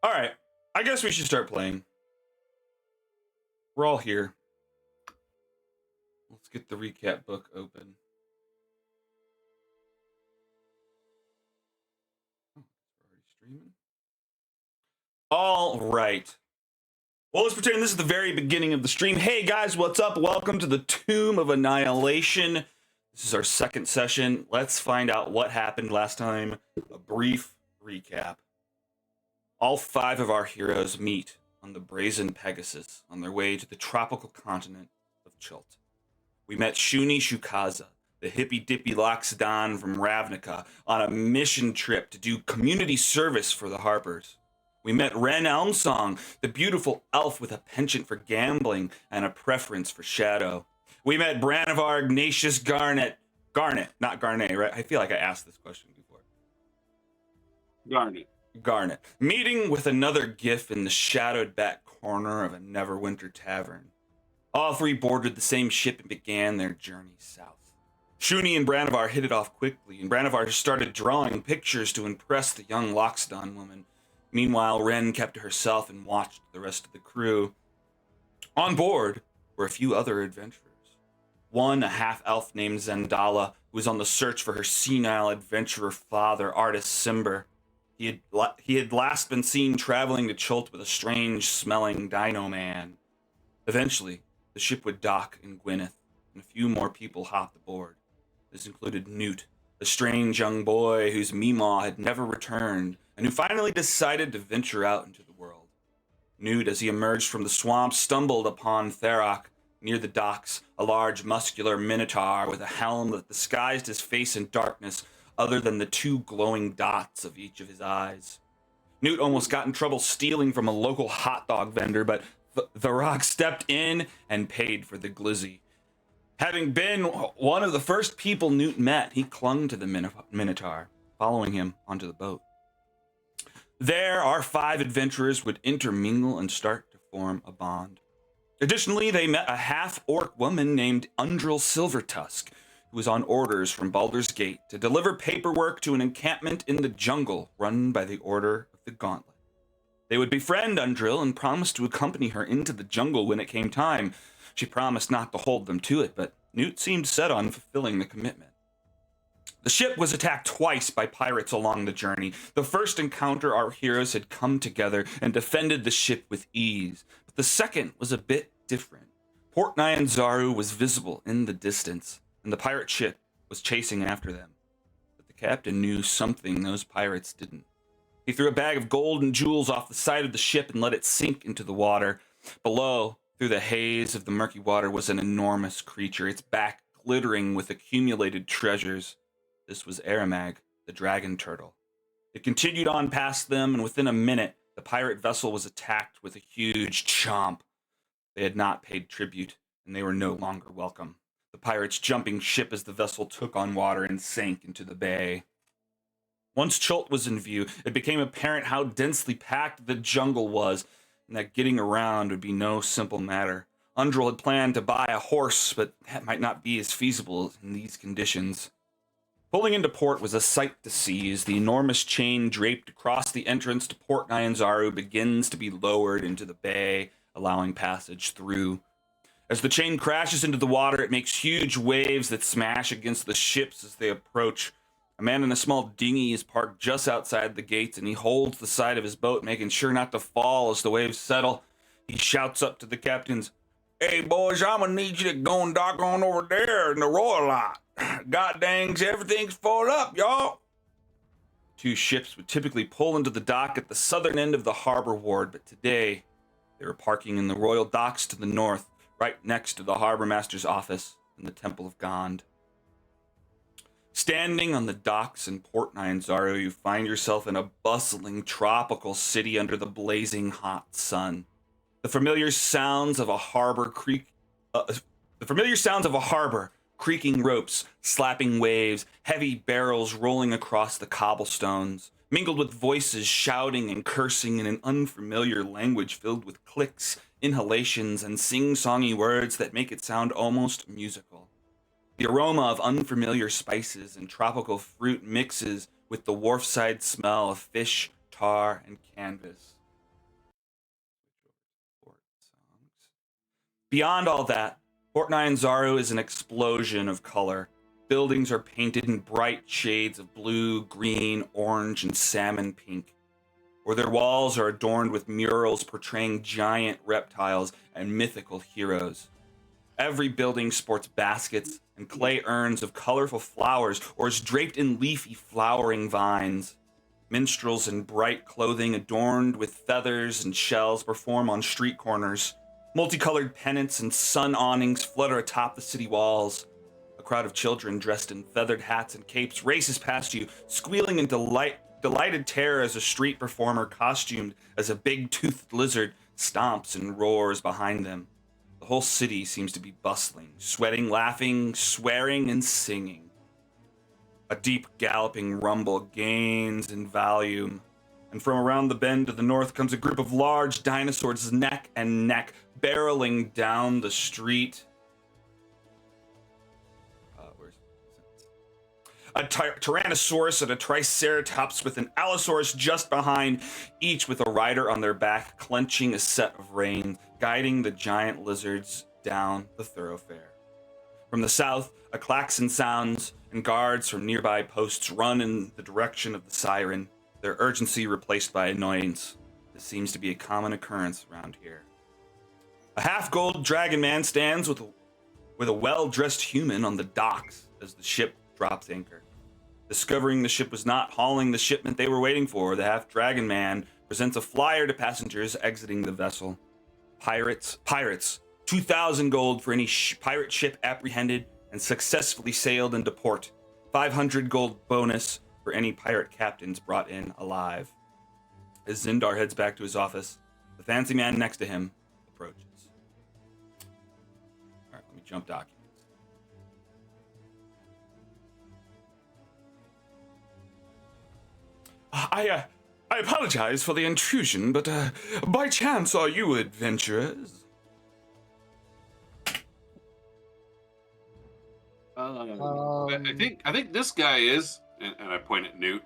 All right. I guess we should start playing. We're all here. Let's get the recap book open. Oh, we're already streaming. All right. Well, let's pretend this is the very beginning of the stream. Hey guys, what's up? Welcome to the Tomb of Annihilation. This is our second session. Let's find out what happened last time. A brief recap. All 5 of our heroes meet on the Brazen Pegasus on their way to the tropical continent of Chult. We met Shuni Shukaza, the hippy-dippy Loxodon from Ravnica, on a mission trip to do community service for the Harpers. We met Ren Elmsong, the beautiful elf with a penchant for gambling and a preference for shadow. We met Branivar Ignatius Garnet, not Garnet, right? I feel like I asked this question before. Garnet, meeting with another Gif in the shadowed back corner of a Neverwinter tavern. All 3 boarded the same ship and began their journey south. Shuni and Branivar hit it off quickly, and Branivar started drawing pictures to impress the young Loxodon woman. Meanwhile, Ren kept to herself and watched the rest of the crew. On board were a few other adventurers. One, a half-elf named Zendala, who was on the search for her senile adventurer father, Artis Cimber. He had last been seen traveling to Chult with a strange-smelling dino man. Eventually, the ship would dock in Gwyneth, and a few more people hopped aboard. This included Newt, a strange young boy whose Meemaw had never returned, and who finally decided to venture out into the world. Newt, as he emerged from the swamp, stumbled upon Therak. Near the docks, a large, muscular minotaur with a helm that disguised his face in darkness, other than the 2 glowing dots of each of his eyes. Newt almost got in trouble stealing from a local hot dog vendor, but Therak stepped in and paid for the glizzy. Having been one of the first people Newt met, he clung to the minotaur, following him onto the boat. There, our 5 adventurers would intermingle and start to form a bond. Additionally, they met a half-orc woman named Undril Silvertusk, who was on orders from Baldur's Gate to deliver paperwork to an encampment in the jungle run by the Order of the Gauntlet. They would befriend Undril and promise to accompany her into the jungle when it came time. She promised not to hold them to it, but Newt seemed set on fulfilling the commitment. The ship was attacked twice by pirates along the journey. The first encounter, our heroes had come together and defended the ship with ease, but the second was a bit different. Port Nyanzaru was visible in the distance, and the pirate ship was chasing after them. But the captain knew something those pirates didn't. He threw a bag of gold and jewels off the side of the ship and let it sink into the water. Below, through the haze of the murky water, was an enormous creature, its back glittering with accumulated treasures. This was Aramag, the dragon turtle. It continued on past them, and within a minute, the pirate vessel was attacked with a huge chomp. They had not paid tribute, and they were no longer welcome. The pirates jumping ship as the vessel took on water and sank into the bay. Once Chult was in view, it became apparent how densely packed the jungle was, and that getting around would be no simple matter. Undril had planned to buy a horse, but that might not be as feasible in these conditions. Pulling into port was a sight to see as the enormous chain draped across the entrance to Port Nyanzaru begins to be lowered into the bay, allowing passage through. As the chain crashes into the water, it makes huge waves that smash against the ships as they approach. A man in a small dinghy is parked just outside the gates, and he holds the side of his boat, making sure not to fall as the waves settle. He shouts up to the captains, "Hey boys, I'm gonna need you to go and dock on over there in the royal lot. God dang, everything's full up, y'all." 2 ships would typically pull into the dock at the southern end of the harbor ward, but today they were parking in the royal docks to the north, right next to the harbor master's office and the Temple of Gond. Standing on the docks in Port Nyanzaru, you find yourself in a bustling tropical city under the blazing hot sun. The familiar sounds of a harbor, creaking ropes, slapping waves, heavy barrels rolling across the cobblestones, mingled with voices shouting and cursing in an unfamiliar language filled with clicks, inhalations, and sing-songy words that make it sound almost musical. The aroma of unfamiliar spices and tropical fruit mixes with the wharfside smell of fish, tar, and canvas. Beyond all that, Port Nyanzaru is an explosion of color. Buildings are painted in bright shades of blue, green, orange, and salmon pink, or their walls are adorned with murals portraying giant reptiles and mythical heroes. Every building sports baskets and clay urns of colorful flowers or is draped in leafy flowering vines. Minstrels in bright clothing adorned with feathers and shells perform on street corners. Multicolored pennants and sun awnings flutter atop the city walls. A crowd of children dressed in feathered hats and capes races past you, squealing in delighted terror as a street performer costumed as a big-toothed lizard stomps and roars behind them. The whole city seems to be bustling, sweating, laughing, swearing, and singing. A deep galloping rumble gains in volume, and from around the bend to the north comes a group of large dinosaurs neck and neck, barreling down the street. A Tyrannosaurus and a Triceratops with an Allosaurus just behind, each with a rider on their back, clenching a set of reins, guiding the giant lizards down the thoroughfare. From the south, a klaxon sounds, and guards from nearby posts run in the direction of the siren, their urgency replaced by annoyance. This seems to be a common occurrence around here. A half-gold dragon man stands with a well-dressed human on the docks as the ship drops anchor. Discovering the ship was not hauling the shipment they were waiting for, the half-dragon man presents a flyer to passengers exiting the vessel. Pirates, 2,000 gold for any pirate ship apprehended and successfully sailed into port. 500 gold bonus for any pirate captains brought in alive. As Zindar heads back to his office, the fancy man next to him approaches. All right, let me jump documents. I apologize for the intrusion, but by chance are you adventurers? I think this guy is, and I point at Newt.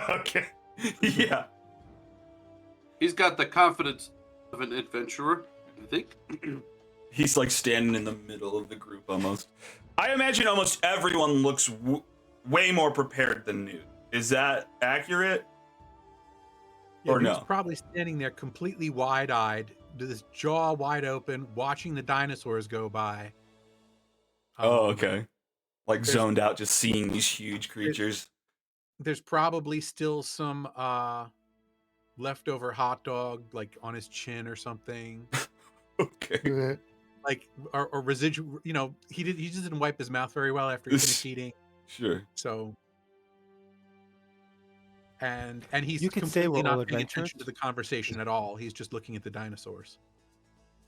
Okay. Yeah. He's got the confidence of an adventurer, I think. He's like standing in the middle of the group almost. I imagine almost everyone looks way more prepared than Newt. Is that accurate? Yeah, or no? He's probably standing there completely wide-eyed, with his jaw wide open, watching the dinosaurs go by. Oh, okay. Like zoned out, just seeing these huge creatures. There's probably still some leftover hot dog, like on his chin or something. Okay. Like or residual. You know, he just didn't wipe his mouth very well after he finished eating. Sure. So. And he's You could say we're completely all not paying adventurous. attention to the conversation at all. He's just looking at the dinosaurs.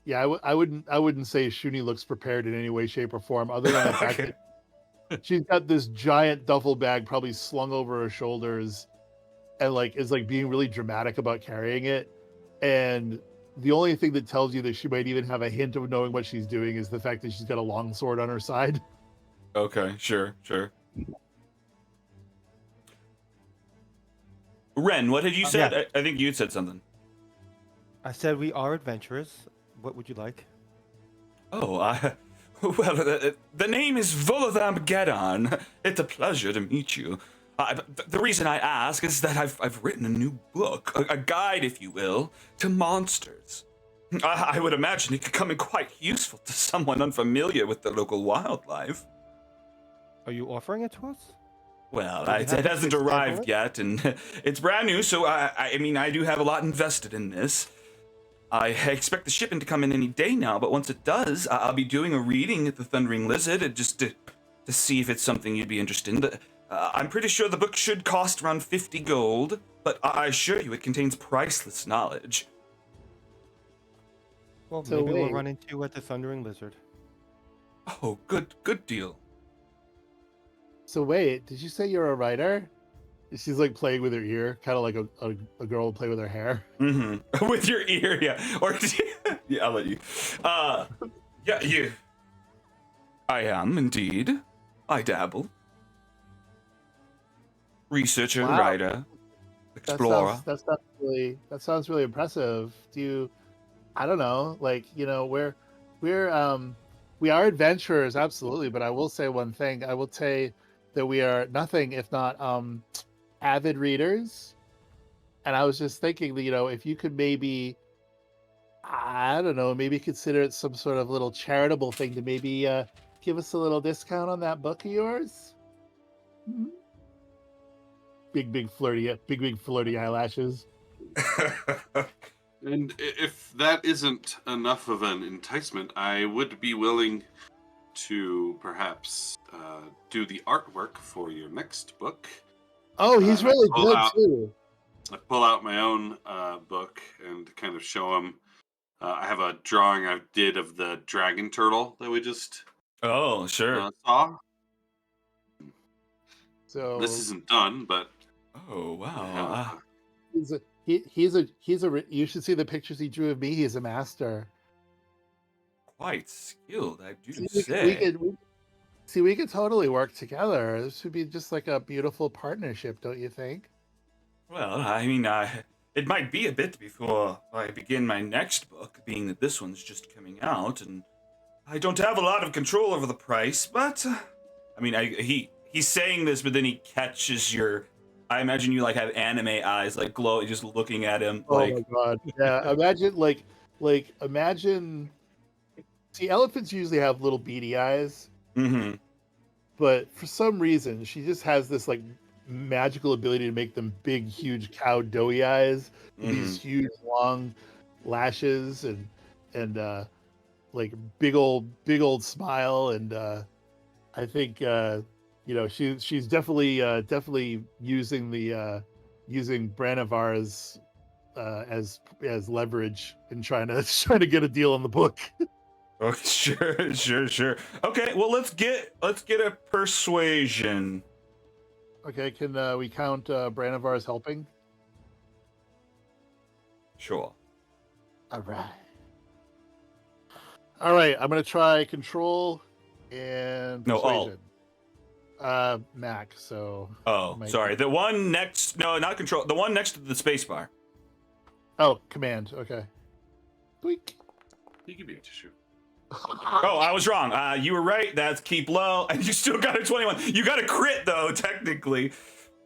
Yeah, I wouldn't say Shuni looks prepared in any way, shape, or form, other than the fact that she's got this giant duffel bag probably slung over her shoulders, and is being really dramatic about carrying it. And the only thing that tells you that she might even have a hint of knowing what she's doing is the fact that she's got a long sword on her side. Okay, sure. Ren, what had you said? Yeah. I think you said something. I said we are adventurers. What would you like? Oh, well, the name is Volodam Geddon. It's a pleasure to meet you. The reason I ask is that I've written a new book, a guide, if you will, to monsters. I would imagine it could come in quite useful to someone unfamiliar with the local wildlife. Are you offering it to us? Well, Do we it have hasn't to schedule arrived it? yet, and it's brand new, so I mean, I do have a lot invested in this. I expect the shipment to come in any day now, but once it does, I'll be doing a reading at the Thundering Lizard just to see if it's something you'd be interested in. I'm pretty sure the book should cost around 50 gold, but I assure you it contains priceless knowledge. Well, So maybe we'll wait. run into you at the Thundering Lizard. Oh, good deal. So wait, did you say you're a writer? She's playing with her ear, kind of like a girl would play with her hair. Mm-hmm. With your ear, yeah. Or yeah, I'll let you. Yeah, you. I am indeed. I dabble. Researcher, Wow. writer, explorer. That sounds really impressive. Do I don't know, like, we are adventurers, absolutely. But I will say one thing. I will say that we are nothing if not avid readers. And I was just thinking that, if you could maybe, I don't know, maybe consider it some sort of little charitable thing to maybe give us a little discount on that book of yours. Mhm. Big flirty eyelashes. And if that isn't enough of an enticement, I would be willing to perhaps do the artwork for your next book. Oh, he's And I really pull good out- too. I pull out my own book and kind of show him. I have a drawing I did of the dragon turtle that we just Oh, sure. saw. So This isn't done, but Oh, I wow. have, you should see the pictures he drew of me. He's a master. Quite skilled, I do See, say. we could totally work together. This would be just like a beautiful partnership, don't you think? Well, I mean, it might be a bit before I begin my next book, being that this one's just coming out, and I don't have a lot of control over the price. But I mean, he's saying this, but then he catches your. I imagine you like have anime eyes, like glow, just looking at him, Oh like. my god! Yeah, imagine imagine. See, elephants usually have little beady eyes, Mm-hmm. but for some reason, she just has this like magical ability to make them big, huge cow doughy eyes with Mm-hmm. these huge, long lashes and like big old smile. And I think she's definitely using the using Branivar's as leverage in trying to trying to get a deal on the book. Okay, sure. Okay, well let's get a persuasion. Okay, can we count Branivar as helping? Sure. All right. All right, I'm gonna try control and No, all. persuasion. Mac. So. Oh, might sorry. be- The one next. No, not control. The one next to the space bar. Oh, command. Okay. Tweak. he could be a tissue. Oh, I was wrong. You were right. That's keep low, and you still got a 21. You got a crit though, technically.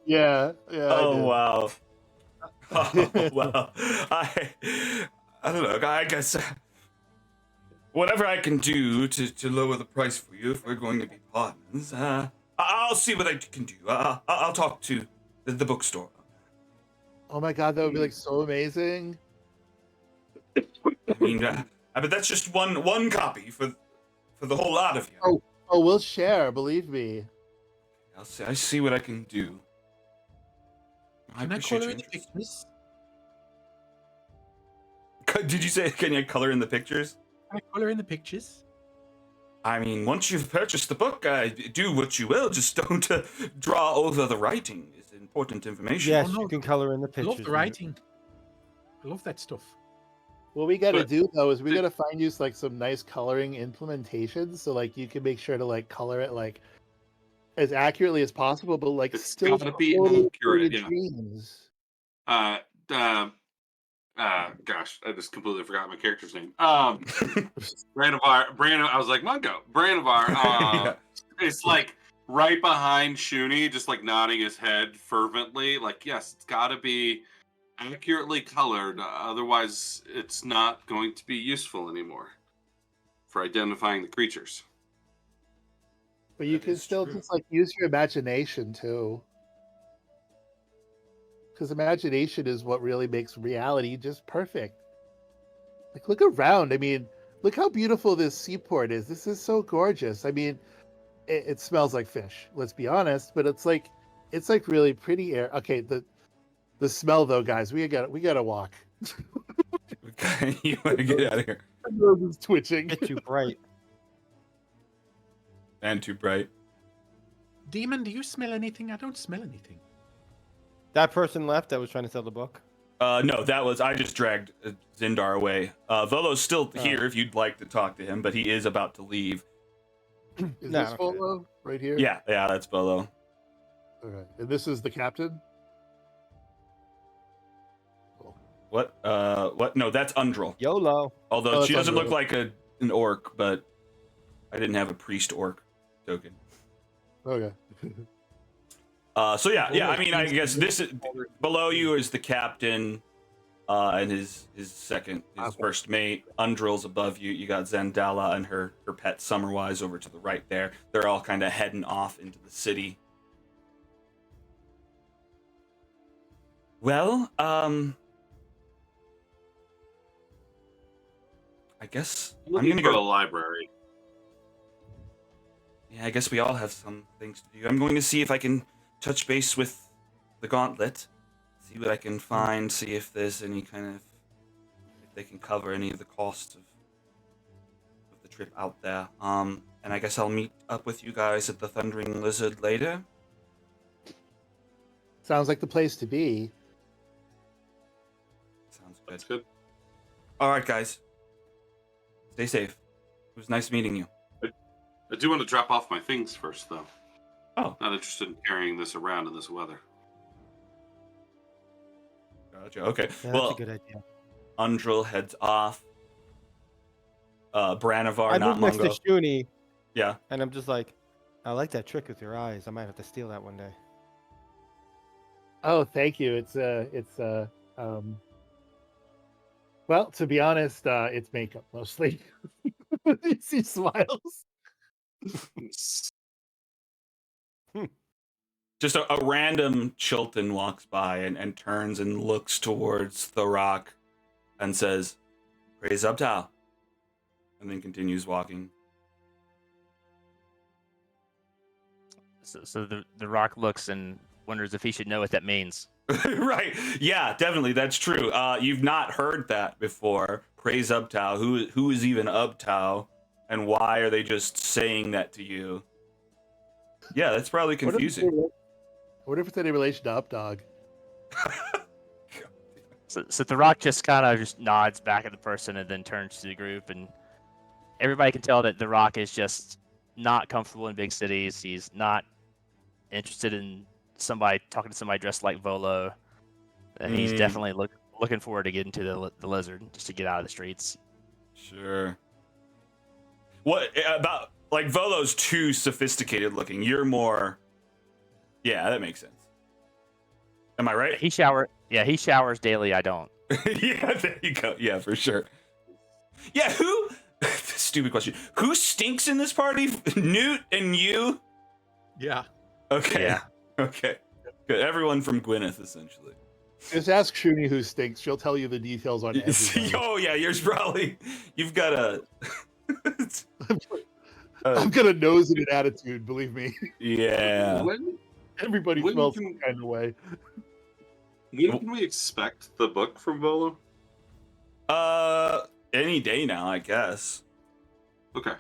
Yeah. Oh wow. I did. Oh wow. I don't know. I guess whatever I can do to lower the price for you, if we're going to be partners, I'll see what I can do. I'll talk to the bookstore. Oh my god, that would be like so amazing. I mean, but that's just one copy for the whole lot of you. Oh, we'll share. Believe me. I see what I can do. Can I appreciate color your in the interest. pictures? Did you say can you color in the pictures? Can I color in the pictures? I mean, once you've purchased the book, do what you will. Just don't draw over the writing. It's important information. Yes, no. you can color in the I pictures. love the writing. I love that stuff. What we gotta But- do though is we gotta find you like some nice coloring implementations, so like you can make sure to like color it like as accurately as possible, but like It's still gotta be totally accurate, your yeah. dreams. Gosh, I just completely forgot my character's name. Branivar. I was like, Mungo. Branivar. Yeah. It's like right behind Shuni, just like nodding his head fervently. Like, yes, it's got to be accurately colored. Otherwise, it's not going to be useful anymore for identifying the creatures. But you That can is still true. just like use your imagination too. Because imagination is what really makes reality just perfect. Like, look around. I mean, look how beautiful this seaport is. This is so gorgeous. I mean, it smells like fish. Let's be honest, but it's like really pretty air. Okay, the smell though, guys. We gotta walk. You want to get out of here? My nose is twitching. It's too bright. And too bright. Demon, do you smell anything? I don't smell anything. That person left that was trying to sell the book. No, I just dragged Zindar away. Volo's still here if you'd like to talk to him, but he is about to leave. Is No, this okay. Volo right here? Yeah, that's Volo. Okay. And this is the captain. What? What? No, that's Undril. YOLO. Although Oh, that's she doesn't look Undril. like an orc, but I didn't have a priest orc token. Okay. So yeah. I mean, I guess this is, below you is the captain, and his first mate. Undril's above you. You got Zandala and her pet Summerwise over to the right there. They're all kind of heading off into the city. Well, I guess I'm Looking gonna for a go. library. Yeah, I guess we all have some things to do. I'm going to see if I can touch base with the Gauntlet, see what I can find, see if there's any kind of, if they can cover any of the costs of the trip out there. And I guess I'll meet up with you guys at the Thundering Lizard later. Sounds like the place to be. Sounds good. That's good. All right, guys. Stay safe. It was nice meeting you. I do want to drop off my things first, though. Oh. Not interested in carrying this around in this weather. Gotcha. Okay. Yeah, well, that's a good idea. Undril heads off. Branivar, I not moved next Mungo. to Shuni, Yeah. and I'm just like, I like that trick with your eyes. I might have to steal that one day. Oh, thank you. Well, to be honest, it's makeup mostly. He smiles. Just a random Chilton walks by and turns and looks towards the rock and says, "Praise Uptow," and then continues walking. So the rock looks and wonders if he should know what that means. Right. Yeah, definitely. That's true. You've not heard that before. Praise Uptow. Who is even Uptow? And why are they just saying that to you? Yeah, that's probably confusing. What if it's any relation to Updog? So the rock just kind of just nods back at the person and then turns to the group, and everybody can tell that the rock is just not comfortable in big cities. He's not interested in somebody talking to somebody dressed like Volo. And he's definitely looking forward to getting to the lizard, just to get out of the streets. Sure. What about, like, Volo's too sophisticated looking? You're more. Yeah, that makes sense. Am I right? He showers daily. I don't. Yeah, there you go. Yeah, for sure. Yeah, who? Stupid question. Who stinks in this party? Newt and you? Yeah. Okay. Yeah. Okay. Good. Everyone from Gwyneth, essentially. Just ask Shuni who stinks. She'll tell you the details on everybody. Oh yeah, you've got a. I'm gonna nose in an attitude, believe me. Yeah. Everybody When smells can- some kind of way. When can we expect the book from Volo? Any day now, I guess. Okay.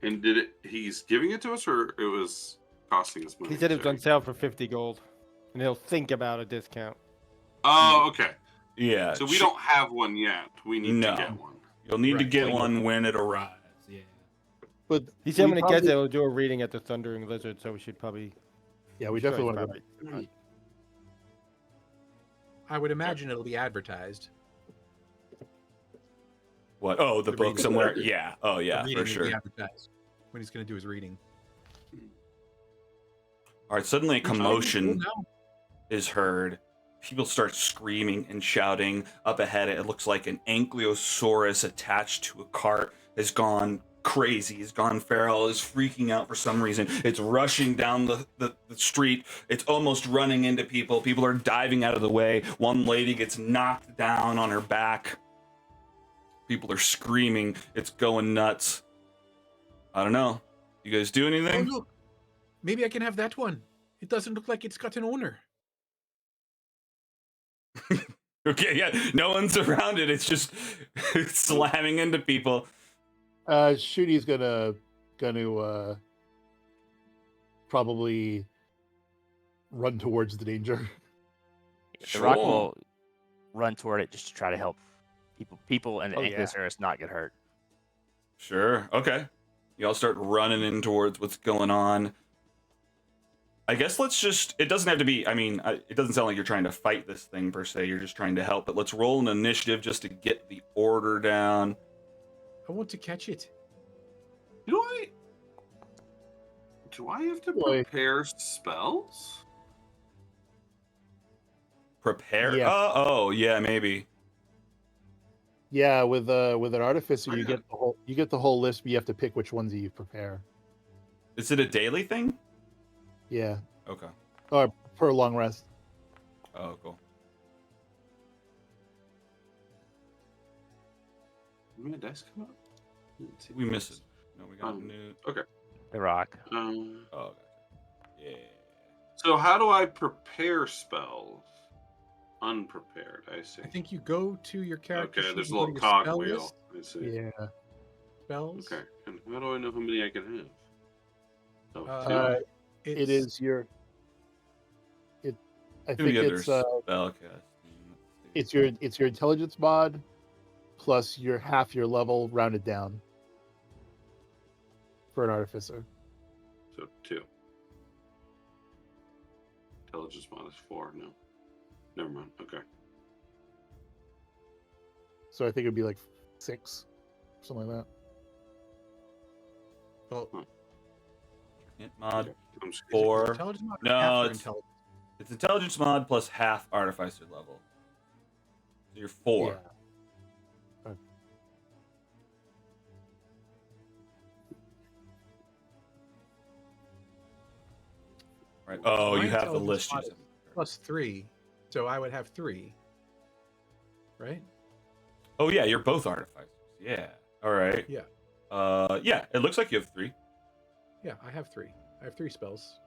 And he's giving it to us, or it was costing us money? He said it was on sale for 50 gold, and he'll think about a discount. Oh, okay. Yeah. So we don't have one yet. We need No. to get one. You'll need to Right. get one when it arrives. Yeah. But He said we when it probably- gets there, we'll do a reading at the Thundering Lizard, so we should probably. Yeah, we sure definitely he's want to go. probably- I would imagine it'll be advertised. What? Oh, the The book reading. somewhere. Yeah. Oh, The yeah, reading for will sure. be advertised when he's going to do his reading. All right. Suddenly, a commotion Now. is heard. People start screaming and shouting. Up ahead, it looks like an ankylosaurus attached to a cart has gone crazy. Has gone feral. Is freaking out for some reason. It's rushing down the street. It's almost running into people. People are diving out of the way. One lady gets knocked down on her back. People are screaming. It's going nuts. I don't know. You guys do Oh, anything? look. Maybe I can have that one. It doesn't look like it's got an owner. Okay, yeah. No one's around it. It's just slamming into people. Shuni's gonna probably run towards the danger. The rock Sure. will run toward it just to try to help people and the Oh, yeah. Ankylosaurus not get hurt. Sure. Okay. Y'all start running in towards what's going on. I guess let's just. It doesn't have to be. I mean, it doesn't sound like you're trying to fight this thing per se. You're just trying to help. But let's roll an initiative just to get the order down. I want to catch it. Do I have to Boy. prepare spells? Prepare. Yeah. Oh, yeah, maybe. Yeah, with an artificer, I you got- get the whole list, but you have to pick which ones you prepare. Is it a daily thing? Yeah, Okay. or per long rest. Oh, cool. Did my dice come up? Let's see. We miss it. No, we got Um, new. The rock. Oh, gotcha. Yeah. So how do I prepare spells? Unprepared, I see. I think you go to your character Okay, sheet there's a and go little to your spell cogwheel. list, I see. Yeah. spells. Okay, and how do I know how many I can have? Oh, Uh, two. It is your. I Two think other it's spell casting. it's your intelligence mod, plus your half your level rounded down. For an artificer. So 2. Intelligence minus 4. No. Never mind. Okay. So I think it'd be like 6, something like that. Well, Int mod. Okay. I'm just- is it Four. intelligence mod or No, half your it's- intelligence? It's intelligence mod plus half artificer level. So you're 4. Yeah. Right. Oh, My you have the intelligence list. You mod just is +3, so I would have 3, right? Oh yeah, you're both artificers. Yeah. All right. Yeah. Yeah. It looks like you have 3. Yeah, I have 3. I have 3 spells.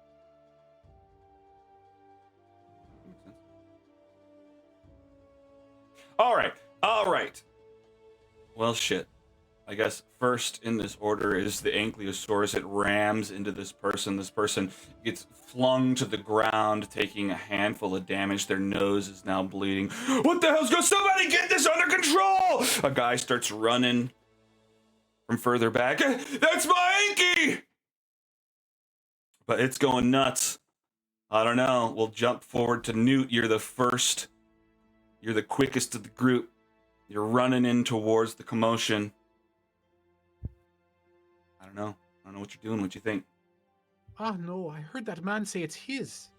Makes sense. All right. All right. Well, shit. I guess first in this order is the Ankylosaurus. It rams into this person. This person gets flung to the ground, taking a handful of damage. Their nose is now bleeding. What the hell's going? Somebody get this under control! A guy starts running from further back. That's my Anky! But it's going nuts. I don't know. We'll jump forward to Newt. You're the first. You're the quickest of the group. You're running in towards the commotion. I don't know. I don't know what you're doing. What you think? Ah, no, I heard that man say it's his.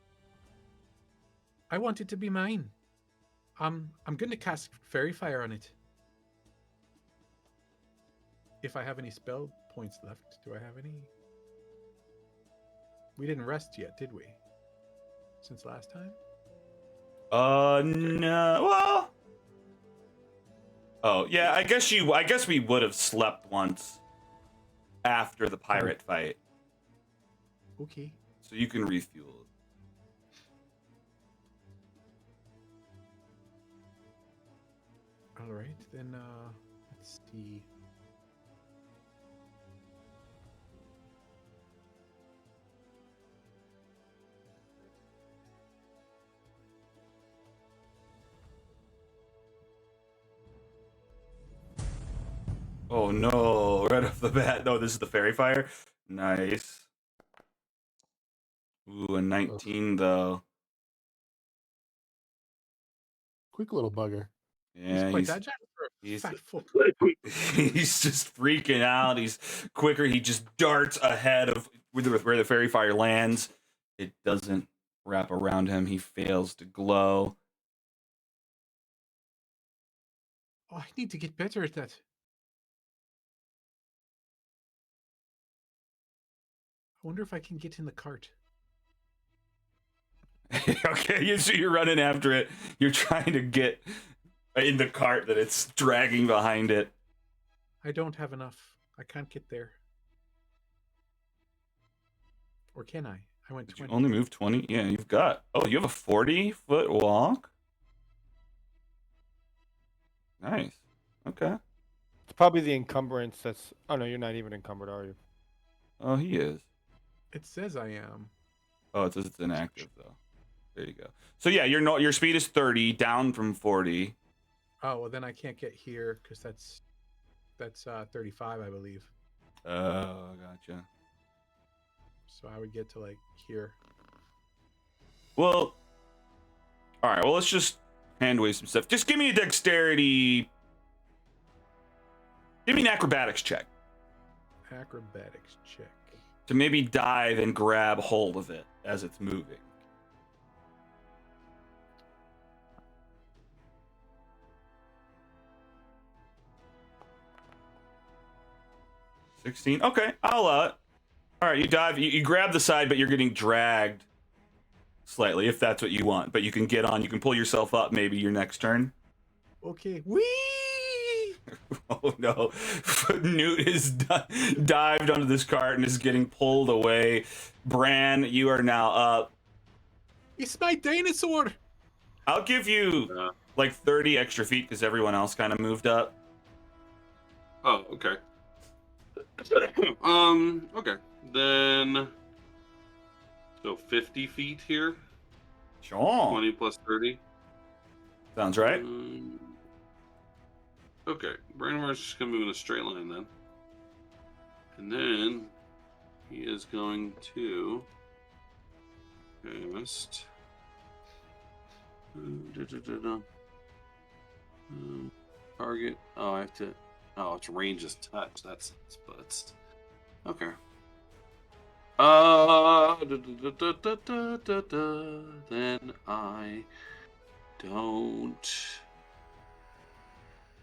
I want it to be mine. I'm going to cast Fairy Fire on it. If I have any spell points left, do I have any? We didn't rest yet, did we? Since last time? No. Well. Oh yeah. I guess we would have slept once after the pirate fight, Okay. so you can refuel. All right, then let's see. Oh no! Right off the bat. No, this is the fairy fire. Nice. Ooh, a 19 though. Quick little bugger. Yeah, He's quite agile for a he's- fat fuck. he's just freaking out. He's quicker. He just darts ahead of where the fairy fire lands. It doesn't wrap around him. He fails to glow. Oh, I need to get better at that. I wonder if I can get in the cart. Okay, so you're running after it. You're trying to get in the cart that it's dragging behind it. I don't have enough. I can't get there. Or can I? I went Did you 20. only move 20? Yeah, you've got. Oh, you have a 40-foot walk? Nice. Okay. It's probably the encumbrance that's. Oh no, you're not even encumbered, are you? Oh, he is. It says I am. Oh, it says it's inactive, though. There you go. So, yeah, your speed is 30, down from 40. Oh, well then I can't get here because that's 35, I believe. Oh, gotcha. So I would get to like here. Well, all right. Well, let's just hand wave some stuff. Just give me a dexterity. Give me an acrobatics check Acrobatics check. to maybe dive and grab hold of it as it's moving. $16. Okay, I'll allow it. All right, you dive. You grab the side, but you're getting dragged slightly, if that's what you want. But you can get on. You can pull yourself up. Maybe your next turn. Okay. Whee! Oh no! Newt is dived onto this cart and is getting pulled away. Bran, you are now up. It's my dinosaur. I'll give you like 30 extra feet because everyone else kind of moved up. Oh, okay. Okay. Then, so 50 feet here. Sure. 20 plus 30. Sounds right. Okay. Brainware's just gonna move in a straight line then. And then he is going to cast. Target. Oh, I have to. Oh, its range is touch. That's butts. Okay. Then I don't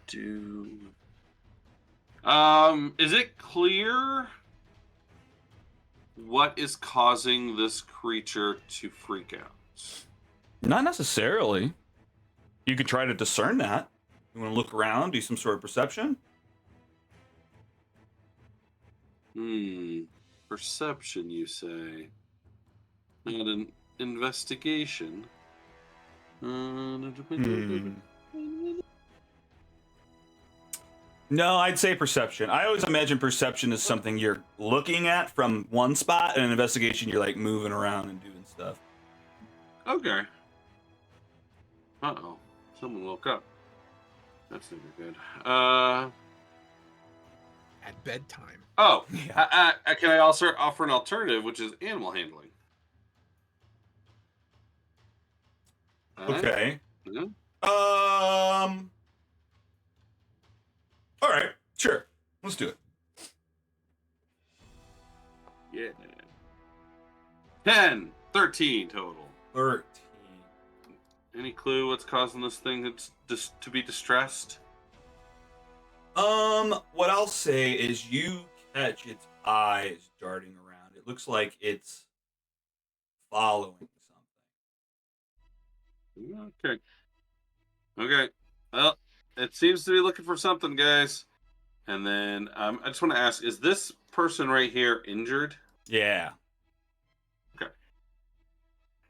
do. Is it clear what is causing this creature to freak out? Not necessarily. You could try to discern that. You want to look around, do some sort of perception? Perception, you say? Not an investigation. No, I'd say perception. I always imagine perception is something you're looking at from one spot, and an investigation you're like moving around and doing stuff. Okay. Uh-oh. Someone woke up. That's never good. At bedtime. Oh, Yeah. can I also offer an alternative, which is animal handling? Okay. Yeah. All right. Sure. Let's do it. Yeah. 10, 13 total. 13. Any clue what's causing this thing to be distressed? What I'll say is you catch its eyes darting around. It looks like it's following something. Okay. Okay. Well, it seems to be looking for something, guys. And then I just want to ask, is this person right here injured? Yeah. Okay.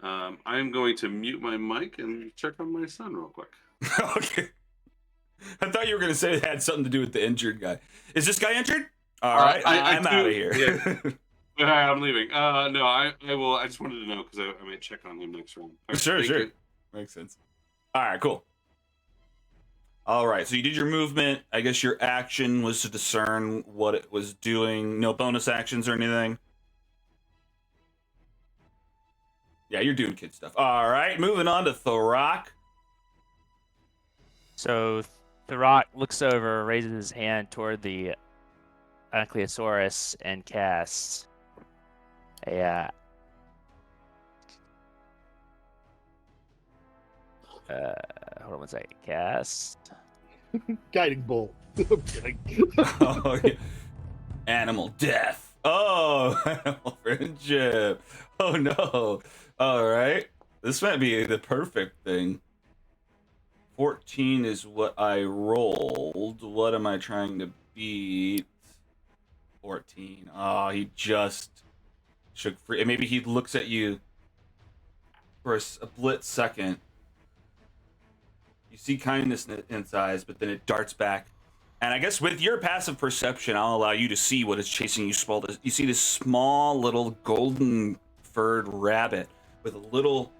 I'm going to mute my mic and check on my son real quick. Okay. I thought you were going to say it had something to do with the injured guy. Is this guy injured? All right. I'm out of here. Yeah. I'm leaving. No, I will. I just wanted to know because I might check on him next round. Right, Sure. you. Makes sense. All right, cool. All right, so you did your movement. I guess your action was to discern what it was doing. No bonus actions or anything. Yeah, you're doing kid stuff. All right, moving on to Thorok. So Thorok looks over, raises his hand toward the Ankylosaurus, and casts a hold on one second. Cast. Guiding bolt. I'm kidding. Oh, yeah. Animal death. Oh, animal friendship. Oh no. All right, this might be the perfect thing. 14 is what I rolled. What am I trying to beat? 14. Oh, he just shook free. Maybe he looks at you for a split second. You see kindness in its eyes, but then it darts back. And I guess with your passive perception, I'll allow you to see what is chasing you. You see this small little golden furred rabbit with a little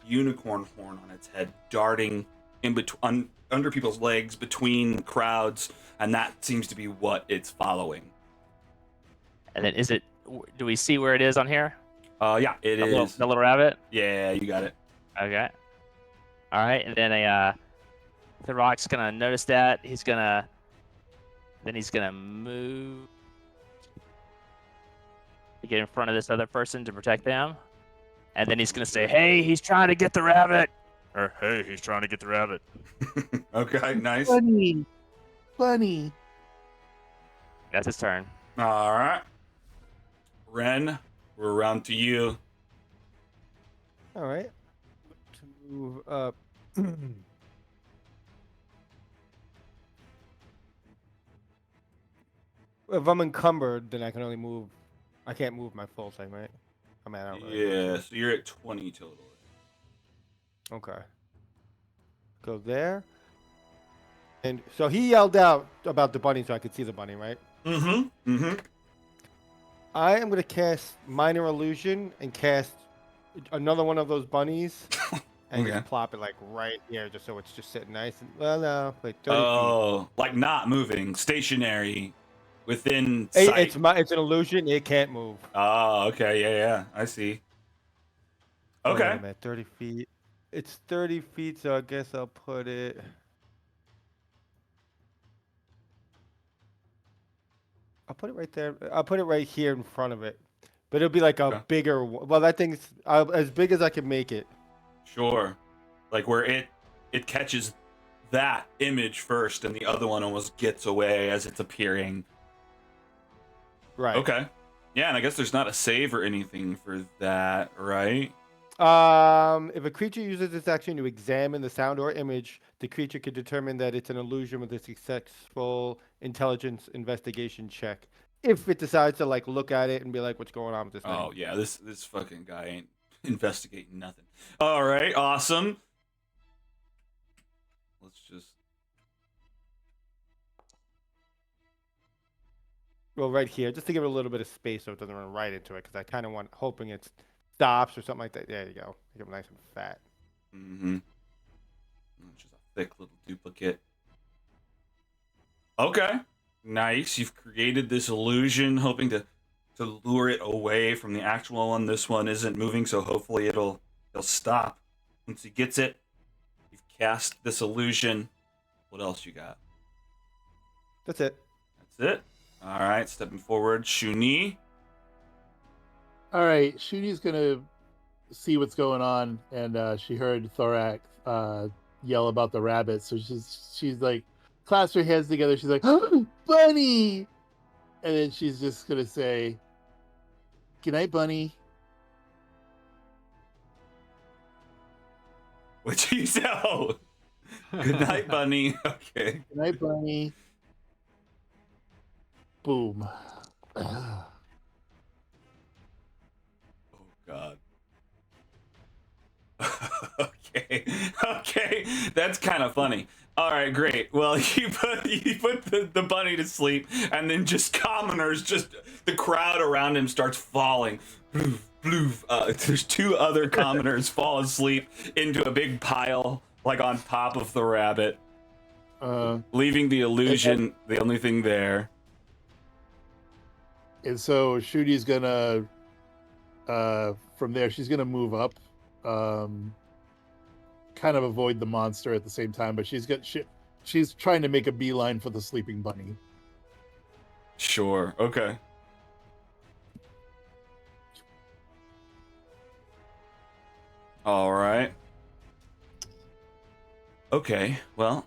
unicorn horn on its head darting in between under people's legs between crowds, and that seems to be what it's following. And then do we see where it is on here? Yeah, it The is. little rabbit. Yeah, you got it. Okay. All right, and then the rock's gonna notice that. He's gonna move to get in front of this other person to protect them, and then he's gonna say, "Hey, he's trying to get the rabbit," or "Hey, he's trying to get the rabbit." Okay, nice. Bunny. Bunny. That's his turn. All right. Ren, we're around to you. All right. To move up. If I'm encumbered, then I can only move. I can't move my full thing, right? I'm at outright. Yeah, so you're at 20 total. Okay. Go there. And so he yelled out about the bunny so I could see the bunny, right? Mm-hmm. Mm-hmm. I am going to cast Minor Illusion and cast another one of those bunnies and Okay. just plop it like right here just so it's just sitting nice. And, well, no, like 30 Oh, like not moving, stationary, within feet. sight. It's an illusion. It can't move. Oh, okay. Yeah, I see. So Okay. I'm at 30 feet. It's 30 feet, so I guess I'll put it... I'll put it right there. I'll put it right here in front of it. But it'll be like a Okay. bigger... Well, that thing's as big as I can make it. Sure. Like where it catches that image first and the other one almost gets away as it's appearing. Right. Okay. Yeah, and I guess there's not a save or anything for that, right? If a creature uses this action to examine the sound or image, the creature can determine that it's an illusion with a successful intelligence investigation check. If it decides to like look at it and be like, "What's going on with this thing?" Oh yeah, this fucking guy ain't investigating nothing. All right, awesome. Let's just Well, right here, just to give it a little bit of space so it doesn't run right into it, because I kind of hoping it stops or something like that. There you go. Make it nice and fat. mm-hmm. Just a thick little duplicate. Okay. Nice. You've created this illusion, hoping to lure it away from the actual one. This one isn't moving, so hopefully it'll stop. Once he gets it, you've cast this illusion. What else you got? That's it. That's it. All right, stepping forward, Shuni. All right, Shuni's gonna see what's going on, and she heard Thorak yell about the rabbit, so she's like, clasps her hands together. She's like, oh, "Bunny!" And then she's just gonna say, "Good night, Bunny." What you know? Good night, bunny. Okay. Good night, Bunny. Boom. Oh God. Okay, that's kind of funny. All right, great. Well, you put the bunny to sleep, and then just commoners, just the crowd around him starts falling. Bloof, bloof. There's two other commoners fall asleep into a big pile, like on top of the rabbit, leaving the illusion the only thing there. And so Shuni's gonna, from there, she's gonna move up, kind of avoid the monster at the same time, but she's trying to make a beeline for the sleeping bunny. Sure. Okay. All right. Okay. Well,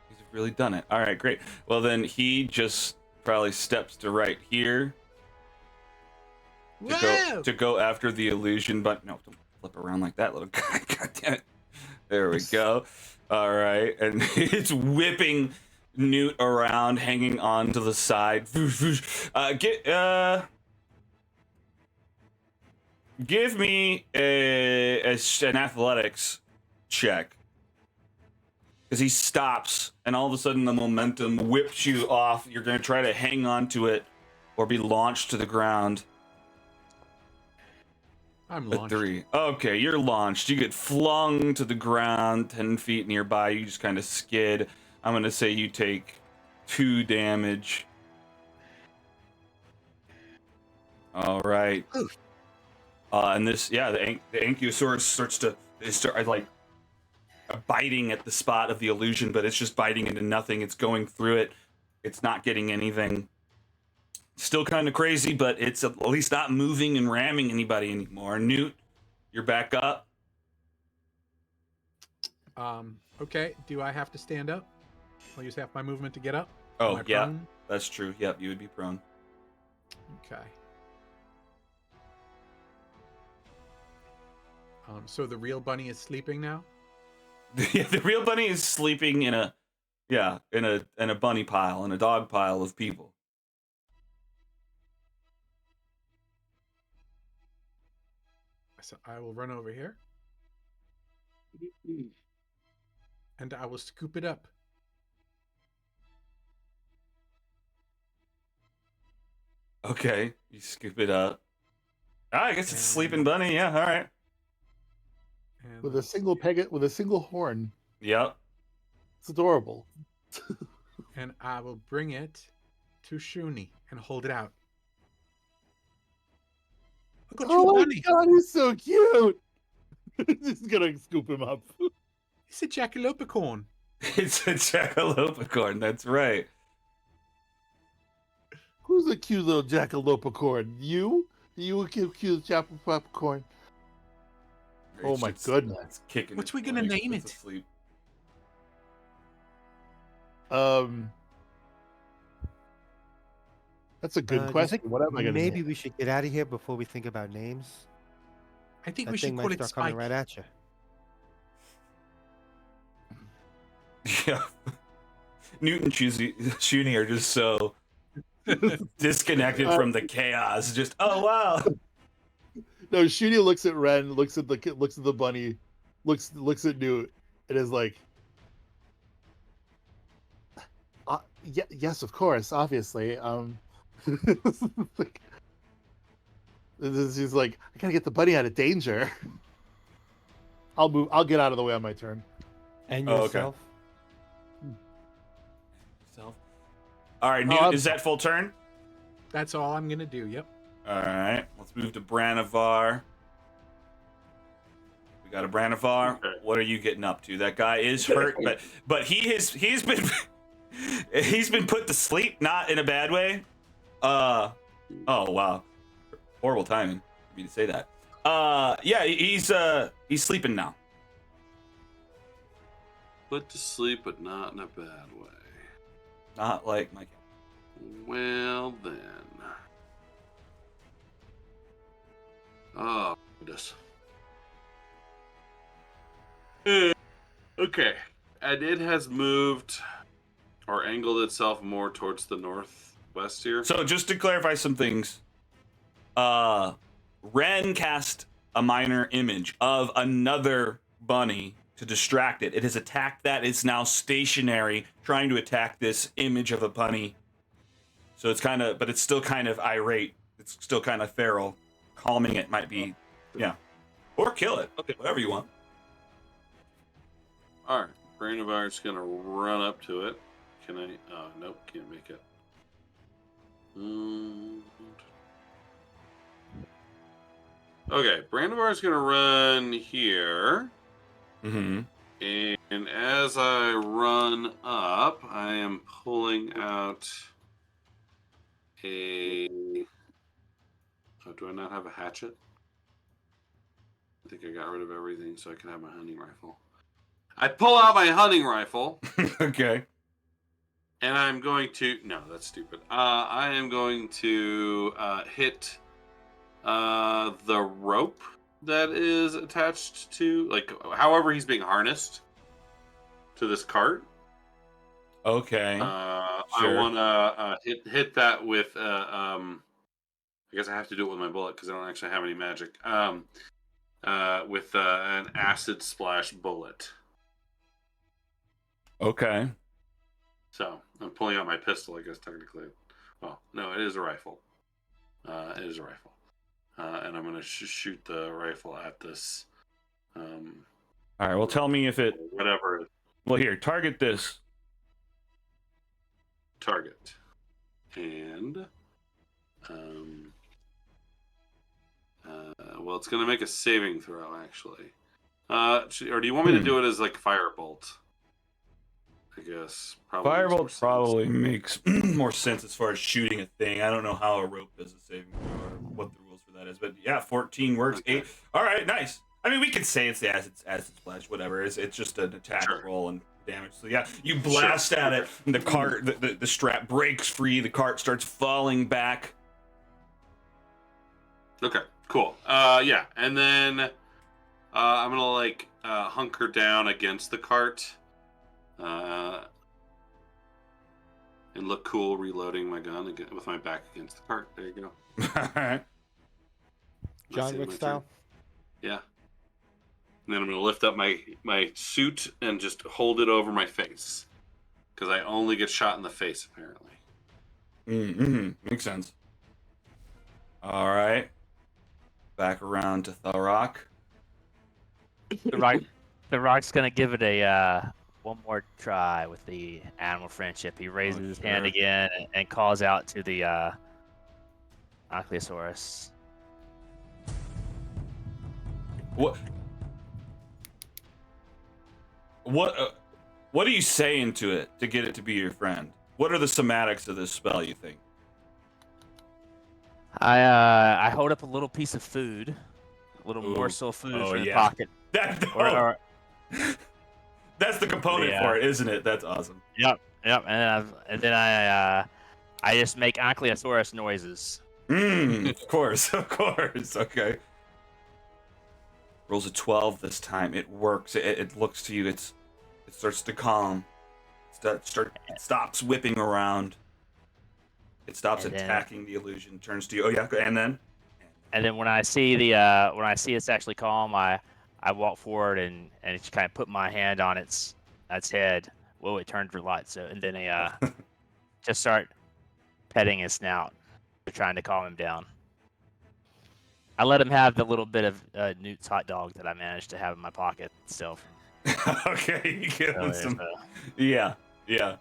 he's really done it. All right. Great. Well, then he just probably steps to right here to go after the illusion. But no, don't flip around like that, little guy. God damn it. There we go. All right, and it's whipping Newt around, hanging on to the side. Give me an athletics check. Because he stops, and all of a sudden the momentum whips you off. You're going to try to hang on to it or be launched to the ground. I'm A launched. 3. Okay, you're launched. You get flung to the ground 10 feet nearby. You just kind of skid. I'm going to say you take 2 damage. All right. And this, yeah, the Ankylosaurus starts to like biting at the spot of the illusion, but it's just biting into nothing. It's going through it. It's not getting anything. Still kind of crazy, but it's at least not moving and ramming anybody anymore. Newt, you're back up. Okay. Do I have to stand up? I'll use half my movement to get up. Oh, Am I yeah, prone? that's true. Yep, you would be prone. Okay. So the real bunny is sleeping now? The real bunny is sleeping in a bunny pile, in a dog pile of people. So I will run over here. And I will scoop it up. Okay, you scoop it up. Ah, I guess it's a sleeping bunny. Yeah, all right. And With a single with a single horn. Yep. It's adorable. and I will bring it to Shuni and hold it out. I got you Oh a my bunny. god, he's so cute! Just gonna scoop him up. It's a jackalopecorn. It's a jackalopecorn. That's right. Who's a cute little jackalopecorn? You? You a cute jackalopecorn? Oh my goodness. It's kicking. What's its we gonna leg. name It's it? asleep. That's a good Do you question. think What am I gonna maybe name? we should get out of here before we think about names? I think That we should thing call might it start Spike. coming right at you. Yeah. Newt and Shuni are just so disconnected from the chaos. Just, oh wow. No, Shuni looks at Ren, looks at the bunny, looks at Newt, and is like, yes, of course, obviously. Like, she's like, I gotta get the bunny out of danger. I'll move. I'll get out of the way on my turn. And Oh, okay. yourself. Self. All right, Newt, I'm is that full turn? That's all I'm gonna do. Yep. All right, let's move to Branivar. We got a Branivar. Okay. What are you getting up to? That guy is hurt, but he's been he's been put to sleep, not in a bad way. Oh wow, horrible timing for me to say that. Yeah, he's sleeping now. Put to sleep, but not in a bad way. Not like my cat. Well then. Oh, goodness. Okay. And it has moved or angled itself more towards the northwest here. So just to clarify some things, Ren cast a minor image of another bunny to distract it. It has attacked that. It's now stationary, trying to attack this image of a bunny. So it's kind of, but it's still kind of irate. It's still kind of feral. Calming it might be, yeah. Or kill it. Okay, whatever you want. Alright. Brandon's gonna run up to it. Can I? Oh, nope, can't make it. Okay, Brandon's gonna run here. Mm-hmm. And as I run up, I am pulling out a. Oh, do I not have a hatchet? I think I got rid of everything so I can have my hunting rifle. I pull out my hunting rifle. Okay. And I'm going to. No, that's stupid. I am going to hit the rope that is attached to, like, however he's being harnessed to this cart. Okay. Sure. I want to hit that with. I guess I have to do it with my bullet because I don't actually have any magic. With an acid splash bullet. Okay. So I'm pulling out my pistol, I guess technically. Well, no, it is a rifle. It is a rifle. And I'm going to shoot the rifle at this. All right. Well, tell me if it. Whatever. Well, here, target this. Target. And. well, it's gonna make a saving throw actually. Or do you want me to do it as like firebolt? I guess probably makes more Firebolt sense. probably makes more sense as far as shooting a thing. I don't know how a rope does a saving throw or what the rules for that is, but yeah, 14 works. Okay. 8. All right, nice. I mean, we could say it's the acid splash, whatever. It's just an attack Sure. roll and damage. So yeah, you blast at it, and the cart, the strap breaks free. The cart starts falling back. Okay, cool. Yeah, and then I'm gonna like hunker down against the cart, and look cool, reloading my gun again with my back against the cart. There you go. All right. That's John it, Wick my style. turn. Yeah. And then I'm gonna lift up my suit and just hold it over my face, because I only get shot in the face apparently. Mm-hmm. Makes sense. All right. Back around to Tharok. The rock's gonna give it a one more try with the animal friendship. He raises his hand sure. again and calls out to the Ankylosaurus. What? What are you saying to it to get it to be your friend? What are the somatics of this spell, you think? I hold up a little piece of food, a little Ooh. morsel of food Oh, from the yeah. pocket. Or that's the component Yeah. for it, isn't it? That's awesome. Yep. And then I just make Ankylosaurus noises. Of course, of course. Okay. Rolls a 12 this time. It works. It looks to you. It starts to calm. It stops whipping around. It stops And then- attacking the illusion. Turns to you. Oh yeah. And then. And then when I see it's actually calm, I walk forward and just kind of put my hand on its head. Whoa, it turned red light. So and then just start petting his snout, trying to calm him down. I let him have the little bit of Newt's hot dog that I managed to have in my pocket still. Okay. You give him earlier, some. so- Yeah. Yeah.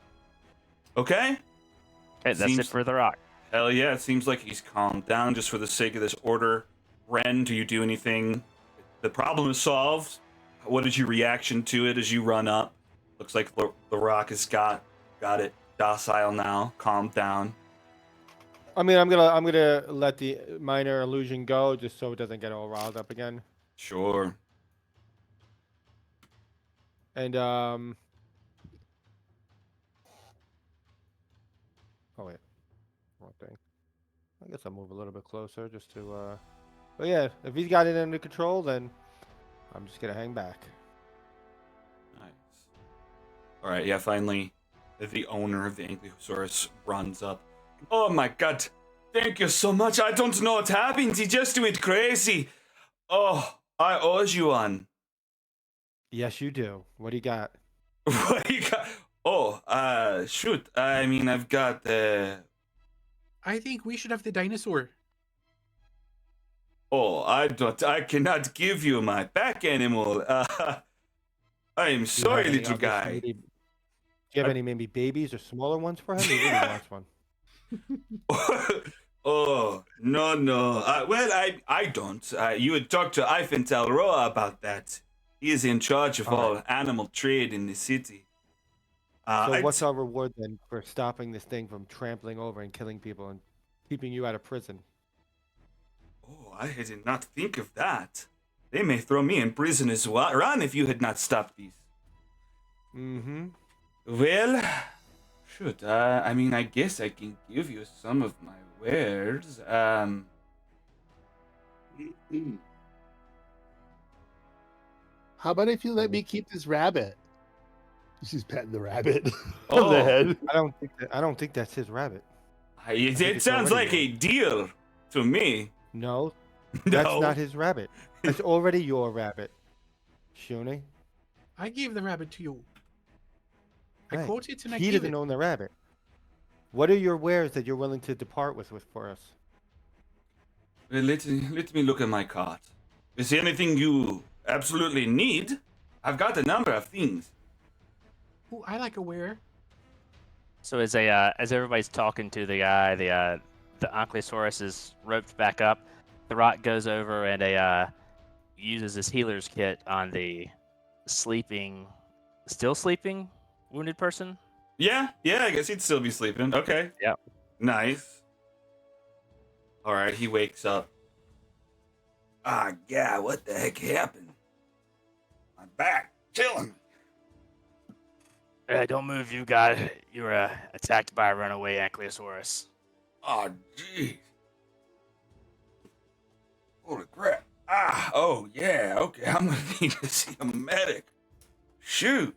Okay. Okay, that's it Seems- for the rock. Hell yeah, it seems like he's calmed down just for the sake of this order. Ren, do you do anything? The problem is solved. What is your reaction to it as you run up? Looks like the rock has got it docile now, calmed down. I mean, I'm gonna let the minor illusion go just so it doesn't get all riled up again. Sure. And oh wait, wrong thing. I guess I'll move a little bit closer just to. But yeah, if he's got it under control, then I'm just gonna hang back. Nice. All right, yeah, finally, the owner of the Ankylosaurus runs up. Oh my god, thank you so much. I don't know what happened. He just went crazy. Oh, I owe you one. Yes, you do. What do you got? What do you got? Oh, shoot. I mean, I've got I think we should have the dinosaur. Oh, I cannot give you my pack animal. I am Do you sorry, have any little others guy. maybe- Do you have any maybe babies or smaller ones for him? He really wants one. Oh, no. Well, I don't. You would talk to Ifen Roa about that. He is in charge of all animal trade in the city. So I'd- what's our reward then for stopping this thing from trampling over and killing people and keeping you out of prison? Oh, I did not think of that. They may throw me in prison as well. Run if you had not stopped these. Mm-hmm. Well, shoot. I mean, I guess I can give you some of my wares. How about if you let me keep this rabbit? She's petting the rabbit on Oh. the head. I don't think that's his rabbit. It, think it it's sounds already like a deal to me. No, that's No. not his rabbit. That's already your rabbit. Shuni. I gave the rabbit to you. I Right. caught it and I He gave doesn't it. own the rabbit. What are your wares that you're willing to depart with for us? Well, let me look at my cart. Is there anything you absolutely need? I've got a number of things. Ooh, I like a ware. So as everybody's talking to the guy, the Ankylosaurus is roped back up. The Rock goes over and uses his healer's kit on the still sleeping wounded person. Yeah, I guess he'd still be sleeping. Okay. Yep. Nice. All right, he wakes up. Ah, yeah, what the heck happened? My back, killing me. Don't move, you guys. You were attacked by a runaway Ankylosaurus. Oh, jeez. Holy crap. Ah, oh, yeah, okay, I'm gonna need to see a medic. Shoot.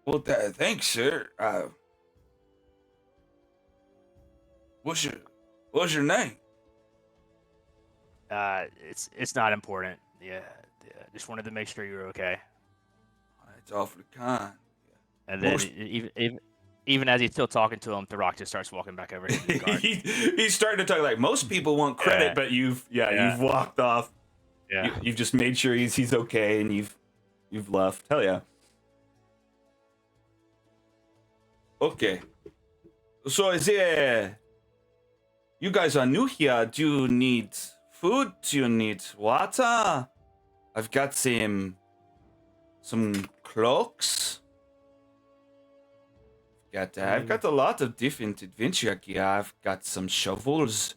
Well, thanks, sir. What's your name? It's not important. Yeah, just wanted to make sure you were okay. That's awfully kind. And then even as he's still talking to him, The Rock just starts walking back over to the guard. He's starting to talk like most people want credit, but you've walked off. Yeah. You've just made sure he's okay, and you've left. Hell yeah. Okay. So is there? You guys are new here. Do you need food? Do you need water? I've got some cloaks. I've got a lot of different adventure gear. I've got some shovels.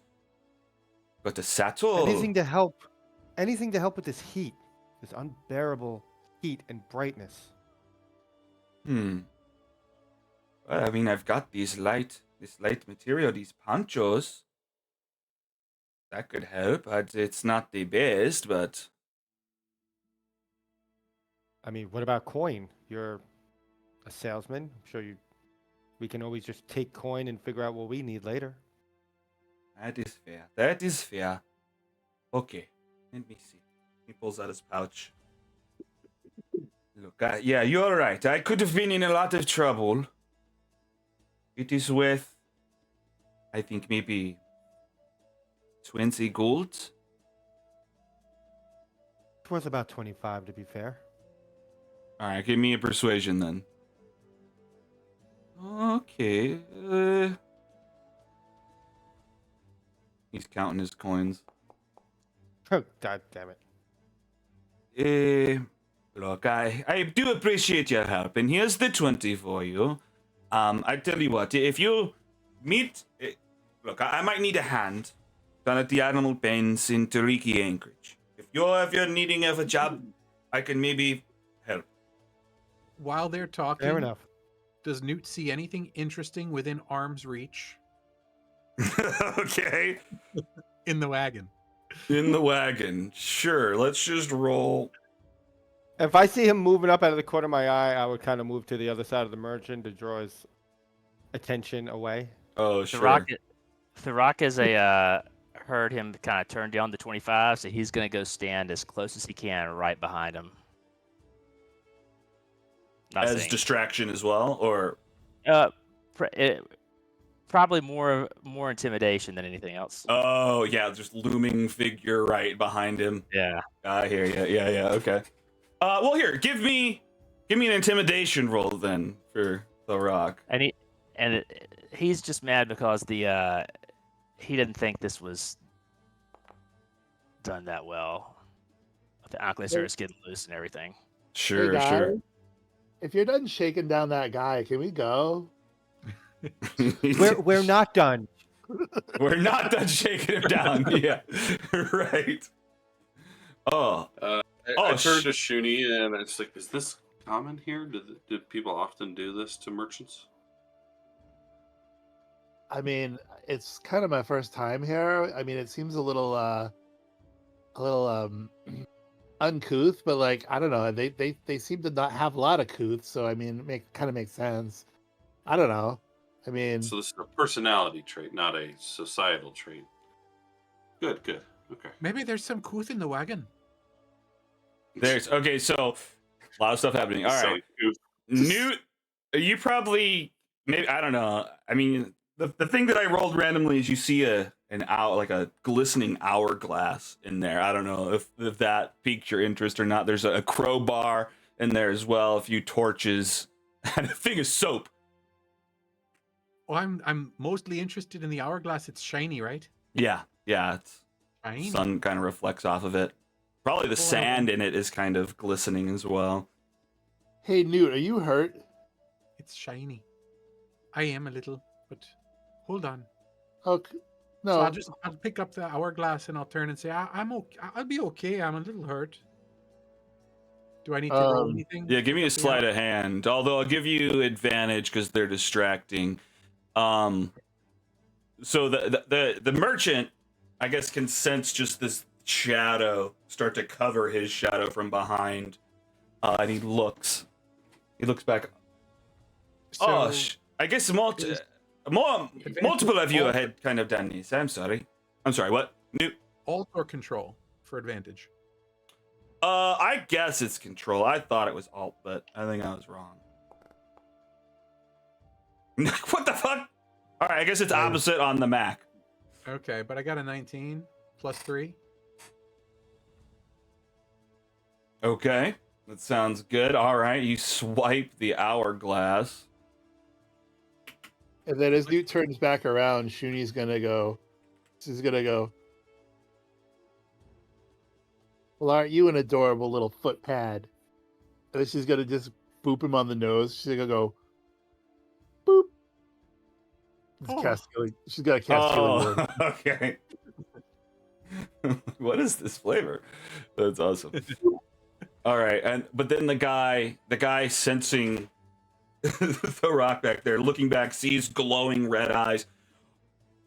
Got a satchel. Anything to help with this heat, this unbearable heat and brightness. Well, I mean, I've got this light material, these ponchos. That could help. It's not the best, but I mean, what about coin? You're a salesman. I'm sure we can always just take coin and figure out what we need later. That is fair. Okay, let me see. He pulls out his pouch. Look, yeah, you're right. I could have been in a lot of trouble. It is worth, I think, maybe 20 gold. It's worth about 25, to be fair. All right, give me a persuasion then. Okay. He's counting his coins. Oh, God damn it. Look, I do appreciate your help, and here's the 20 for you. I tell you what, if you meet... Look, I might need a hand down at the Animal Pens in Tariki Anchorage. If you're needing of a job, I can maybe help. While they're talking, Fair enough. does Newt see anything interesting within arm's reach Okay. in the wagon? In the wagon. Sure, let's just roll. If I see him moving up out of the corner of my eye, I would kind of move to the other side of the merchant to draw his attention away. Oh, sure. The Rock has heard him kind of turn down the 25, so he's gonna go stand as close as he can right behind him. Not As saying- distraction as well, or... Probably more intimidation than anything else. Oh, yeah, just looming figure right behind him. Yeah. I hear you. Yeah, okay. Well, here, give me an intimidation roll then for The Rock. And he's just mad because he didn't think this was done that well. The Ankylosaurus getting loose and everything. Sure, Hey, guys, sure. If you're done shaking down that guy, can we go? We're not done. We're not done shaking him down. Yeah, right. Oh, I turned to Shuni and it's like, is this common here? Do people often do this to merchants? I mean, it's kind of my first time here. I mean, it seems a little uncouth, but like I don't know. They seem to not have a lot of couth, so I mean, it kind of makes sense. I don't know. I mean, So this is a personality trait, not a societal trait. Good. Okay. Maybe there's some couth in the wagon. okay. So a lot of stuff happening. All right, Newt, you probably maybe I don't know. I mean, the thing that I rolled randomly is you see a glistening hourglass in there. I don't know if that piqued your interest or not. There's a crowbar in there as well, a few torches, and a thing of soap. Oh, I'm mostly interested in the hourglass. It's shiny, right? Yeah, it's Shiny. sun kind of reflects off of it. Probably the sand in it is kind of glistening as well. Hey, Newt, are you hurt? It's shiny. I am a little, but hold on. Oh, So no. I'll pick up the hourglass and I'll turn and say, I'm okay. I'll be okay. I'm a little hurt. Do I need to roll anything? Yeah, give me a Pick up the sleight of hand. Although I'll give you advantage because they're distracting. So the merchant, I guess, can sense just this shadow start to cover his shadow from behind, and he looks back. So, I guess multiple of you had kind of done this. I'm sorry. What? New. Alt or control for advantage? I guess it's control. I thought it was alt, but I think I was wrong. What the fuck? All right, I guess it's opposite on the Mac. Okay, but I got a 19 plus 3. Okay, that sounds good. All right, you swipe the hourglass. And then as Newt turns back around, Shuni's gonna go. She's gonna go. Well, aren't you an adorable little foot pad? And then she's gonna just boop him on the nose. She's gonna go. Boop. She's got a cast healing word. Okay. What is this flavor? That's awesome. All right, but then the guy sensing the rock back there, looking back, sees glowing red eyes.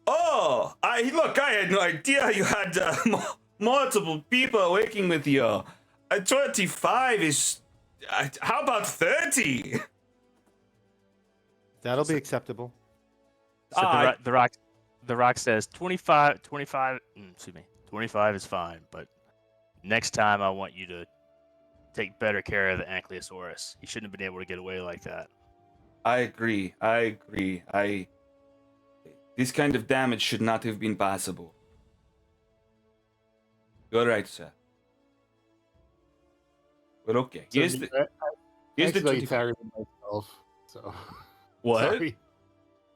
Oh, I had no idea you had multiple people working with you. 25 is. How about 30? That'll be acceptable. So the rock says 25. 25 is fine, but next time I want you to take better care of the Ankylosaurus. He shouldn't have been able to get away like that. I agree. This kind of damage should not have been possible. You're right, sir. But okay. So Here's the I accidentally 25. targeted myself. So What? Sorry.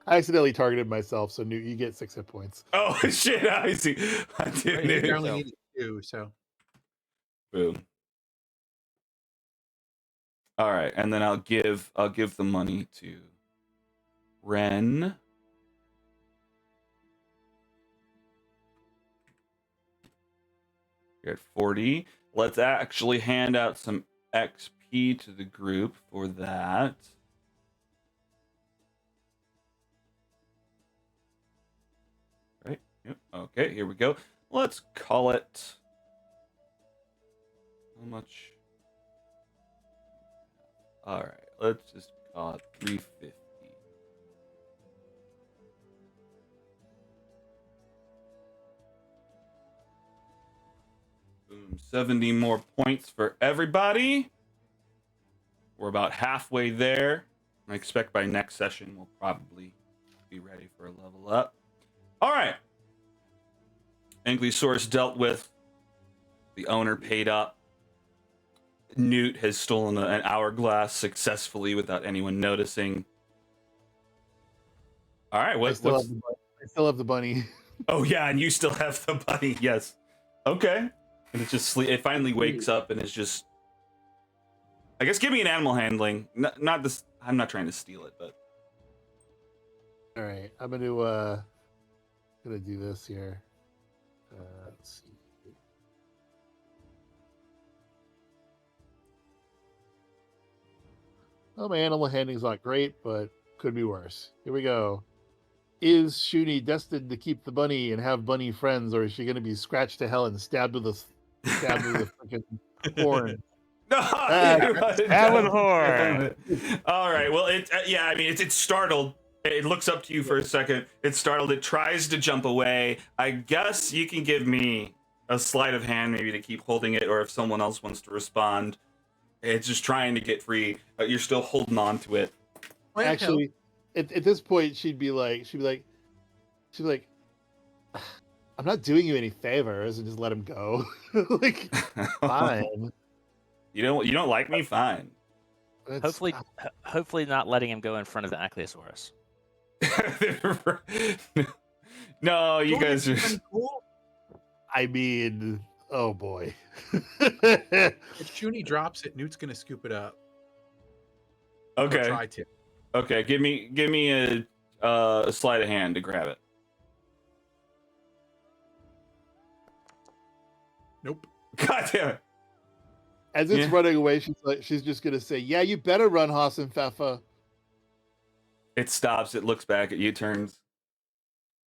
I accidentally targeted myself, so Newt, you get 6 hit points. Oh shit! I see. I didn't. You only needed 2, so. Boom. All right, and then I'll give the money to Ren. You're at 40. Let's actually hand out some XP to the group for that. Right. Yep. Okay, here we go. Let's call it. How much? All right, let's just call it 350. Boom, 70 more points for everybody. We're about halfway there. I expect by next session we'll probably be ready for a level up. All right. Ankylosaurus dealt with. The owner paid up. Newt has stolen an hourglass successfully without anyone noticing. All right, I still have the bunny. Oh yeah, and you still have the bunny. Yes. Okay. And it just it finally wakes up and is just. I guess give me an animal handling. Not this. I'm not trying to steal it, but. All right, I'm gonna do this here. Let's see. Oh, my animal handling's not great, but could be worse. Here we go. Is Shuni destined to keep the bunny and have bunny friends, or is she going to be scratched to hell and stabbed with a freaking horn? No, Stab with horn. All right. Well, it's startled. It looks up to you for a second. It's startled. It tries to jump away. I guess you can give me a sleight of hand, maybe to keep holding it, or if someone else wants to respond. It's just trying to get free. You're still holding on to it. Actually, at this point, she'd be like, I'm not doing you any favors, and just let him go. Like, fine. You don't like me? Fine. Hopefully not letting him go in front of the Ankylosaurus. No, you Don't guys you are. think I'm cool? I mean, oh boy. If Shuni drops it, Newt's gonna scoop it up. Or Okay. try to. Okay. Give me a sleight of hand to grab it. Nope. God damn it. As it's Yeah. running away, she's just gonna say, "Yeah, you better run, Hassan Fefa." It stops. It looks back at you. Turns.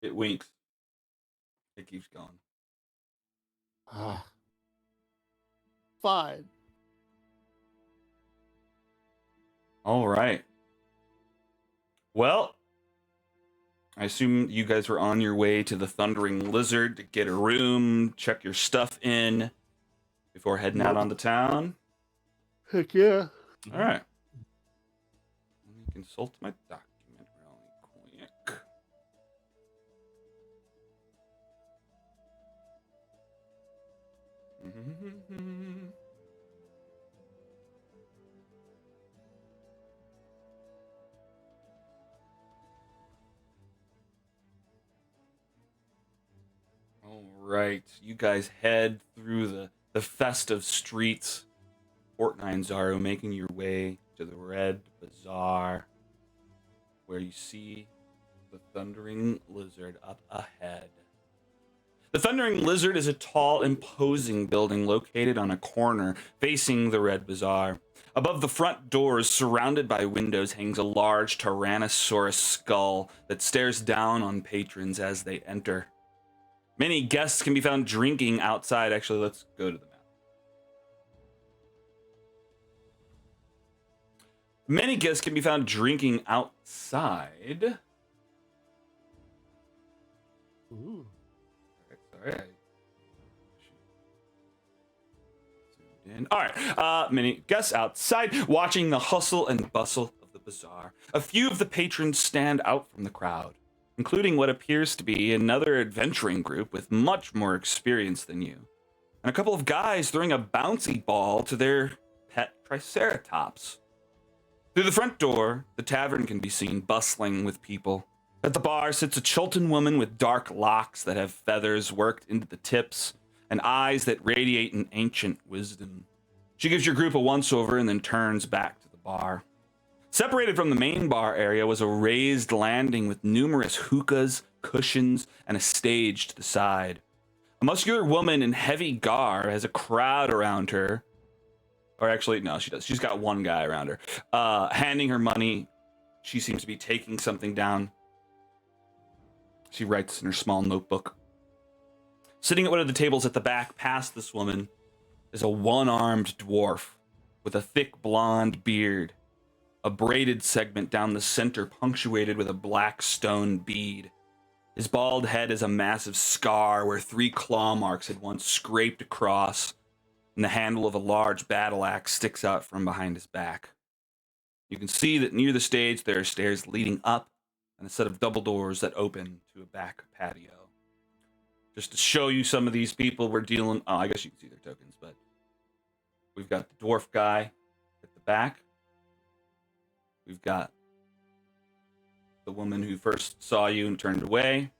It winks. It keeps going. Ah, fine. All right. Well, I assume you guys were on your way to the Thundering Lizard to get a room, check your stuff in before heading out Yep. on the town. Heck yeah. All right. Let me consult my document really quick. All right, you guys head through the festive streets, Fort Nyanzaru, making your way to the Red Bazaar, where you see the Thundering Lizard up ahead. The Thundering Lizard is a tall, imposing building located on a corner facing the Red Bazaar. Above the front doors, surrounded by windows, hangs a large Tyrannosaurus skull that stares down on patrons as they enter. Many guests can be found drinking outside. Actually, let's go to the map. Many guests can be found drinking outside. Ooh. Sorry. All right. Many guests outside watching the hustle and bustle of the bazaar. A few of the patrons stand out from the crowd, including what appears to be another adventuring group with much more experience than you, and a couple of guys throwing a bouncy ball to their pet Triceratops. Through the front door, the tavern can be seen bustling with people. At the bar sits a Chilton woman with dark locks that have feathers worked into the tips and eyes that radiate an ancient wisdom. She gives your group a once-over and then turns back to the bar. Separated from the main bar area was a raised landing with numerous hookahs, cushions, and a stage to the side. A muscular woman in heavy garb has a crowd around her. Or actually, no, she does. She's got one guy around her. Handing her money. She seems to be taking something down. She writes in her small notebook. Sitting at one of the tables at the back past this woman is a one-armed dwarf with a thick blonde beard. A braided segment down the center punctuated with a black stone bead. His bald head is a massive scar where 3 claw marks had once scraped across, and the handle of a large battle axe sticks out from behind his back. You can see that near the stage there are stairs leading up and a set of double doors that open to a back patio. Just to show you some of these people we're dealing... Oh, I guess you can see their tokens, but... We've got the dwarf guy at the back. We've got the woman who first saw you and turned away.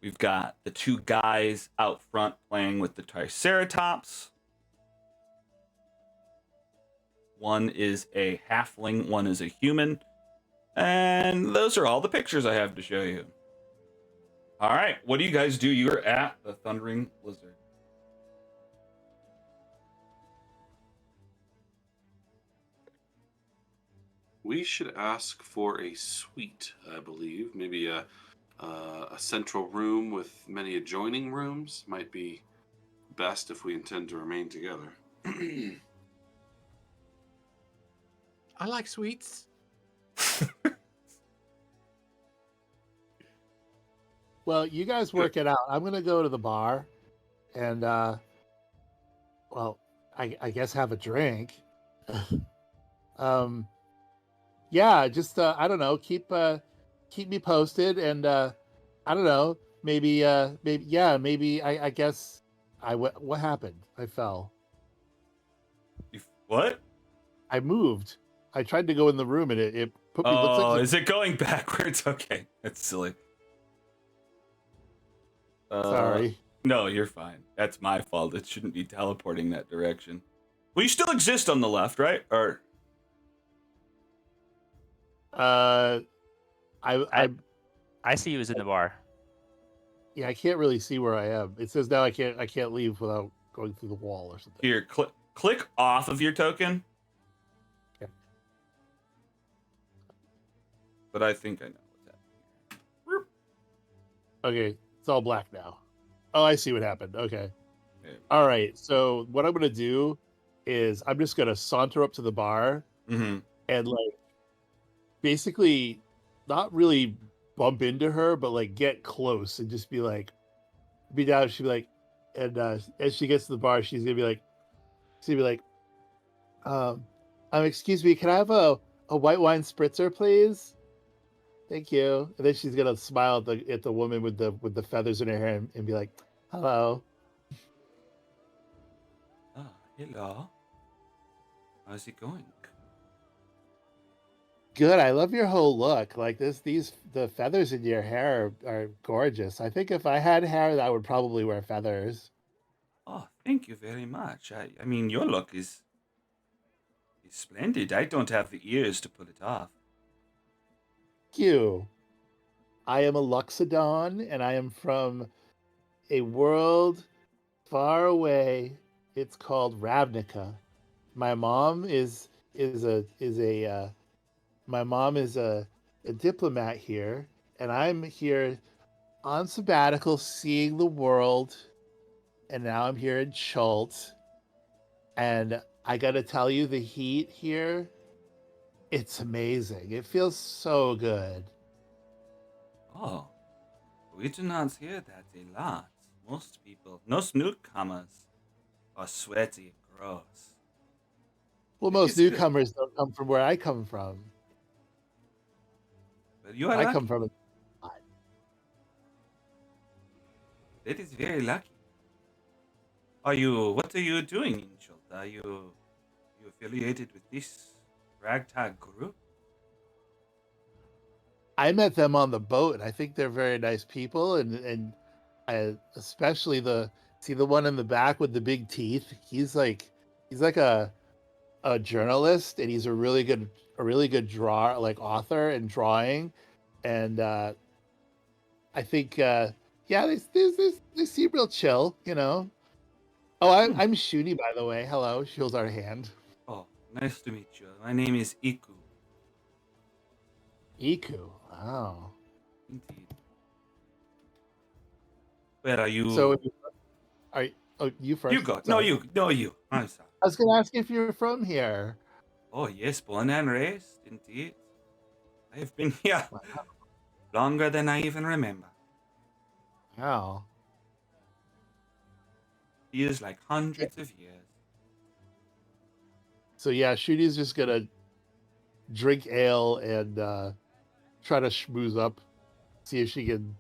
We've got the 2 guys out front playing with the Triceratops. One is a halfling, one is a human. And those are all the pictures I have to show you. All right, what do you guys do? You're at the Thundering Lizard. We should ask for a suite, I believe. Maybe a central room with many adjoining rooms might be best if we intend to remain together. I like sweets. Well, you guys work it out. I'm gonna go to the bar, and well, I guess have a drink. Yeah, just I don't know, keep me posted, and I don't know, maybe I guess what happened? I fell. What? I moved. I tried to go in the room, and it put me. Oh, Looks like is it going backwards? Okay, that's silly. Sorry. No, you're fine. That's my fault. It shouldn't be teleporting that direction. Well, you still exist on the left, right? Or I I see you as in the bar. yeah, I can't really see where I am. It says now I can't leave without going through the wall or something. here, click off of your token. Okay. But I think I know what's happening. Okay, it's all black now. Oh, I see what happened. Okay. Yeah. All right. So what I'm gonna do is I'm just gonna saunter up to the bar Mm-hmm. and like basically not really bump into her, but like get close and just be like, be down. She'd be like, and as she gets to the bar, she's gonna be like, excuse me, can I have a white wine spritzer, please? Thank you. And then she's gonna smile at the woman with the feathers in her hair and be like, hello. Oh, hello. How's it going? Good. I love your whole look. Like the feathers in your hair are gorgeous. I think if I had hair, I would probably wear feathers. Oh, thank you very much. I mean, your look is splendid. I don't have the ears to pull it off. Thank you. I am a Luxodon, and I am from a world far away. It's called Ravnica. My mom my mom is a diplomat here, and I'm here on sabbatical, seeing the world. And now I'm here in Schultz, and I gotta tell you, the heat here, it's amazing. It feels so good. Oh, we do not hear that a lot. Most newcomers are sweaty and gross. Well, It most is good. newcomers don't come from where I come from. But you are I lucky. come from That is very lucky. What are you doing in Schultz? Are you affiliated with this ragtag group? I met them on the boat, and I think they're very nice people, and especially the one in the back with the big teeth. He's like a journalist, and he's a really good drawer, like author and drawing, and I think yeah, they seem real chill, you know. Oh, I'm Shuni, by the way. Hello, she holds our hand. Oh, nice to meet you. My name is Iku. Iku. Wow. Indeed. Where are you? So, you first. You go. Sorry. No, you. I'm sorry. I was gonna ask if you're from here. Oh, yes, born and raised, indeed. I have been here longer than I even remember. Wow. Feels like hundreds of years. So yeah, Shuni's just gonna drink ale and try to schmooze up, see if she can.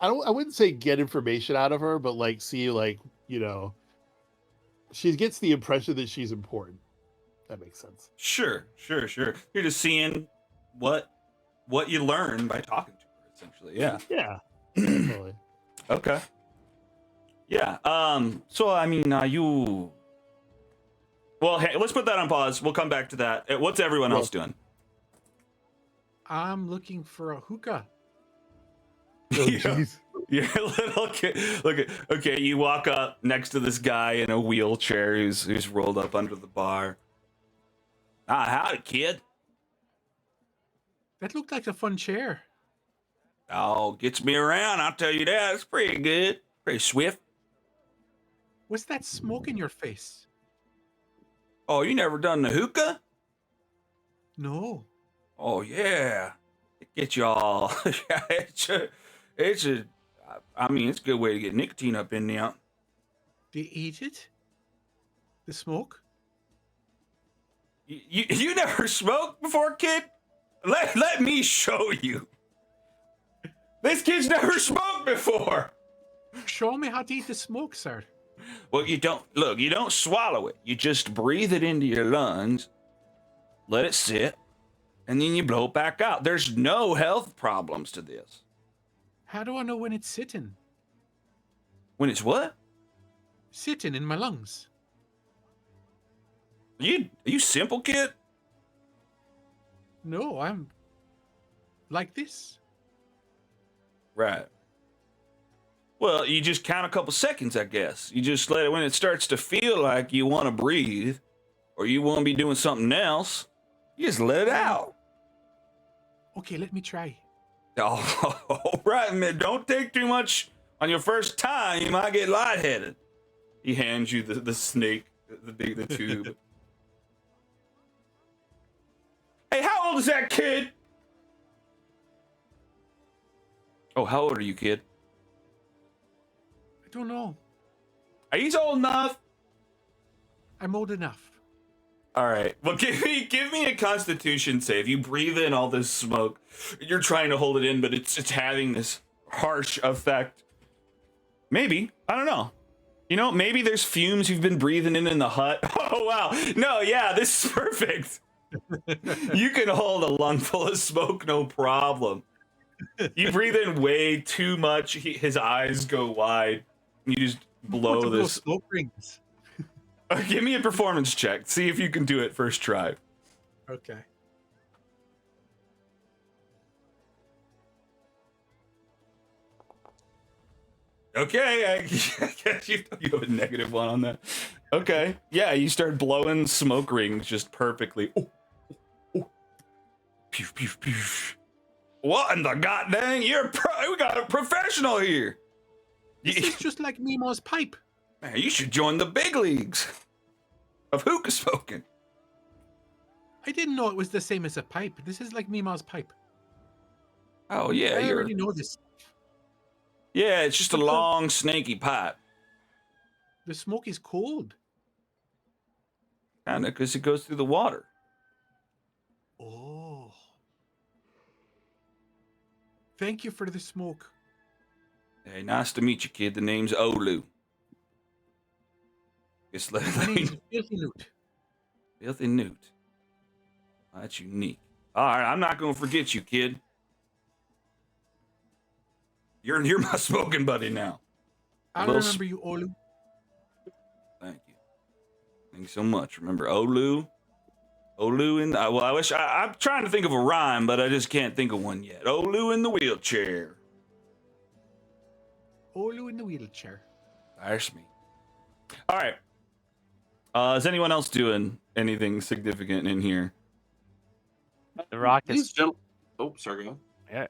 I wouldn't say get information out of her, but like see, like, you know, she gets the impression that she's important. That makes sense. Sure. You're just seeing what you learn by talking to her, essentially. Yeah. Yeah. Definitely. Okay. Yeah. So I mean, you. Well, hey, let's put that on pause. We'll come back to that. What's everyone else doing? I'm looking for a hookah. Oh, jeez. You're a little kid. Look, okay, you walk up next to this guy in a wheelchair who's rolled up under the bar. Howdy, kid. That looked like a fun chair. Oh, gets me around, I'll tell you that. It's pretty good. Pretty swift. What's that smoke in your face? Oh, you never done the hookah? No. Oh, yeah. It gets you all. I mean, it's a good way to get nicotine up in there. Do you eat it? The smoke? You never smoked before, kid? Let me show you. This kid's never smoked before. Show me how to eat the smoke, sir. Well, you don't swallow it. You just breathe it into your lungs, let it sit, and then you blow it back out. There's no health problems to this. How do I know when it's sitting? When it's what? Sitting in my lungs. Are you simple, kid? No, I'm like this. Right. Well, you just count a couple seconds, I guess. You just let it when it starts to feel like you want to breathe or you want to be doing something else, you just let it out. Okay, let me try. Oh, all right, man. Don't take too much on your first time. You might get lightheaded. He hands you the snake, the tube. Hey, how old is that kid? Oh, how old are you, kid? I don't know. He's old enough. I'm old enough. All right. Well, give me a Constitution save. You breathe in all this smoke. You're trying to hold it in, but it's having this harsh effect. Maybe. I don't know. You know, maybe there's fumes you've been breathing in the hut. Oh, wow. No, yeah, this is perfect. You can hold a lung full of smoke, no problem. You breathe in way too much. His eyes go wide. You just blow this. Smoke rings. Give me a performance check. See if you can do it first try. Okay. Okay, I guess you have a -1 on that. Okay, yeah, you start blowing smoke rings just perfectly. Oh, oh. Pew, pew, pew. What in the goddamn? We got a professional here. This is just like Nemo's pipe. Man, you should join the big leagues of hookah smoking. I didn't know it was the same as a pipe. This is like Nemo's pipe. Oh yeah, I already know this. Yeah, it's just a long, snaky pipe. The smoke is cold. Kinda, because it goes through the water. Oh. Thank you for the smoke. Hey, nice to meet you, kid. The name's Olu. Just My name's Filthy Newt. Filthy Newt. Oh, that's unique. All right, I'm not gonna forget you, kid. You're my smoking buddy now. I remember you, Olu. Thank you. Thank you so much. Remember Olu? Olu in well, I'm trying to think of a rhyme, but I just can't think of one yet. Olu in the wheelchair. Olu in the wheelchair. That's me. All right. Is anyone else doing anything significant in here? The rock These is. Oh, sorry, go on. Yeah,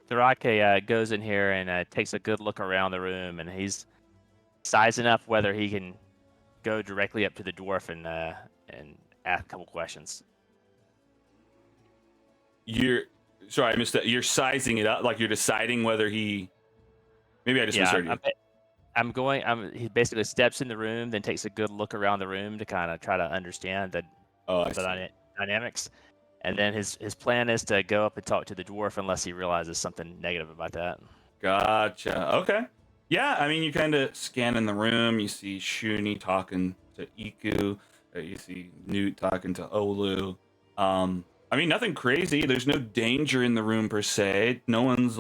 the rock goes in here and takes a good look around the room, and he's sizing up whether he can go directly up to the dwarf and ask a couple questions. Sorry, I missed that. You're sizing it up, like you're deciding whether he. Maybe I just misheard you. He basically steps in the room, then takes a good look around the room to kind of try to understand the dynamics. And then his plan is to go up and talk to the dwarf unless he realizes something negative about that. Gotcha. Okay. Yeah, I mean, you kind of scan in the room. You see Shuni talking to Iku. You see Newt talking to Olu. I mean, nothing crazy. There's no danger in the room per se. No one's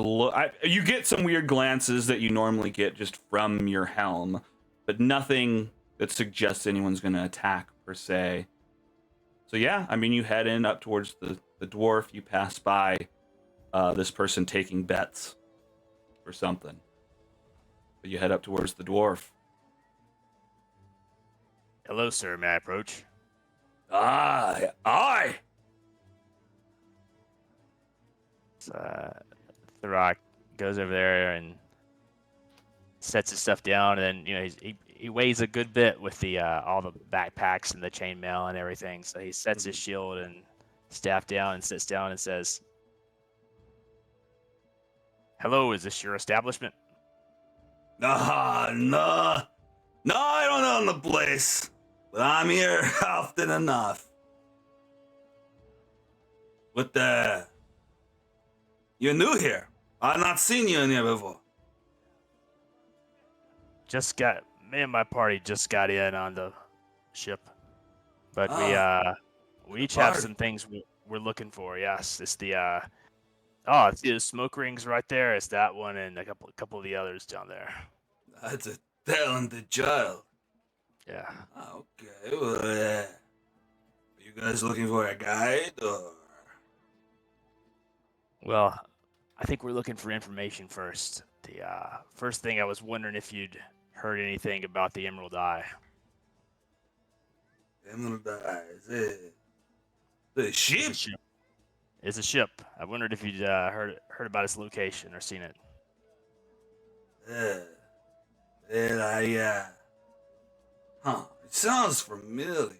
you get some weird glances that you normally get just from your helm, but nothing that suggests anyone's going to attack per se. So yeah, I mean, you head in up towards the dwarf. You pass by this person taking bets or something. But you head up towards the dwarf. Hello, sir. May I approach? Aye. The rock goes over there and sets his stuff down, and then he weighs a good bit with the all the backpacks and the chainmail and everything. So he sets his shield and staff down and sits down and says, "Hello, is this your establishment?" No, I don't own the place, but I'm here often enough. You're new here. I've not seen you in here before. Me and my party just got in on the ship, but we each have some things we're looking for. Yes, it's the it's the smoke rings right there. It's that one and a couple of the others down there. Talented child. Yeah. Okay, well, are you guys looking for a guide, or? Well, I think we're looking for information first. The first thing I was wondering if you'd heard anything about the Emerald Eye. Emerald Eyes, the It's ship? a ship. It's a ship. I wondered if you'd heard about its location or seen it. Well, it sounds familiar.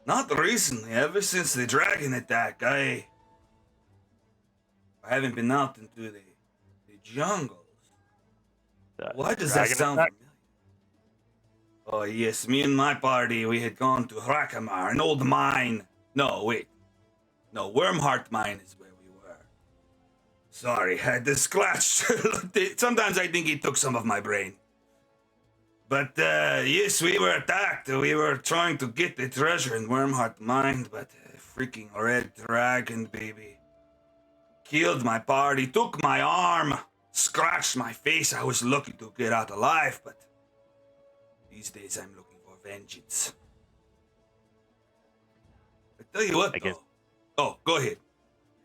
Not recently, ever since the dragon attack, I haven't been out into the jungles. The Why does that dragon sound attack? familiar? Oh, yes, me and my party, we had gone to Hrakamar, an old mine. No, wait. No, Wormheart Mine is where we were. Sorry, I had this scratch. Sometimes I think he took some of my brain. But, yes, we were attacked. We were trying to get the treasure in Wormheart Mine, but freaking red dragon, baby. Killed my party, took my arm, scratched my face. I was lucky to get out alive, but these days I'm looking for vengeance. I tell you what, though. Oh, go ahead.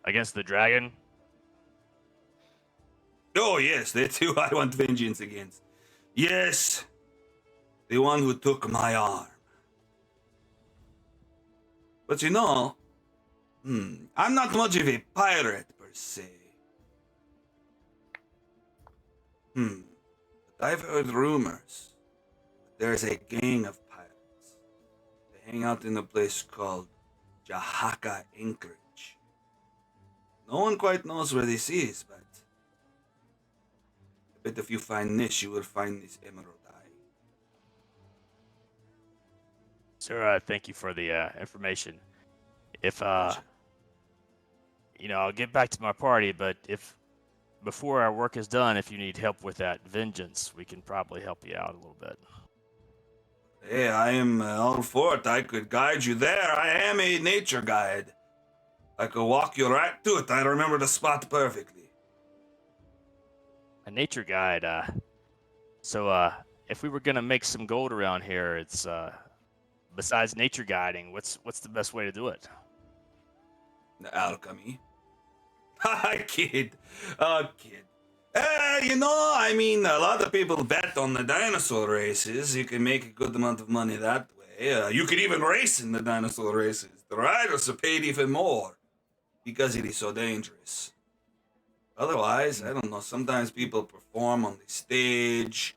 Against the dragon? Oh, yes, that's who I want vengeance against. Yes, the one who took my arm. But you know, I'm not much of a pirate per se. But I've heard rumors that there's a gang of pirates. They hang out in a place called Jahaka Anchorage. No one quite knows where this is, but I bet if you find this, you will find this Emerald Eye. Sir, thank you for the information. If I'll get back to my party, but if before our work is done, if you need help with that vengeance, we can probably help you out a little bit. Hey, I am all for it. I could guide you there. I am a nature guide. I could walk you right to it. I remember the spot perfectly. A nature guide. So if we were gonna make some gold around here, it's besides nature guiding, what's the best way to do it? The alchemy. I kid. Kid. I mean, a lot of people bet on the dinosaur races. You can make a good amount of money that way. You could even race in the dinosaur races. The riders are paid even more because it is so dangerous. Otherwise, I don't know, sometimes people perform on the stage.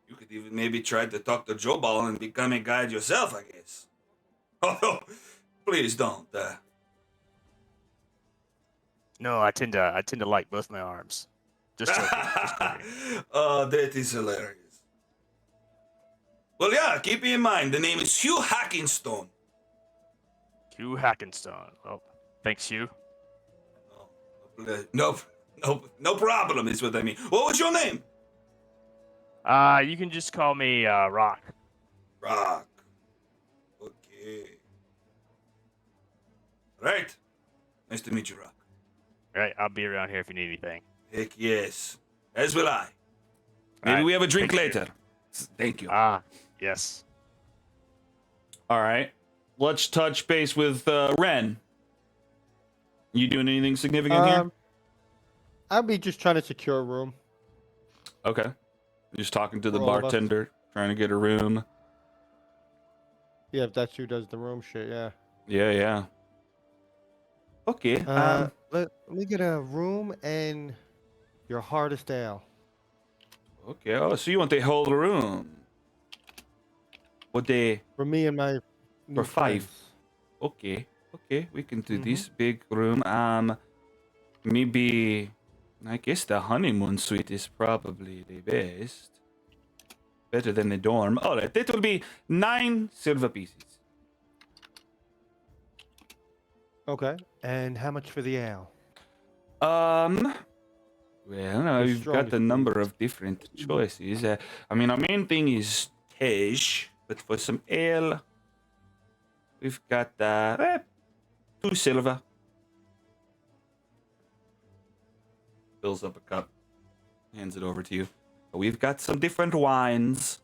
You could even maybe try to talk to Joe Ball and become a guide yourself, I guess. Oh, please don't. No, I tend to like both my arms. Just joking. Just joking. Oh, that is hilarious. Well, yeah, keep in mind, the name is Hugh Hackenstone. Hugh Hackenstone. Oh, thanks, Hugh. No problem is what I mean. What was your name? You can just call me Rock. Rock. Okay. Right. Nice to meet you, Rock. All right, I'll be around here if you need anything. Heck yes. As will I. Maybe Alright, we have a drink thank you. later. Thank you. Yes. All right. Let's touch base with Ren. You doing anything significant here? I'll be just trying to secure a room. Okay. Just talking to the For all of us. bartender, trying to get a room. Yeah, if that's who does the room shit, yeah. Yeah. Okay. Let me get a room and your hardest ale. Okay. Oh, so you want the whole room? What they? For me and my new For 5. friends. Okay. We can do this big room. Maybe. I guess the honeymoon suite is probably the best. Better than the dorm. All right. That will be 9 silver pieces. Okay. And how much for the ale? Well, now The we've got a strongest number beers. of different choices. I mean, our main thing is Tej, but for some ale, we've got 2 silver. Fills up a cup. Hands it over to you. We've got some different wines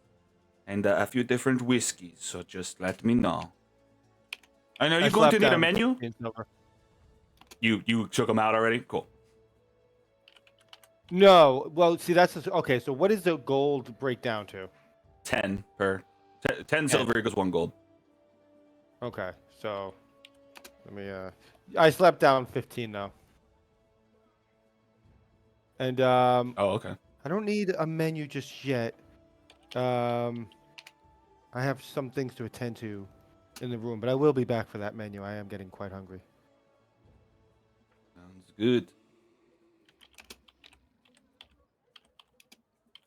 and a few different whiskeys, so just let me know. And are you going to need a menu? You took them out already? Cool. No. Well, see, okay. So what does the gold break down to? 10 per. 10 silver equals 1 gold. Okay. So let me. I slapped down 15 now. And Oh, okay. I don't need a menu just yet. I have some things to attend to in the room, but I will be back for that menu. I am getting quite hungry. Sounds good.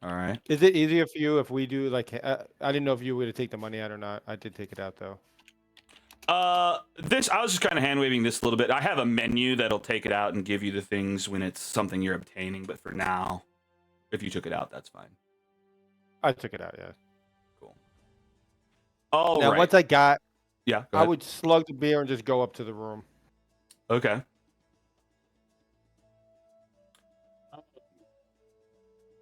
All right. Is it easier for you if we do like? I didn't know if you were to take the money out or not. I did take it out though. I was just kind of hand waving this a little bit. I have a menu that'll take it out and give you the things when it's something you're obtaining, but for now, if you took it out, that's fine. I took it out, yeah. Cool. All now, right. once I got, yeah, I would slug the beer and just go up to the room. Okay.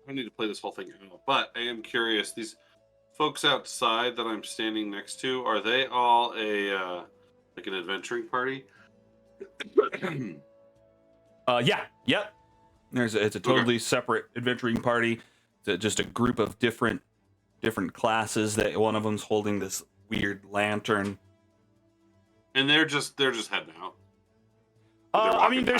I need to play this whole thing out, but I am curious. These folks outside that I'm standing next to, are they all a like an adventuring party? Yeah, yep. It's a totally separate adventuring party. It's just a group of different classes. That one of them's holding this weird lantern. And they're just heading out. I mean, they're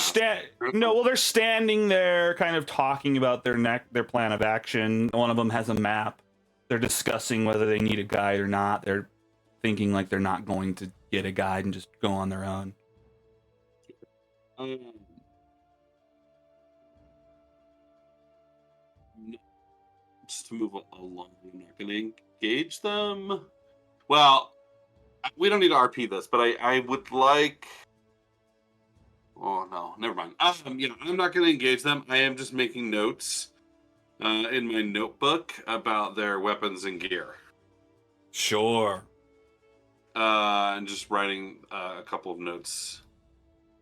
standing there, kind of talking about their plan of action. One of them has a map. They're discussing whether they need a guide or not. They're thinking like they're not going to get a guide and just go on their own. Just to move along, I'm not going to engage them. Well, we don't need to RP this, but I would like. Oh no, never mind. I'm not going to engage them. I am just making notes in my notebook about their weapons and gear. Sure. And just writing a couple of notes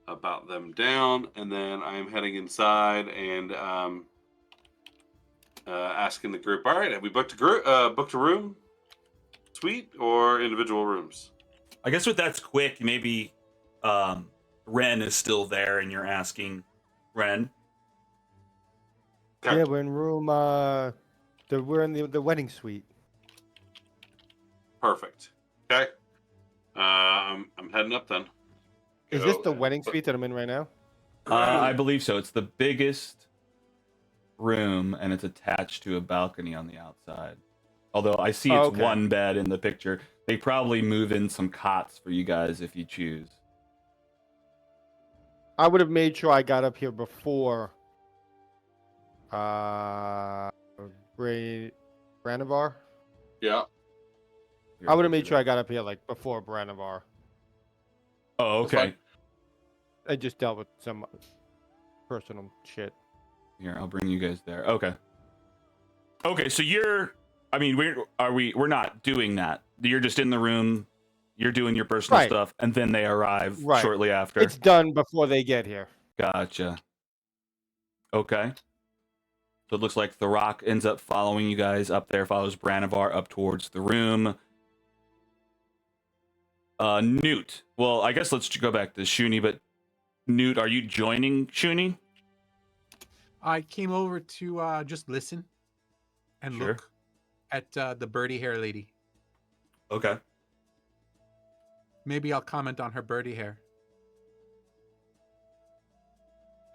about them down, and then I'm heading inside and asking the group. All right, have we booked a room, suite, or individual rooms? I guess with that's quick. Maybe Ren is still there, and you're asking Ren. Okay. Yeah, we're in room. We're in the wedding suite. Perfect. Okay. I'm heading up then. Is this the wedding suite that I'm in right now? I believe so. It's the biggest room, and it's attached to a balcony on the outside. Although I see it's one bed in the picture. They probably move in some cots for you guys if you choose. I would have made sure I got up here before Branivar. Yeah. I would have made sure I got up here like before Branivar. Oh, okay. I just dealt with some personal shit. Here, I'll bring you guys there. Okay. Okay, so we're not doing that. You're just in the room, you're doing your personal stuff, and then they arrive shortly after. It's done before they get here. Gotcha. Okay. So it looks like the Rock ends up following you guys up there, follows Branivar up towards the room. Newt. Well, I guess let's go back to Shuni, but Newt, are you joining Shuni? I came over to just listen and look at the birdie hair lady. Okay. Maybe I'll comment on her birdie hair.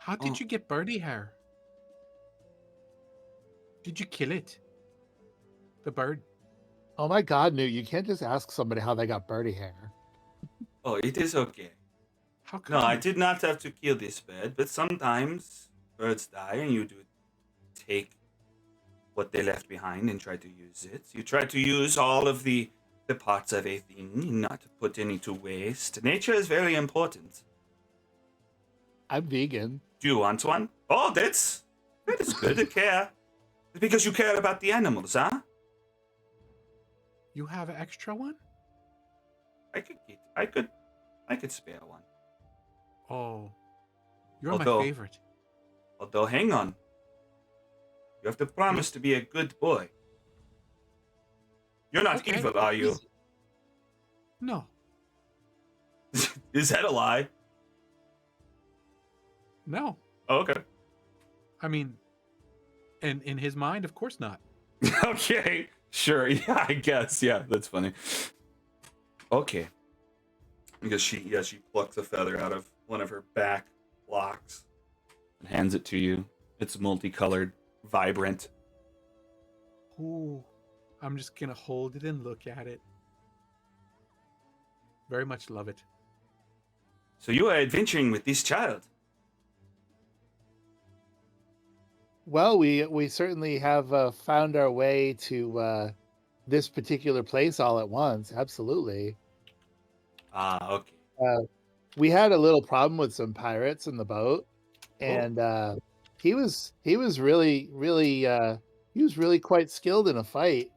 How did you get birdie hair? Did you kill it? The bird? Oh my God, Newt! You can't just ask somebody how they got birdie hair. Oh, it is okay. How come? No, I did not have to kill this bird, but sometimes birds die and you do take what they left behind and try to use it. You try to use all of the parts of a thing, not to put any to waste. Nature is very important. I'm vegan. Do you want one? Oh, that is good to care. Because you care about the animals, huh? You have an extra one? I could spare one. Oh, you're my favorite. Although, hang on. You have to promise to be a good boy. You're not Okay. evil, are you? No. Is that a lie? No. Oh, okay. I mean, and in his mind, of course not. Okay. Sure. Yeah, I guess. Yeah, that's funny. Okay. Because she plucks a feather out of one of her back locks and hands it to you. It's multicolored, vibrant. Ooh. I'm just gonna hold it and look at it. Very much love it. So you are adventuring with this child. Well, we certainly have found our way to this particular place all at once. Absolutely. Ah, okay. We had a little problem with some pirates in the boat, Oh. and he was really quite skilled in a fight.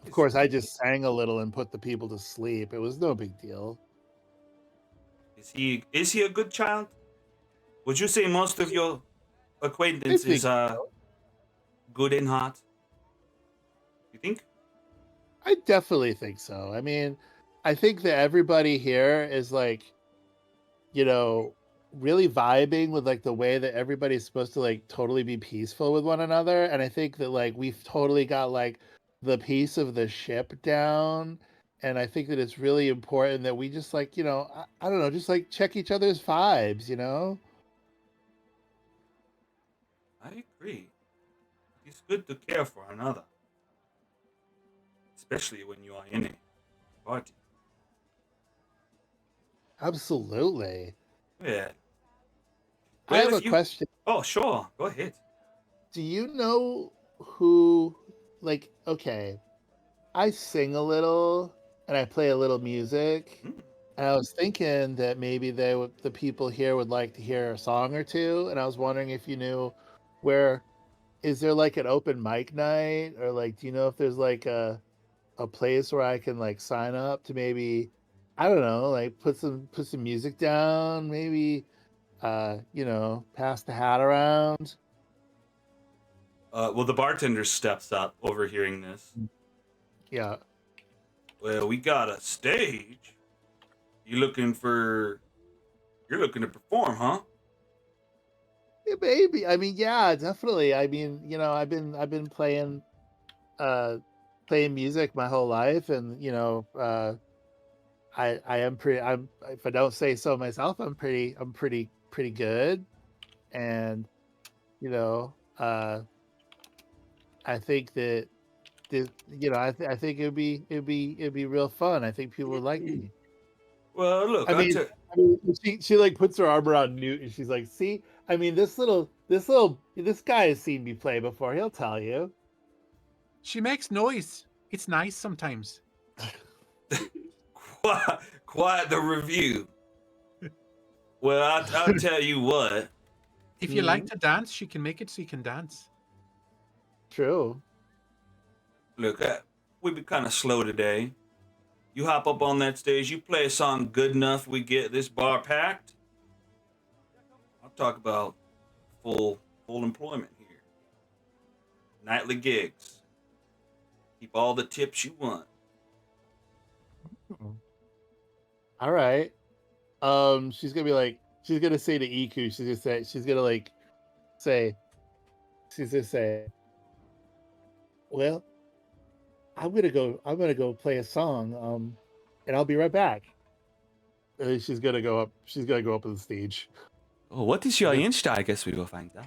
Of course, I just sang a little and put the people to sleep. It was no big deal. Is he a good child? Would you say most of your acquaintances are good in heart? You think? I definitely think so. I mean, I think that everybody here is like, you know, really vibing with like the way that everybody's supposed to like totally be peaceful with one another. And I think that like we've totally got like the piece of the ship down. And I think that it's really important that we just like, I don't know, just like check each other's vibes, you know? I agree. It's good to care for another, especially when you are in a party. Absolutely. Yeah. I Well, have a if you. question. Oh, sure. Go ahead. Do you know who, like, okay, I sing a little and I play a little music. Mm. And I was thinking that maybe the people here would like to hear a song or two. And I was wondering if you knew where, is there like an open mic night, or like, do you know if there's like a place where I can like sign up to maybe, I don't know, like put some music down, maybe, pass the hat around. Well, the bartender steps up, overhearing this. Yeah. Well, we got a stage. You're looking to perform, huh? Yeah, maybe. I mean, yeah, definitely. I mean, I've been playing music my whole life, and I am pretty. I'm if I don't say so myself, I'm pretty good, and you know, I think that this, I think it'd be real fun. I think people would like me. Well, look, I mean, she like puts her arm around Newt and she's like, "See, I mean, this guy has seen me play before. He'll tell you." She makes noise. It's nice sometimes. quite the review. Well, I'll tell you what. If you like to dance, she can make it so you can dance. True. Look, we've been kind of slow today. You hop up on that stage, you play a song good enough, we get this bar packed. I'll talk about full employment here. Nightly gigs. Keep all the tips you want. All right. She's gonna say to Iku, say, she's gonna say, well, I'm gonna go play a song, and I'll be right back. And she's gonna go up on the stage. Oh, what is your Insta? I guess we will find out.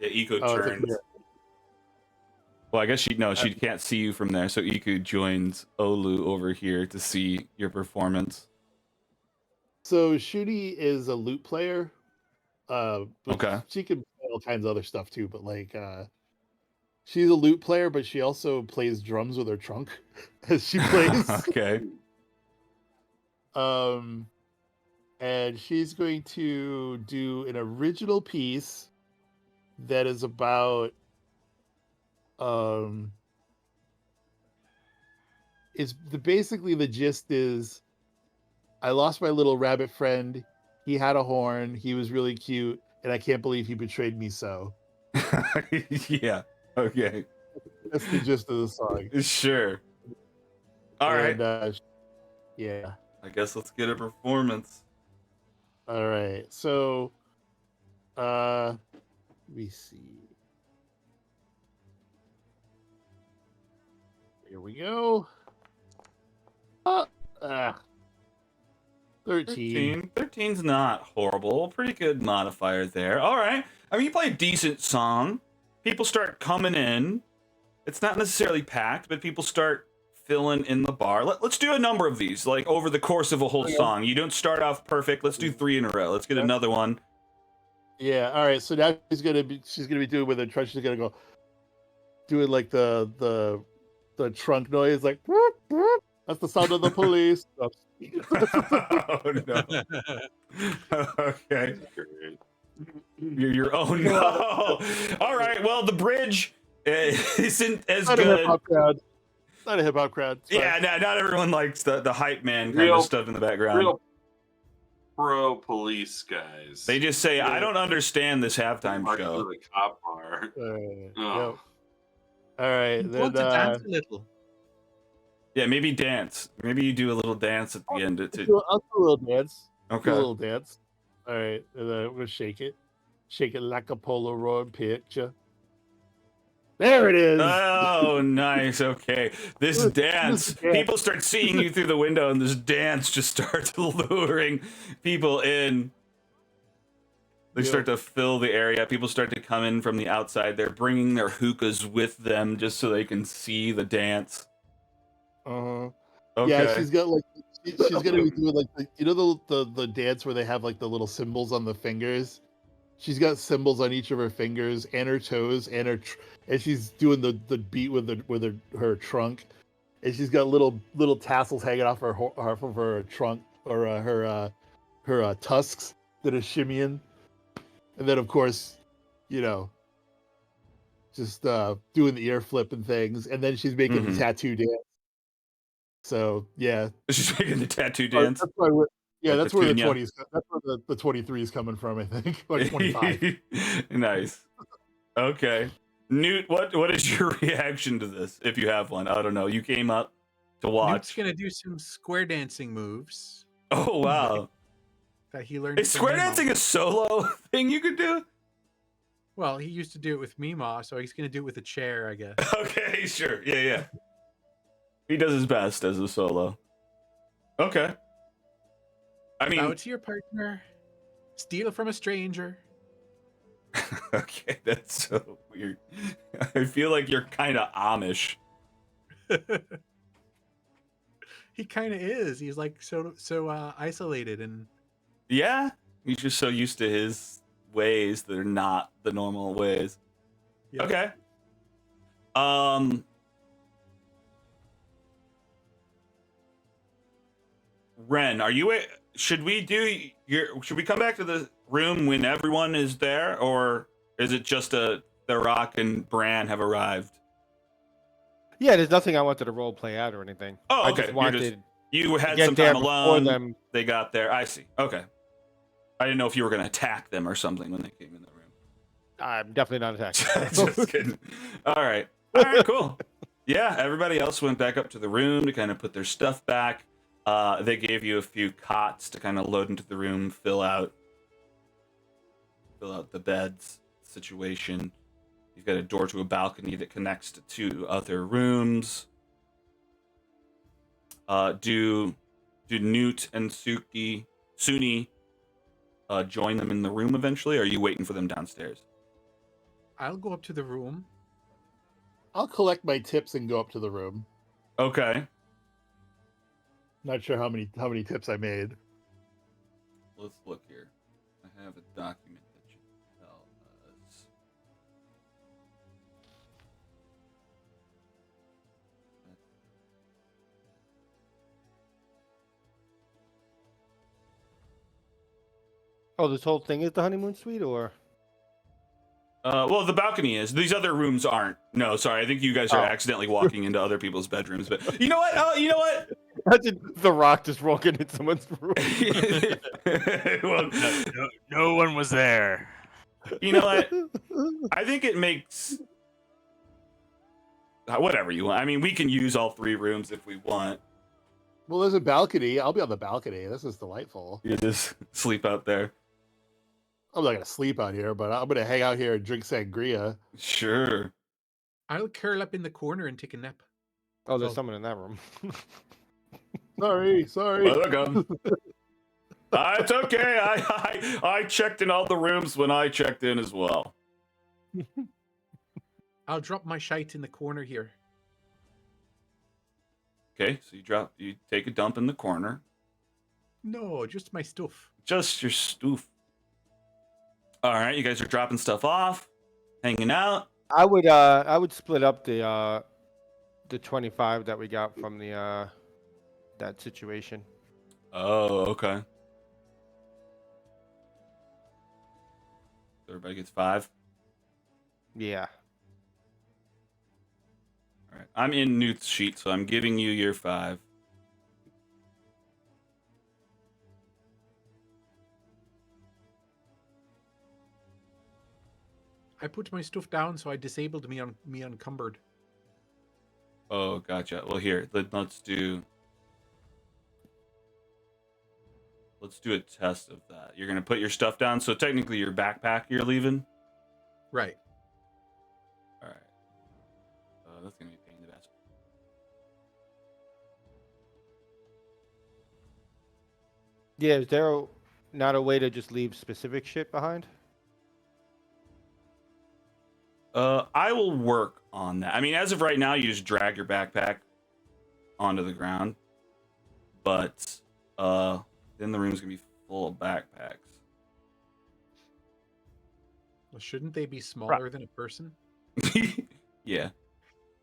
Yeah, Iku Oh, it's turns. here. Well, I guess she can't see you from there, so Iku joins Olu over here to see your performance. So Shuni is a lute player. But Okay. she can play all kinds of other stuff too, but like she's a lute player, but she also plays drums with her trunk as she plays. Okay. And she's going to do an original piece that is about basically the gist is, I lost my little rabbit friend. He had a horn. He was really cute. and I can't believe he betrayed me so. Yeah. Okay. That's the gist of the song. Sure. All right. And, yeah. I guess let's get a performance. All right. So, let me see. Here we go. 13. 13's not horrible. Pretty good modifier there. All right. I mean, you play a decent song. People start coming in. It's not necessarily packed, but people start filling in the bar. Let's do a number of these, like over the course of a whole song. You don't start off perfect. Let's do 3 in a row. Let's get another one. Yeah. All right. So now she's gonna be doing with her trunk. She's gonna go doing like the trunk noise, like whoop, whoop. That's the sound of the police. Oh no. Okay. You're oh no. All right. Well, the bridge isn't as Not good. a hip hop crowd. Not a hip hop crowd. It's Yeah, fine. not everyone likes the hype man kind Real- of stuff in the background. Real pro police guys. They just say, "I don't understand this halftime March to show." the cop bar. Yep. Oh. All right. You Then, want to dance a little. Yeah, maybe dance. Maybe you do a little dance at the end. I'll do a little dance. Okay. Do a little dance. All right. And then I'm gonna shake it. Shake it like a Polaroid picture. There it is. Oh, nice. Okay. This dance. dance. People start seeing you through the window, and this dance just starts luring people in. They Yeah. start to fill the area. People start to come in from the outside. They're bringing their hookahs with them just so they can see the dance. Uh-huh. Okay. Yeah, she's got like she's gonna be doing like the dance where they have like the little symbols on the fingers. She's got symbols on each of her fingers and her toes and and she's doing the beat with her trunk, and she's got little tassels hanging off of her trunk or her tusks that are shimmying, and then of course, just doing the ear flip and things, and then she's making the tattoo dance. So yeah, She's making the tattoo dance. That's why Like that's where the Petunia. 20s. That's where the 23 is coming from. I think like 25. Nice. Okay. Newt, what is your reaction to this, if you have one? I don't know. You came up to Newt's watch. gonna do some square dancing moves Oh, wow. that he learned. Is from square Mima. dancing a solo thing you could do? Well, he used to do it with Mima, so he's gonna do it with a chair, I guess. Okay, sure. Yeah. He does his best as a solo. Okay. I mean, Bow to your partner. Steal from a stranger. okay, that's so weird. I feel like you're kind of Amish. He kind of is. He's like so isolated and Yeah, he's just so used to his ways that are not the normal ways. Yep. Okay. Ren, are you should we come back to the room when everyone is there, or is it just the Rock and Bran have arrived? Yeah, there's nothing I wanted to role play out or anything. Oh, I okay. just wanted You to had get some there time before alone. them. They got there. I see. Okay. I didn't know if you were going to attack them or something when they came in the room. I'm definitely not attacking. Just kidding. All right, cool. Yeah, everybody else went back up to the room to kind of put their stuff back. They gave you a few cots to kind of load into the room, fill out the beds situation. You've got a door to a balcony that connects to 2 other rooms. Do Newt and Suni join them in the room eventually, or are you waiting for them downstairs? I'll go up to the room. I'll collect my tips and go up to the room. Okay. Not sure how many tips I made. Let's look here. I have a document that should tell us. Oh, this whole thing is the honeymoon suite, or? Well, the balcony is. These other rooms aren't. No, sorry. I think you guys are Oh. accidentally walking into other people's bedrooms. But you know what? Oh, you know what? Imagine The Rock just walking in someone's room. Well, No one was there. You know what? I think it makes whatever you want. I mean, we can use all 3 rooms if we want. Well, there's a balcony. I'll be on the balcony. This is delightful. You just sleep out there. I'm not gonna sleep out here, but I'm gonna hang out here and drink sangria. Sure. I'll curl up in the corner and take a nap. Oh, there's Oh. someone in that room. Sorry. Welcome. It's okay. I checked in all the rooms when I checked in as well. I'll drop my shite in the corner here. Okay, so you take a dump in the corner. No, just my stuff. Just your stoof. All right, you guys are dropping stuff off, hanging out. I would split up the 25 that we got from the that situation. Oh, okay. Everybody gets 5. Yeah. All right, I'm in Newt's sheet, so I'm giving you your 5. I put my stuff down, so I disabled me unencumbered. Oh, gotcha. Well, here, let's do a test of that. You're gonna put your stuff down. So technically, your backpack you're leaving. Right. All right. That's gonna be a pain in the ass. Yeah, is there not a way to just leave specific shit behind? I will work on that. I mean, as of right now, you just drag your backpack onto the ground, but then the room's gonna be full of backpacks. Well, shouldn't they be smaller than a person? Yeah.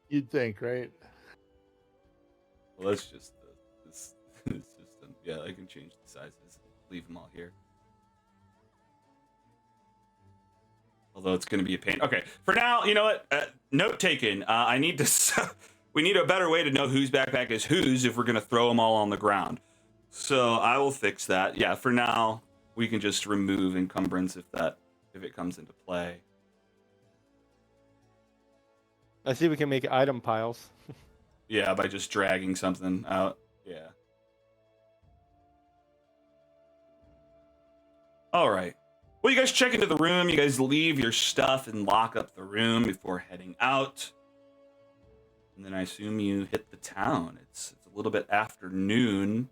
You'd think, right? Well, that's just this system. Yeah, I can change the sizes. Leave them all here. Although it's going to be a pain. Okay, for now, you know what? Note taken. I need to. We need a better way to know whose backpack is whose if we're going to throw them all on the ground. So I will fix that. Yeah, for now, we can just remove encumbrance if it comes into play. I see we can make item piles. Yeah, by just dragging something out. Yeah. All right. Well, you guys check into the room. You guys leave your stuff and lock up the room before heading out. And then I assume you hit the town. It's a little bit after noon.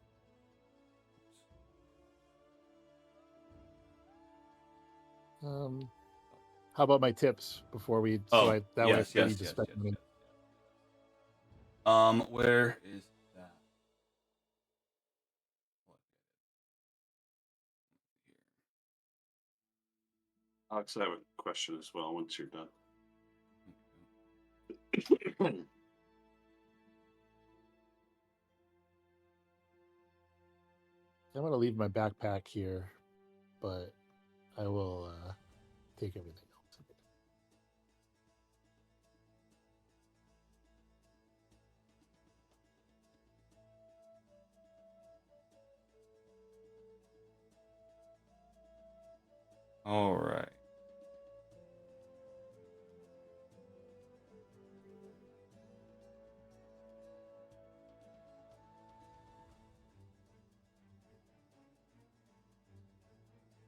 How about my tips before we? Way I need to spend money. Where is that? Alex, I have a question as well once you're done. I'm gonna leave my backpack here, but I will take everything else. All right.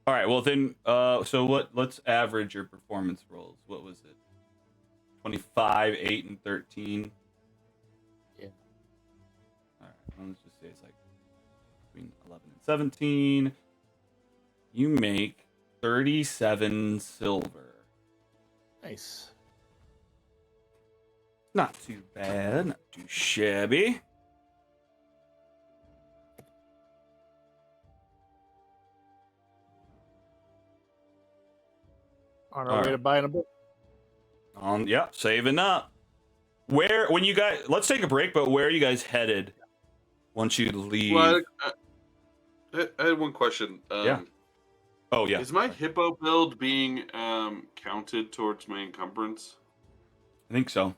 All right. Well, then, so let's average your performance rolls. What was it? 25, 8, and 13. Yeah. All right. Well, let's just say it's like between 11 and 17. You make 37 silver. Nice. Not too bad. Not too shabby. On our way to buying a book. Yeah, saving up. When you guys, let's take a break, but where are you guys headed once you leave? Well, I had one question. Yeah. Oh, yeah. Is my hippo build being counted towards my encumbrance? I think so.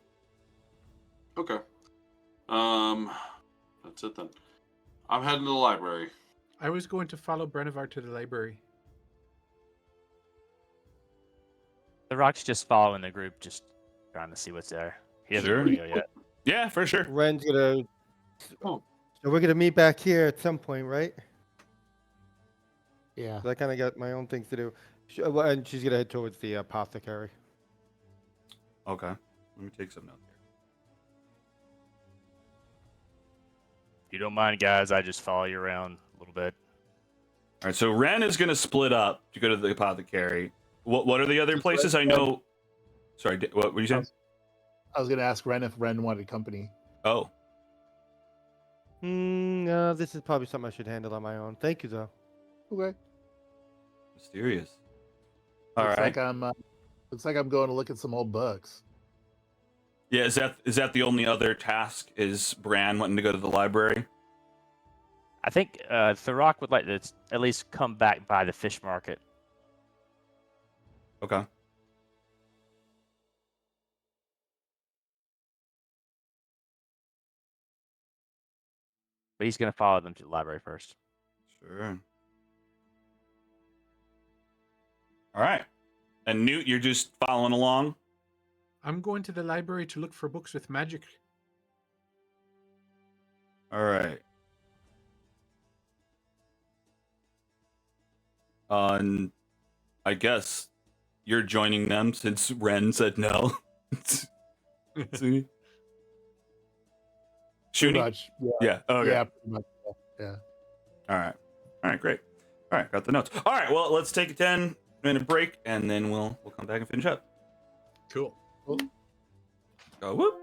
Okay. That's it then. I'm heading to the library. I was going to follow Brenevar to the library. The Rock's just following the group, just trying to see what's there. He hasn't Sure. really go yet. Yeah, for sure. Ren's gonna. Oh. So we're gonna meet back here at some point, right? Yeah. 'Cause I kind of got my own things to do. Well, and she's gonna head towards the apothecary. Okay. Let me take some notes here. If you don't mind, guys, I just follow you around a little bit. All right, so Ren is going to split up to go to the apothecary. What are the other places? I know. Sorry, what were you saying? I was gonna ask Ren if Ren wanted company. Oh, No, this is probably something I should handle on my own. Thank you, though. Okay. mysterious. All looks right. like looks like I'm going to look at some old books. Yeah, is that the only other task? Is Bran wanting to go to the library? I think the Rock would like to at least come back by the fish market. Okay. But he's going to follow them to the library first. Sure. All right. And Newt, you're just following along? I'm going to the library to look for books with magic. All right. And I guess you're joining them since Ren said no. See? Pretty Shooting? much. Yeah. Yeah. Okay. Yeah. Pretty much. Yeah. All right. All right. Great. All right. Got the notes. All right. Well, let's take a 10-minute break, and then we'll come back and finish up. Cool. Go whoop.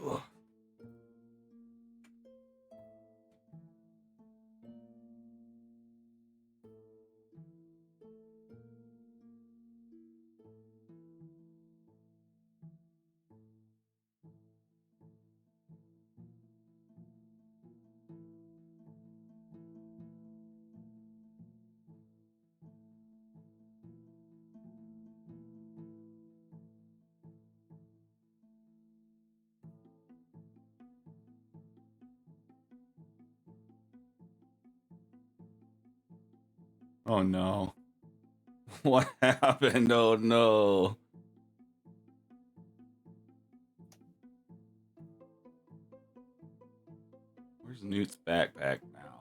Ugh. Oh no. What happened? Oh no. Where's Newt's backpack now?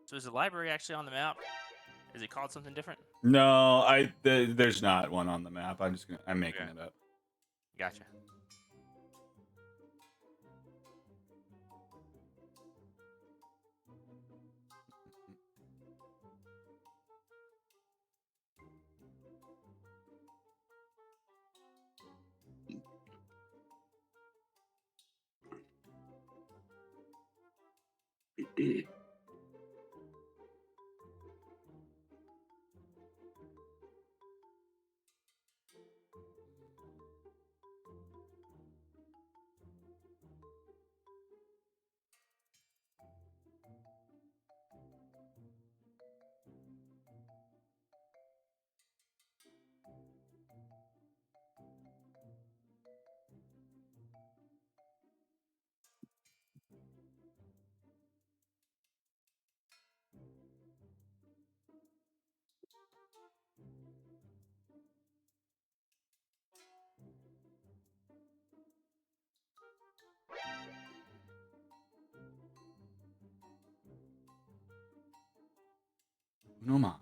So is the library actually on the map? Is it called something different? No, there's not one on the map. I'm making Okay. it up. Gotcha. No ma.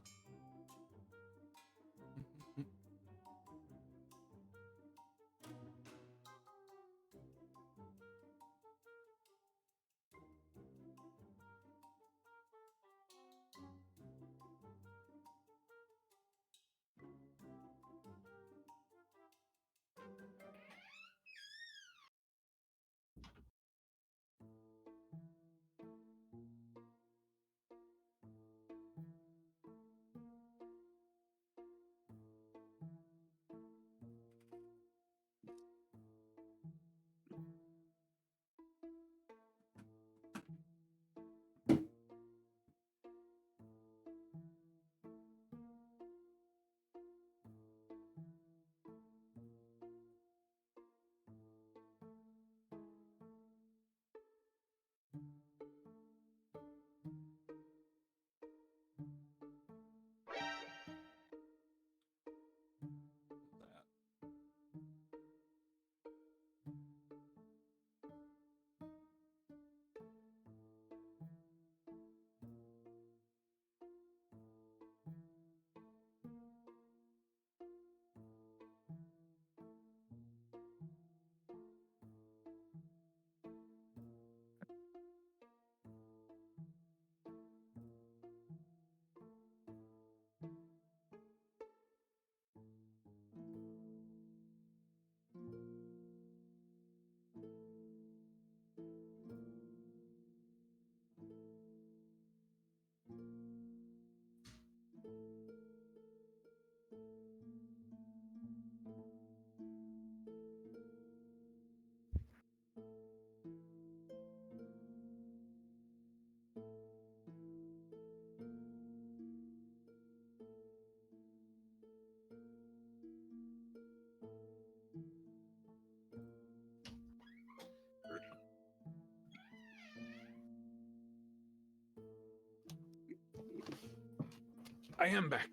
I am back.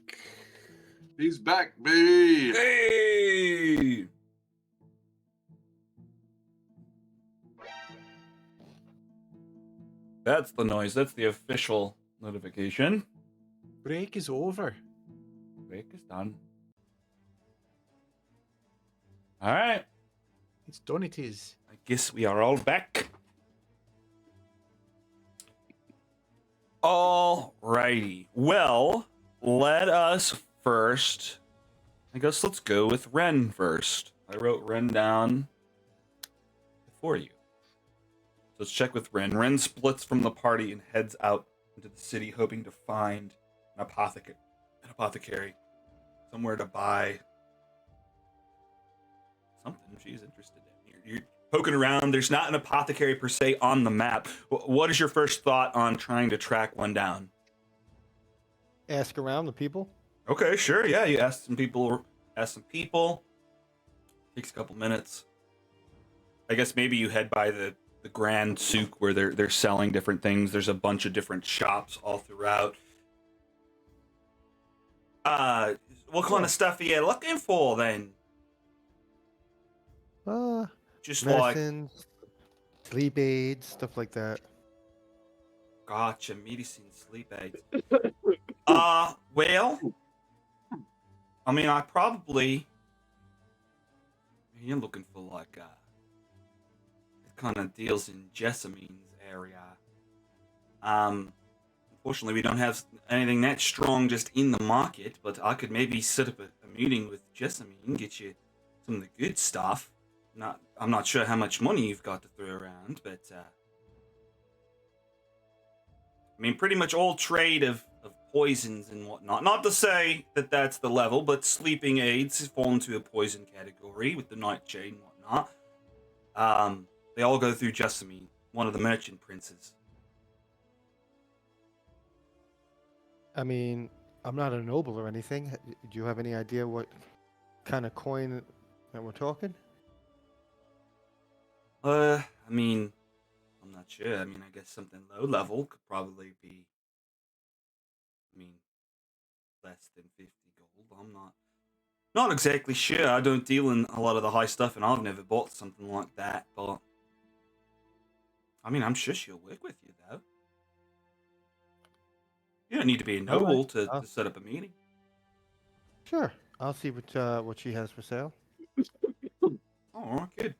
He's back, baby. Hey! That's the noise. That's the official notification. Break is over. Break is done. All right. It's done. It is. I guess we are all back. All righty. Well, let us first. I guess let's go with Ren first. I wrote Ren down for you. So let's check with Ren. Ren splits from the party and heads out into the city, hoping to find an apothecary, somewhere to buy something she's interested in. You're poking around. There's not an apothecary per se on the map. What is your first thought on trying to track one down? Ask around the people. Okay, sure. Yeah, you ask some people. Takes a couple minutes. I guess maybe you head by the Grand Souk where they're selling different things. There's a bunch of different shops all throughout. What kind of stuff are you looking for then? Just like Medicines, sleep aids, stuff like that. gotcha. Medicine, sleep aids. Well, I mean, I probably. You're looking for like it kind of deals in Jessamine's area. Unfortunately, we don't have anything that strong just in the market, but I could maybe set up a meeting with Jessamine, get you some of the good stuff. I'm not sure how much money you've got to throw around, but I mean, pretty much all trade of poisons and whatnot. Not to say that that's the level, but sleeping aids fall into a poison category with the nightshade and whatnot. They all go through Jessamine, one of the merchant princes. I mean, I'm not a noble or anything. Do you have any idea what kind of coin that we're talking? I mean, I'm not sure. I mean, I guess something low level could probably be. I mean, less than 50 gold. I'm not exactly sure. I don't deal in a lot of the high stuff, and I've never bought something like that. But I mean, I'm sure she'll work with you, though. You don't need to be a noble to set up a meeting. Sure. I'll see what she has for sale. Oh, good.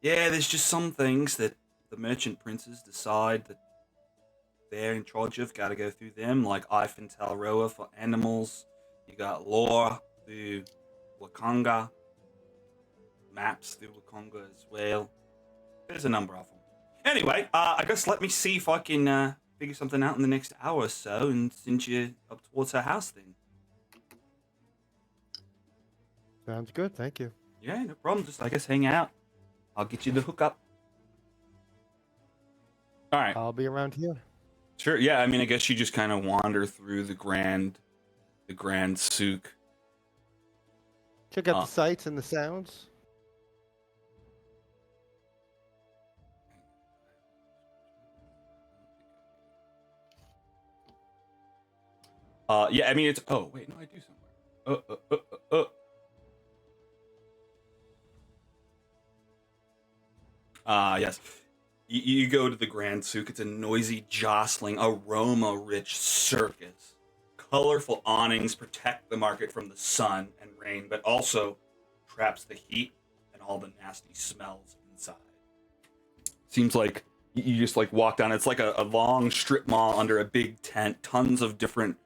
Yeah, there's just some things that the merchant princes decide that they're in charge of. Got to go through them, like Ifantalroa for animals. You got lore through Wakanga. Maps through Wakanga as well. There's a number of them. Anyway, I guess let me see if I can figure something out in the next hour or so and send you up towards her house then. Sounds good. Thank you. Yeah, no problem. Just, I guess, hang out. I'll get you the hookup. All right. I'll be around here. Sure. Yeah. I mean, I guess you just kind of wander through the grand souk. Check out the sights and the sounds. Yeah. I mean, it's. Oh, wait. No, I do somewhere. Yes. You go to the Grand Souk. It's a noisy, jostling, aroma-rich circus. Colorful awnings protect the market from the sun and rain, but also traps the heat and all the nasty smells inside. Seems like you just like walk down. It's like a long strip mall under a big tent. Tons of different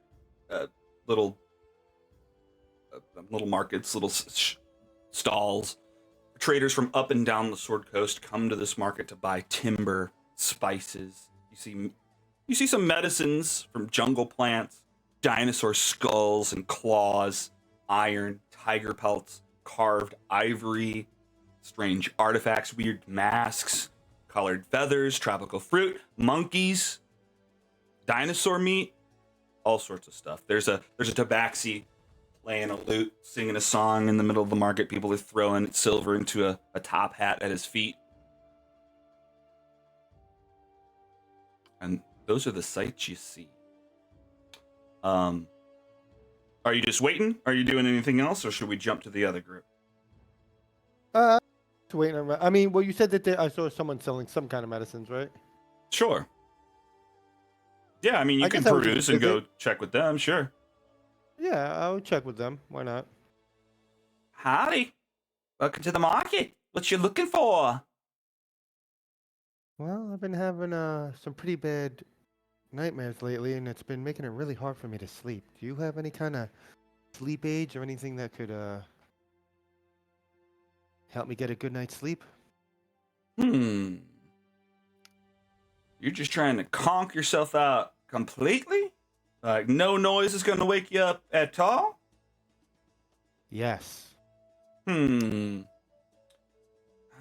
little markets, little stalls. Traders from up and down the Sword Coast come to this market to buy timber, spices. You see some medicines from jungle plants, dinosaur skulls and claws, iron, tiger pelts, carved ivory, strange artifacts, weird masks, colored feathers, tropical fruit, monkeys, dinosaur meat, all sorts of stuff. There's a tabaxi playing a lute, singing a song in the middle of the market. People are throwing silver into a top hat at his feet. And those are the sights you see. Are you just waiting? Are you doing anything else, or should we jump to the other group? Waiting around. I mean, well, you said that I saw someone selling some kind of medicines, right? Sure. Yeah, I mean, you can peruse and go check with them, sure. Yeah, I'll check with them. Why not? Howdy. Welcome to the market. What you looking for? Well, I've been having some pretty bad nightmares lately, and it's been making it really hard for me to sleep. Do you have any kind of sleep aids or anything that could help me get a good night's sleep? You're just trying to conk yourself out completely? Like, no noise is going to wake you up at all? Yes. I mean,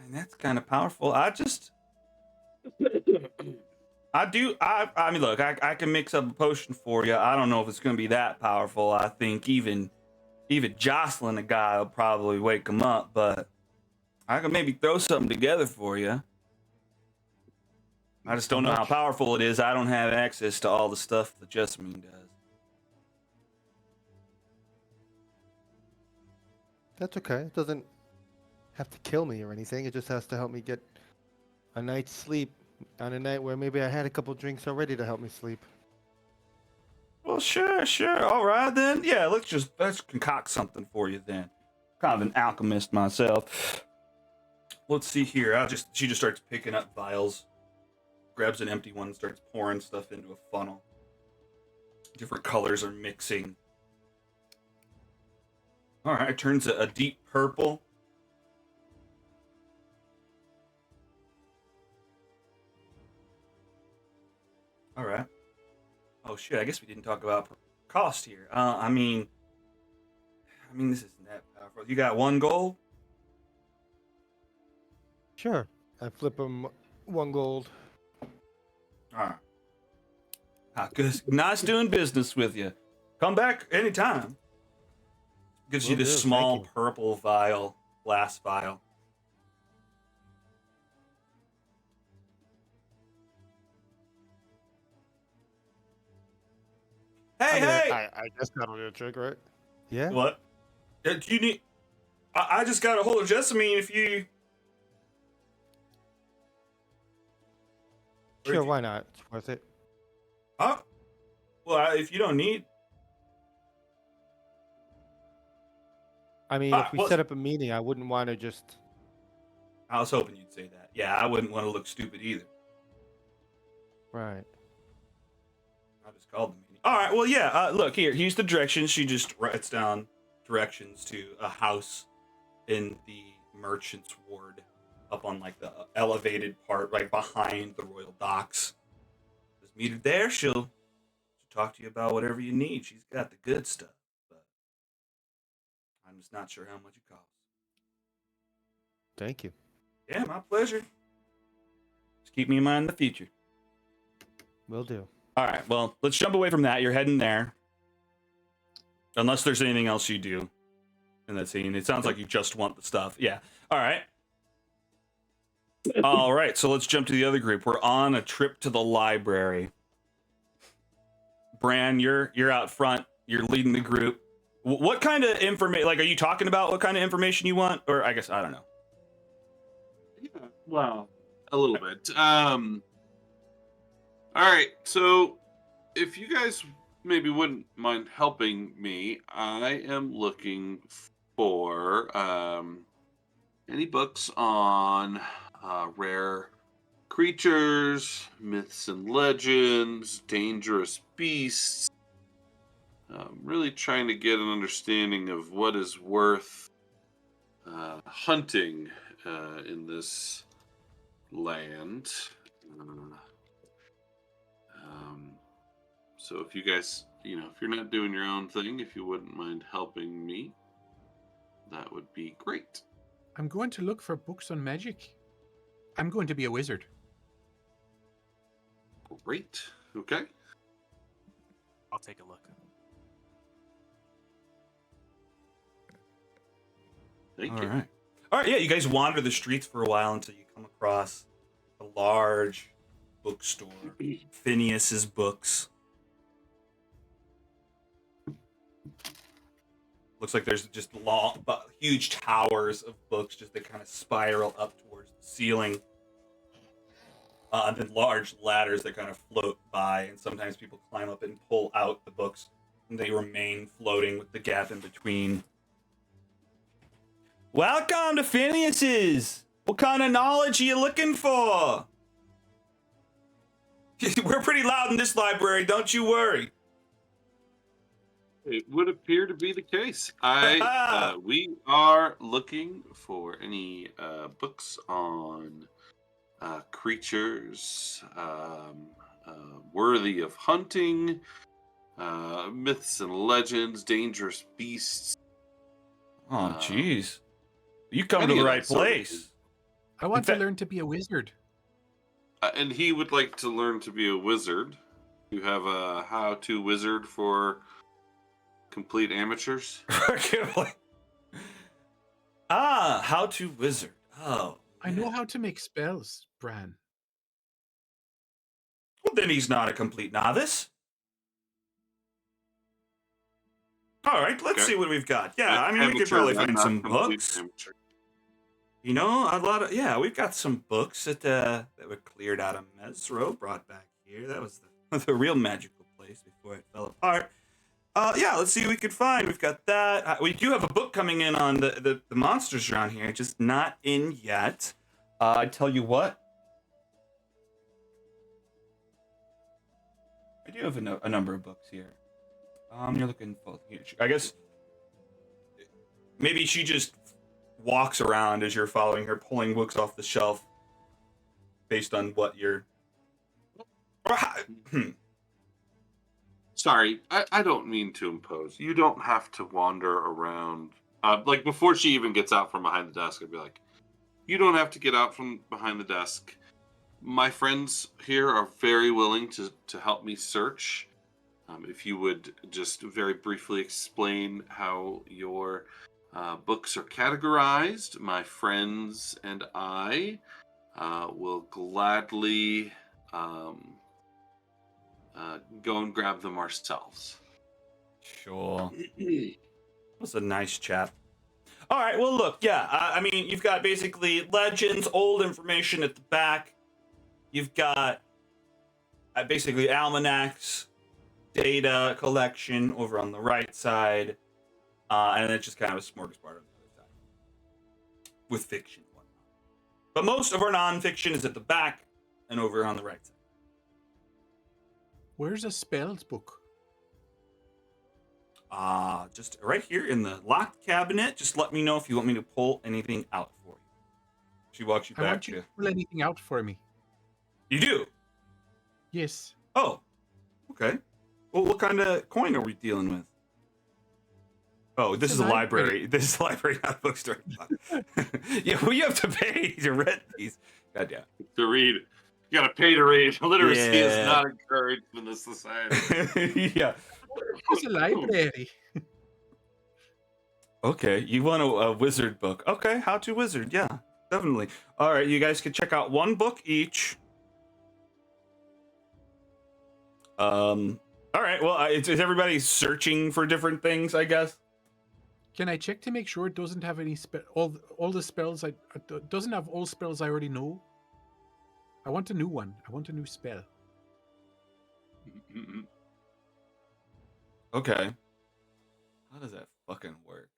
that's kind of powerful. I mean, look, I can mix up a potion for you. I don't know if it's going to be that powerful. I think even jostling a guy will probably wake him up, but I can maybe throw something together for you. I just don't know how powerful it is. I don't have access to all the stuff that Jessamine does. That's okay. It doesn't have to kill me or anything. It just has to help me get a night's sleep On a night where maybe I had a couple drinks already to help me sleep. Well, sure. All right then. Yeah, let's concoct something for you then. Kind of an alchemist myself. Let's see here. She just starts picking up vials, grabs an empty one, starts pouring stuff into a funnel. Different colors are mixing. All right, it turns a deep purple. All right. Oh shit! I guess we didn't talk about cost here. I mean, this isn't that powerful. You got 1 gold. Sure. I flip him 1 gold. All right. Good. Nice doing business with you. Come back anytime. Gives you Will this do, small thank you. purple vial, glass vial. Hey, I mean, hey! I guess that'll do a trick, right? Yeah. What? Do you need? I just got a hold of Jessamine. If you. Sure, why not? It's worth it. Huh? Well, if you don't need. I mean, if we well, set up a meeting, I wouldn't want to just. I was hoping you'd say that. Yeah, I wouldn't want to look stupid either. Right. I just called the meeting. All right. Well, yeah. Look here. Here's the directions. She just writes down directions to a house in the merchant's ward, up on like the elevated part, right behind the royal docks. Just meet her there. She'll talk to you about whatever you need. She's got the good stuff, but I'm just not sure how much it costs. Thank you. Yeah, my pleasure. Just keep me in mind in the future. Will do. All right, well, let's jump away from that. You're heading there. Unless there's anything else you do in that scene. It sounds like you just want the stuff. Yeah. All right. All right, so let's jump to the other group. We're on a trip to the library. Bran, you're out front. You're leading the group. What kind of information, like, are you talking about what kind of information you want? Or I guess, I don't know. Yeah, well, a little bit. All right, so if you guys maybe wouldn't mind helping me, I am looking for any books on rare creatures, myths and legends, dangerous beasts. Really trying to get an understanding of what is worth hunting in this land. So if you guys, if you're not doing your own thing, if you wouldn't mind helping me, that would be great. I'm going to look for books on magic. I'm going to be a wizard. Great. Okay. I'll take a look. Thank All you. right. All right, yeah, you guys wander the streets for a while until you come across a large bookstore. Phineas's Books. Looks like there's just long, huge towers of books just that kind of spiral up towards the ceiling. And then large ladders that kind of float by, and sometimes people climb up and pull out the books, and they remain floating with the gap in between. Welcome to Phineas's! What kind of knowledge are you looking for? We're pretty loud in this library, don't you worry. It would appear to be the case. We are looking for any books on creatures worthy of hunting, myths and legends, dangerous beasts. Oh, jeez. You come to any the of right that sort of place. thing. I want to learn to be a wizard. And he would like to learn to be a wizard. You have a how-to wizard for complete amateurs. How to wizard. Oh. I know how to make spells, Bran. Well, then he's not a complete novice. All right, let's see what we've got. Yeah, I mean, we could Amateur, probably not find some complete books. amateur. You know, we've got some books that were cleared out of Mesro, brought back here. That was the real magical place before it fell apart. Let's see what we could find. We've got that. We do have a book coming in on the monsters around here, just not in yet. I tell you what. I do have a number of books here. You're looking for, I guess, maybe she just walks around as you're following her, pulling books off the shelf based on what you're... Sorry, I don't mean to impose. You don't have to wander around. Like, before she even gets out from behind the desk, I'd be like, you don't have to get out from behind the desk. My friends here are very willing to help me search. If you would just very briefly explain how your books are categorized, my friends and I will gladly go and grab them ourselves. Sure. That's a nice chap. All right, well, look, yeah, I mean, you've got basically legends, old information at the back. You've got basically almanacs, data collection over on the right side, and then it's just kind of a smorgasbord on the other side with fiction and whatnot. But most of our nonfiction is at the back and over on the right side. Where's a spells book? Just right here in the locked cabinet. Just let me know if you want me to pull anything out for you. She walks you I back want you to pull anything out for me. You do? Yes. Oh, okay. Well, what kind of coin are we dealing with? Oh, this is a library. This is a library, not a bookstore. Yeah, well, you have to pay to rent these. Goddamn. To read. You gotta pay to read. Literacy is not encouraged in this society. Yeah. It's a library. Okay, you want a wizard book. Okay, How to Wizard. Yeah, definitely. All right, you guys can check out one book each. All right, well, is everybody searching for different things, I guess? Can I check to make sure it doesn't have any all the spells doesn't have all spells I already know? I want a new one. I want a new spell. Okay. How does that fucking work?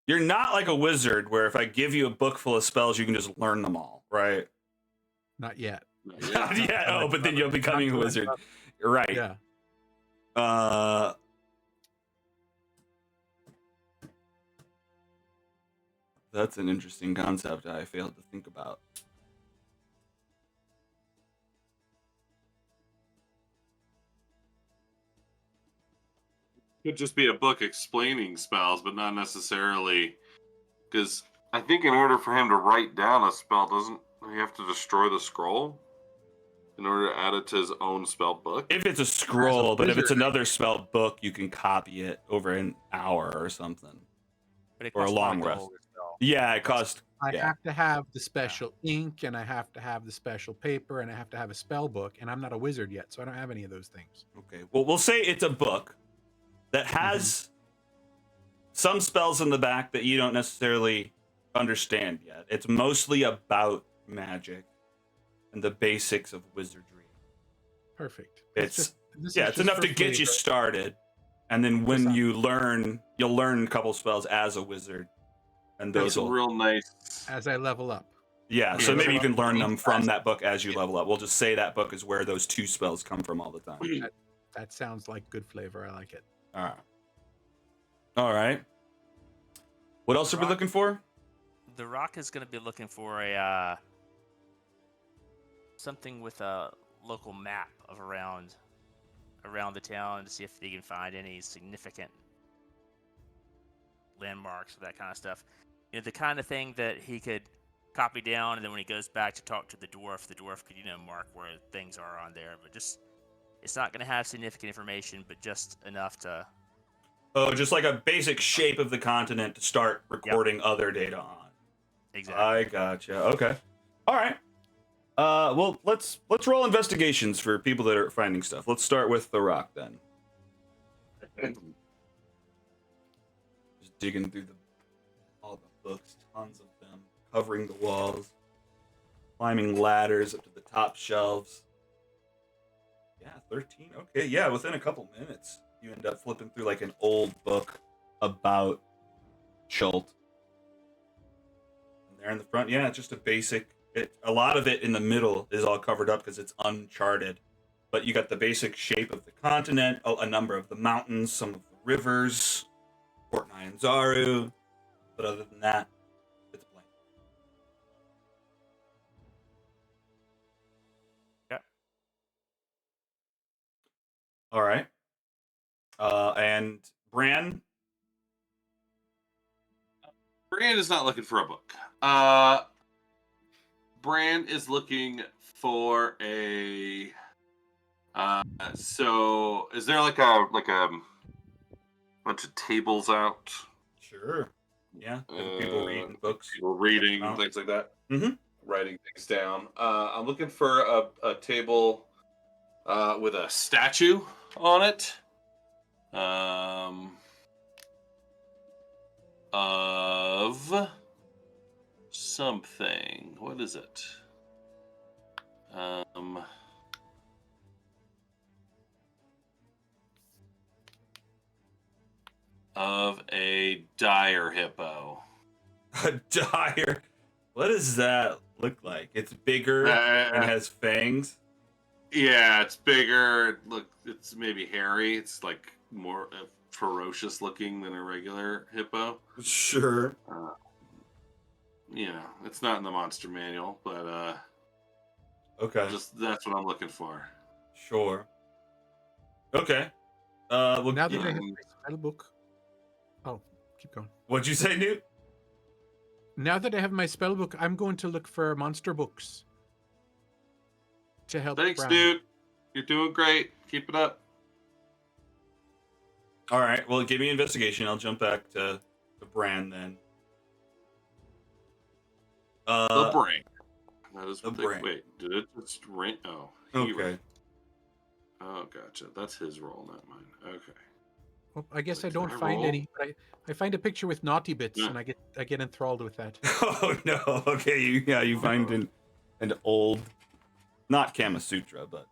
You're not like a wizard where if I give you a book full of spells, you can just learn them all, right? Not yet. Yeah, but then you're becoming a wizard. Right. Yeah. That's an interesting concept I failed to think about. Could just be a book explaining spells, but not necessarily, because I think in order for him to write down a spell, doesn't he have to destroy the scroll in order to add it to his own spell book? If it's a scroll, but if it's another spell book, you can copy it over an hour or something. But it Or a costs long money to rest. hold it still. Yeah, it costs. I Yeah. have to have the special ink, and I have to have the special paper, and I have to have a spell book, and I'm not a wizard yet, so I don't have any of those things. Okay, well, we'll say it's a book that has some spells in the back that you don't necessarily understand yet. It's mostly about magic and the basics of wizardry. Perfect. It's enough to get you started, and then when you learn, you'll learn a couple spells as a wizard, and those That's will real nice. As I level up. Yeah, so Yeah, maybe you so can learn them from that book as you level up. We'll just say that book is where those two spells come from all the time. That sounds like good flavor. I like it. All right. All right. What else are we looking for? The Rock is going to be looking for a something with a local map of around the town to see if he can find any significant landmarks or that kind of stuff. You know, the kind of thing that he could copy down, and then when he goes back to talk to the dwarf could, mark where things are on there. But just, it's not going to have significant information, but just enough to... Oh, just like a basic shape of the continent to start recording other data on. Exactly. I gotcha. Okay. All right. Well, let's roll investigations for people that are finding stuff. Let's start with the Rock then. Just digging through all the books, tons of them, covering the walls, climbing ladders up to the top shelves. Yeah, 13. Okay, yeah, within a couple minutes, you end up flipping through like an old book about Schult. And there in the front, yeah, it's just a basic. A lot of it in the middle is all covered up because it's uncharted. But you got the basic shape of the continent, a number of the mountains, some of the rivers, Port Nyanzaru. But other than that, it's blank. Yeah. All right. And Bran. Bran is not looking for a book. Bran is looking for a. So is there like a bunch of tables out? Sure. Yeah. People reading books. People reading Out. things like that. Mm-hmm. Writing things down. I'm looking for a table with a statue on it. Of something. What is it? Of a dire hippo. A dire. What does that look like? It's bigger and has fangs. Yeah, it's bigger. Look, it's maybe hairy. It's like more ferocious looking than a regular hippo. Sure. It's not in the monster manual, but Okay. that's what I'm looking for. Sure. Okay. Well, Now that yeah. I have my spell book. Oh, keep going. What'd you say, Newt? Now that I have my spell book, I'm going to look for monster books to help. Thanks, Bran. dude. You're doing great. Keep it up. All right. Well, give me investigation. I'll jump back to Bran then. The brain. That is the what brain. Wait, did it just ring? Oh, Okay. Oh, gotcha. That's his role, not mine. Okay. Well, I guess I Wait, don't can I find roll? any. But I find a picture with naughty bits, Yeah. and I get enthralled with that. Oh no. Okay. You find an old, not Kama Sutra, but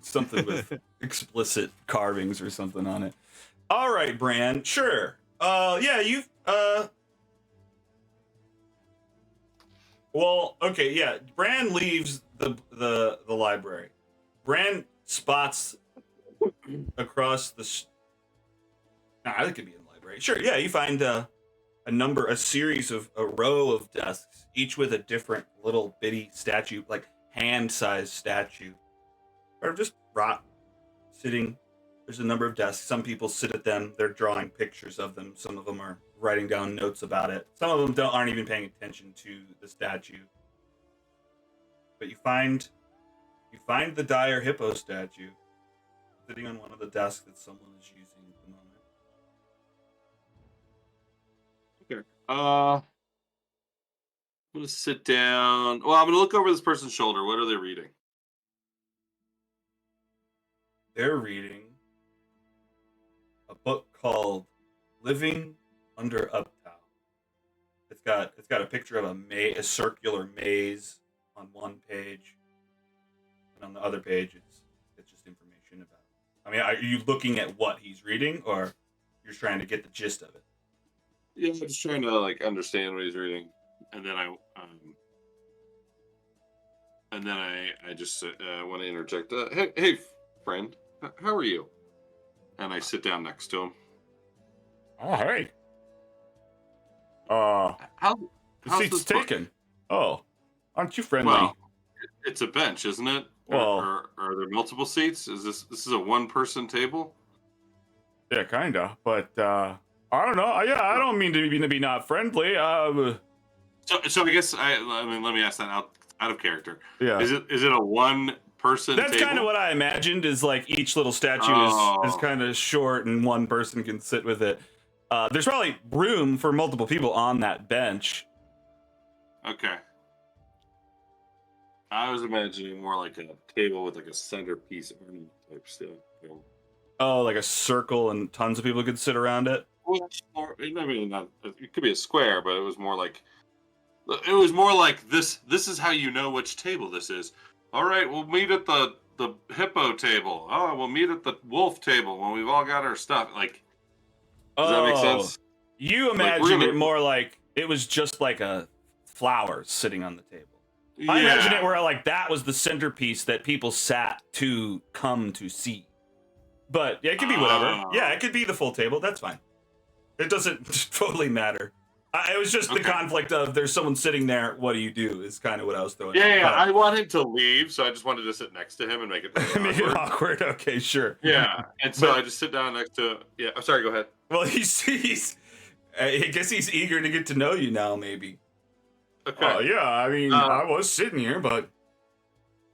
something with explicit carvings or something on it. All right, Bran. Sure. Yeah. You've Well, okay, yeah. Bran leaves the library. Bran spots across the. That could be in the library. Sure, yeah. You find a row of desks, each with a different little bitty statue, like hand-sized statue, or just rot sitting. There's a number of desks. Some people sit at them. They're drawing pictures of them. Some of them are writing down notes about it. Some of them aren't even paying attention to the statue. But you find the dire hippo statue sitting on one of the desks that someone is using at the moment. Okay. I'm gonna sit down. Well, I'm gonna look over this person's shoulder. What are they reading? They're reading a book called Living Under Uptown. It's got a picture of a circular maze on one page, and on the other page it's just information about it. I mean, are you looking at what he's reading, or you're trying to get the gist of it? Yeah, I'm just trying to understand what he's reading, and then I just want to interject. Hey, friend, how are you? And I sit down next to him. Oh, hey. How's The seat's this book? taken. Oh, aren't you friendly? Well, it's a bench, isn't it? Well- are there multiple seats? Is this is a one-person table? Yeah, kinda. But I don't know. Yeah, I don't mean to be not friendly. So I guess I mean, let me ask that out of character. Yeah. Is it a one-person That's table? kind of what I imagined. Is like each little statue is Oh. kind of short, and one person can sit with it. There's probably room for multiple people on that bench. Okay. I was imagining more like a table with like a centerpiece ornament type stuff. Oh, like a circle, and tons of people could sit around it. I mean, it could be a square, but it was more like this. This is how you know which table this is. All right, we'll meet at the hippo table. Oh, we'll meet at the wolf table when we've all got our stuff. Like, does that make sense? You Like, imagined it more like it was just like a flower sitting on the table. I imagine it where like that was the centerpiece that people sat to come to see. But yeah, it could be whatever. Yeah, it could be the full table. That's fine. It doesn't totally matter. It was just the conflict of there's someone sitting there. What do you do? Is kind of what I was throwing. Yeah. I want him to leave, so I just wanted to sit next to him and make it really make it awkward. Okay, sure. Yeah, and so I just sit down next to. Yeah, I'm sorry. Go ahead. Well, he's. I guess he's eager to get to know you now. Maybe. Okay. Oh yeah. I mean, I was sitting here, but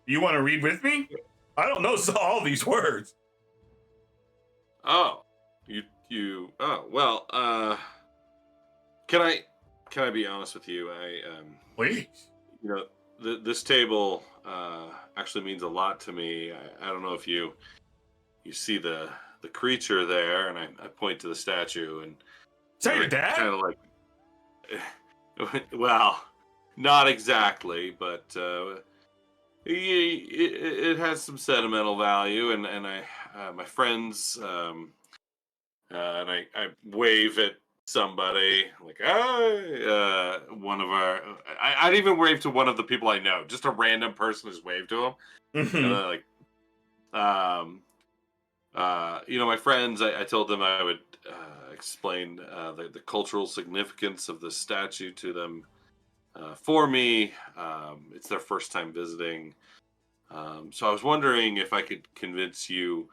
you want to read with me? I don't know all these words. Oh, you. Oh well. Can I be honest with you? Please. You know, this table actually means a lot to me. I don't know if you see the creature there, and I point to the statue, and is that your dad? Kind of like, well, not exactly, but it has some sentimental value, and I my friends and I wave at somebody like one of our I'd even wave to one of the people I know, just a random person just wave to him. And then, my friends, I told them I would explain the cultural significance of the statue to them for me. It's their first time visiting, so I was wondering if I could convince you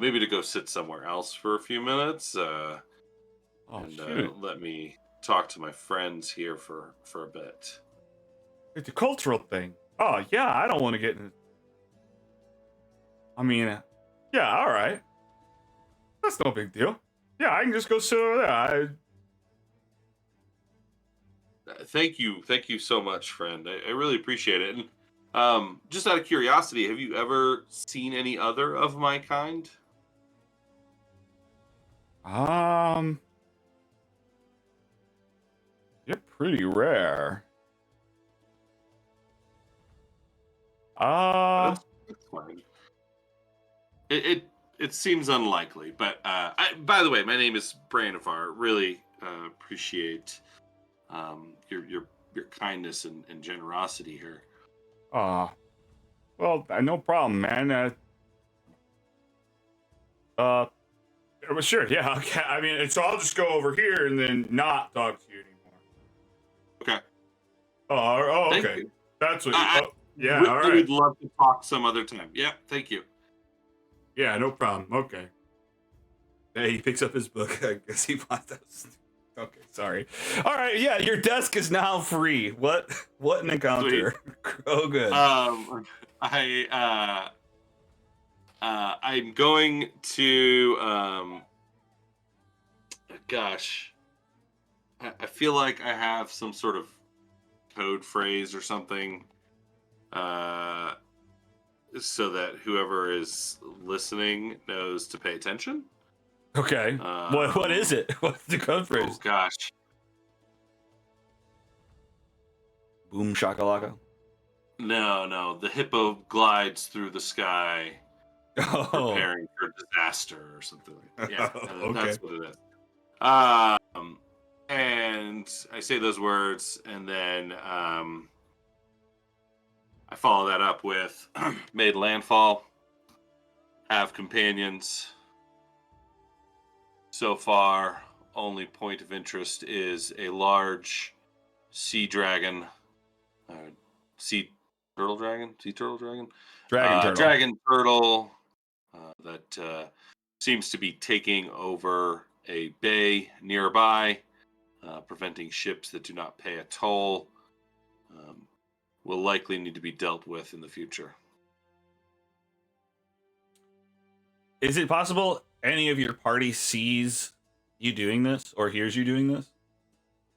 maybe to go sit somewhere else for a few minutes. Let me talk to my friends here for a bit. It's a cultural thing. Oh yeah, I don't want to get in. I mean, yeah, all right. That's no big deal. Yeah, I can just go sit over there. Thank you so much, friend. I really appreciate it. And just out of curiosity, have you ever seen any other of my kind? You're pretty rare. That's fine. It seems unlikely, but by the way, my name is Brandifar. Really appreciate your kindness and generosity here. Well, no problem, man. Well, sure, yeah, okay. I mean, so I'll just go over here and then not talk to you anymore. Okay. Oh, Thank okay. you. That's what. Yeah, all right. We'd love to talk some other time. Yeah, thank you. Yeah, no problem. Okay. Hey, he picks up his book. I guess he wants those. Okay, sorry. All right, yeah, your desk is now free. What an encounter. Oh, good. I'm going to gosh. I feel like I have some sort of code phrase or something so that whoever is listening knows to pay attention. Okay. What is it? What's the code phrase? Oh gosh. Boom shakalaka. No. The hippo glides through the sky, preparing for disaster or something like that. Yeah, okay. That's what it is. And I say those words, and then I follow that up with made landfall, have companions. So far, only point of interest is a large sea dragon, sea turtle dragon, dragon turtle that seems to be taking over a bay nearby, preventing ships that do not pay a toll. Will likely need to be dealt with in the future. Is it possible any of your party sees you doing this or hears you doing this?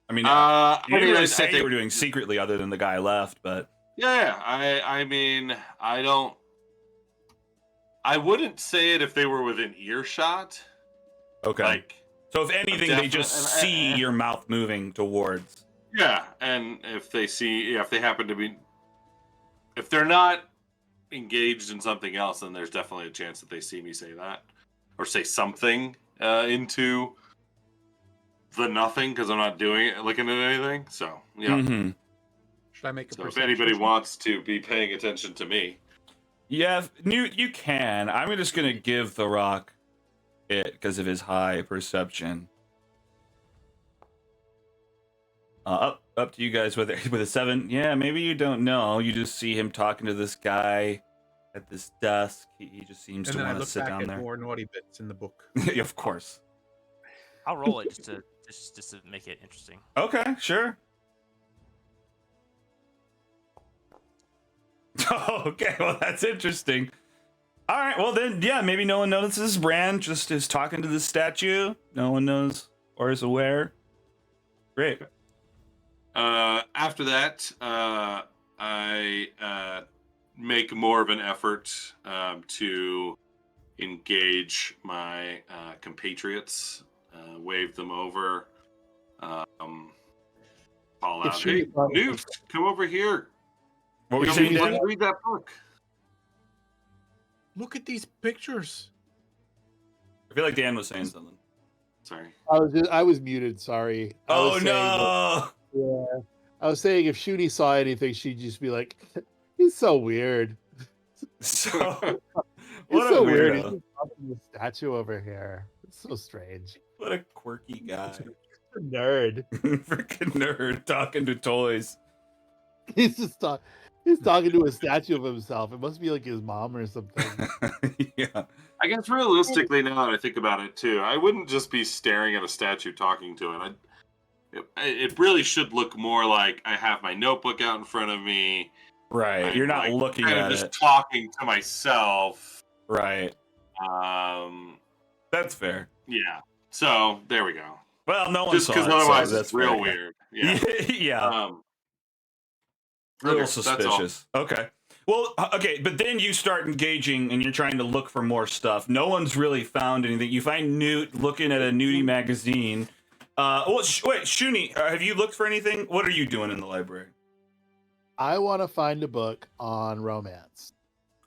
I mean, you didn't really say you were doing secretly other than the guy left, but... Yeah, I mean, I wouldn't say it if they were within earshot. Okay. Like, So if anything, they just see your mouth moving towards. Yeah, and if they see, if they happen to be, if they're not engaged in something else, then there's definitely a chance that they see me say that or say something into the nothing because I'm not doing it, looking at anything. So yeah. Mm-hmm. Should I make a So if perception anybody check? wants to be paying attention to me, Yeah, Newt, you can. I'm just gonna give the rock it because of his high perception. Up to you guys with a 7. Yeah, maybe you don't know. You just see him talking to this guy at this desk. He just seems And to then I want to look sit back down at there. more naughty bits in the book. Of course. I'll roll it just to make it interesting. Okay, sure. Okay, well that's interesting. All right, well then, yeah, maybe no one notices. Bran just is talking to the statue. No one knows or is aware. Great. after that, I make more of an effort to engage my compatriots, wave them over, call If out, she "Hey, thought it Newt, was- come over here. What were you Come, saying, let's Dan? read that book." Look at these pictures. I feel like Dan was saying something. Sorry. I was muted. Sorry. I Oh was saying that- no! yeah. I was saying if Shuni saw anything, she'd just be like, "He's so weird. So He's what so a weird. He's weirdo! just talking to the statue over here. It's so strange. What a quirky guy! A nerd. Freaking nerd talking to toys. He's just He's talking to a statue of himself. It must be like his mom or something. Yeah. I guess realistically, now that I think about it too, I wouldn't just be staring at a statue talking to it. It really should look more like I have my notebook out in front of me. Right. I'm, You're not like, looking kind at of just it. talking to myself. Right. That's fair. Yeah. So there we go. Well, no one Just saw because it, otherwise so it's that's real fair. weird. Yeah. Yeah. A Okay, little that's all. suspicious. Okay. Well, okay, but then you start engaging and you're trying to look for more stuff. No one's really found anything. You find Newt looking at a nudie magazine. Wait, Shuni, have you looked for anything? What are you doing in the library? I want to find a book on romance.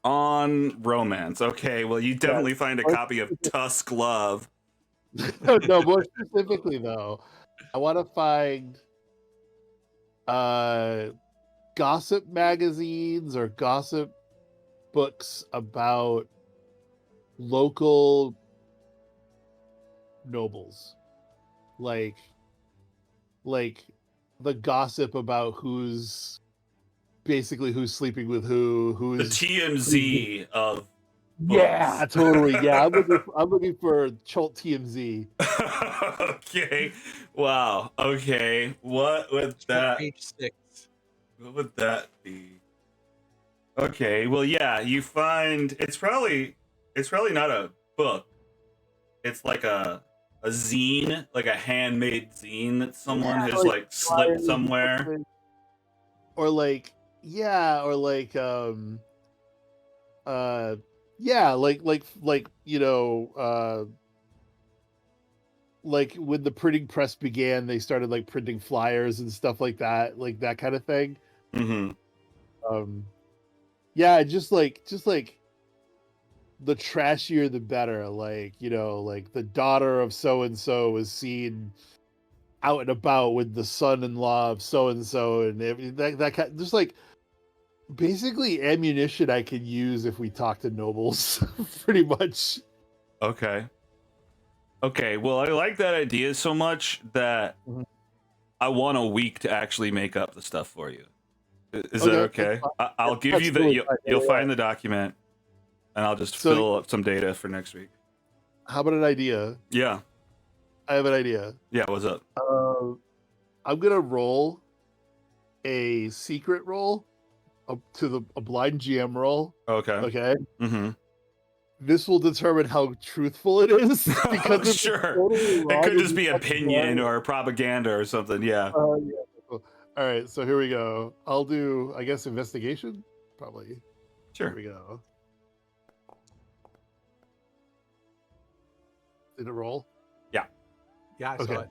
On romance. Okay, well, you definitely find a copy of Tusk Love. No, more specifically though, I want to find gossip magazines or gossip books about local nobles, like the gossip about who's sleeping with The who's TMZ of yeah, books. totally, yeah. I'm looking for Cholt TMZ. Okay. Wow. Okay. What would that Page 6. What would that be? Okay, well, yeah, you find it's probably not a book. It's like a zine, like a handmade zine that someone has like slipped somewhere. Or like yeah, or like yeah, like you know like when the printing press began, they started like printing flyers and stuff like that kind of thing. Mm-hmm. Yeah, just like the trashier the better. Like, you know, like the daughter of so and so is seen out and about with the son-in-law of so and so, and that kind, just like basically ammunition I can use if we talk to nobles, pretty much. Okay. Okay, well, I like that idea so much that I want a week to actually make up the stuff for you. Is that okay? I'll give you the you'll find the document, and I'll just fill up some data for next week. How about an idea? Yeah. I have an idea. Yeah, what's up? I'm gonna roll a secret roll to a blind GM roll. Okay. Okay. Mm-hmm. This will determine how truthful it is. Because if Sure. it's totally wrong, It could just it'll be fucking opinion blind. or propaganda or something. Yeah. Yeah. Cool. All right, so here we go. I'll do, I guess, investigation. Probably. Sure. Here we go. Did it roll? Yeah. Yeah, I saw Okay. it.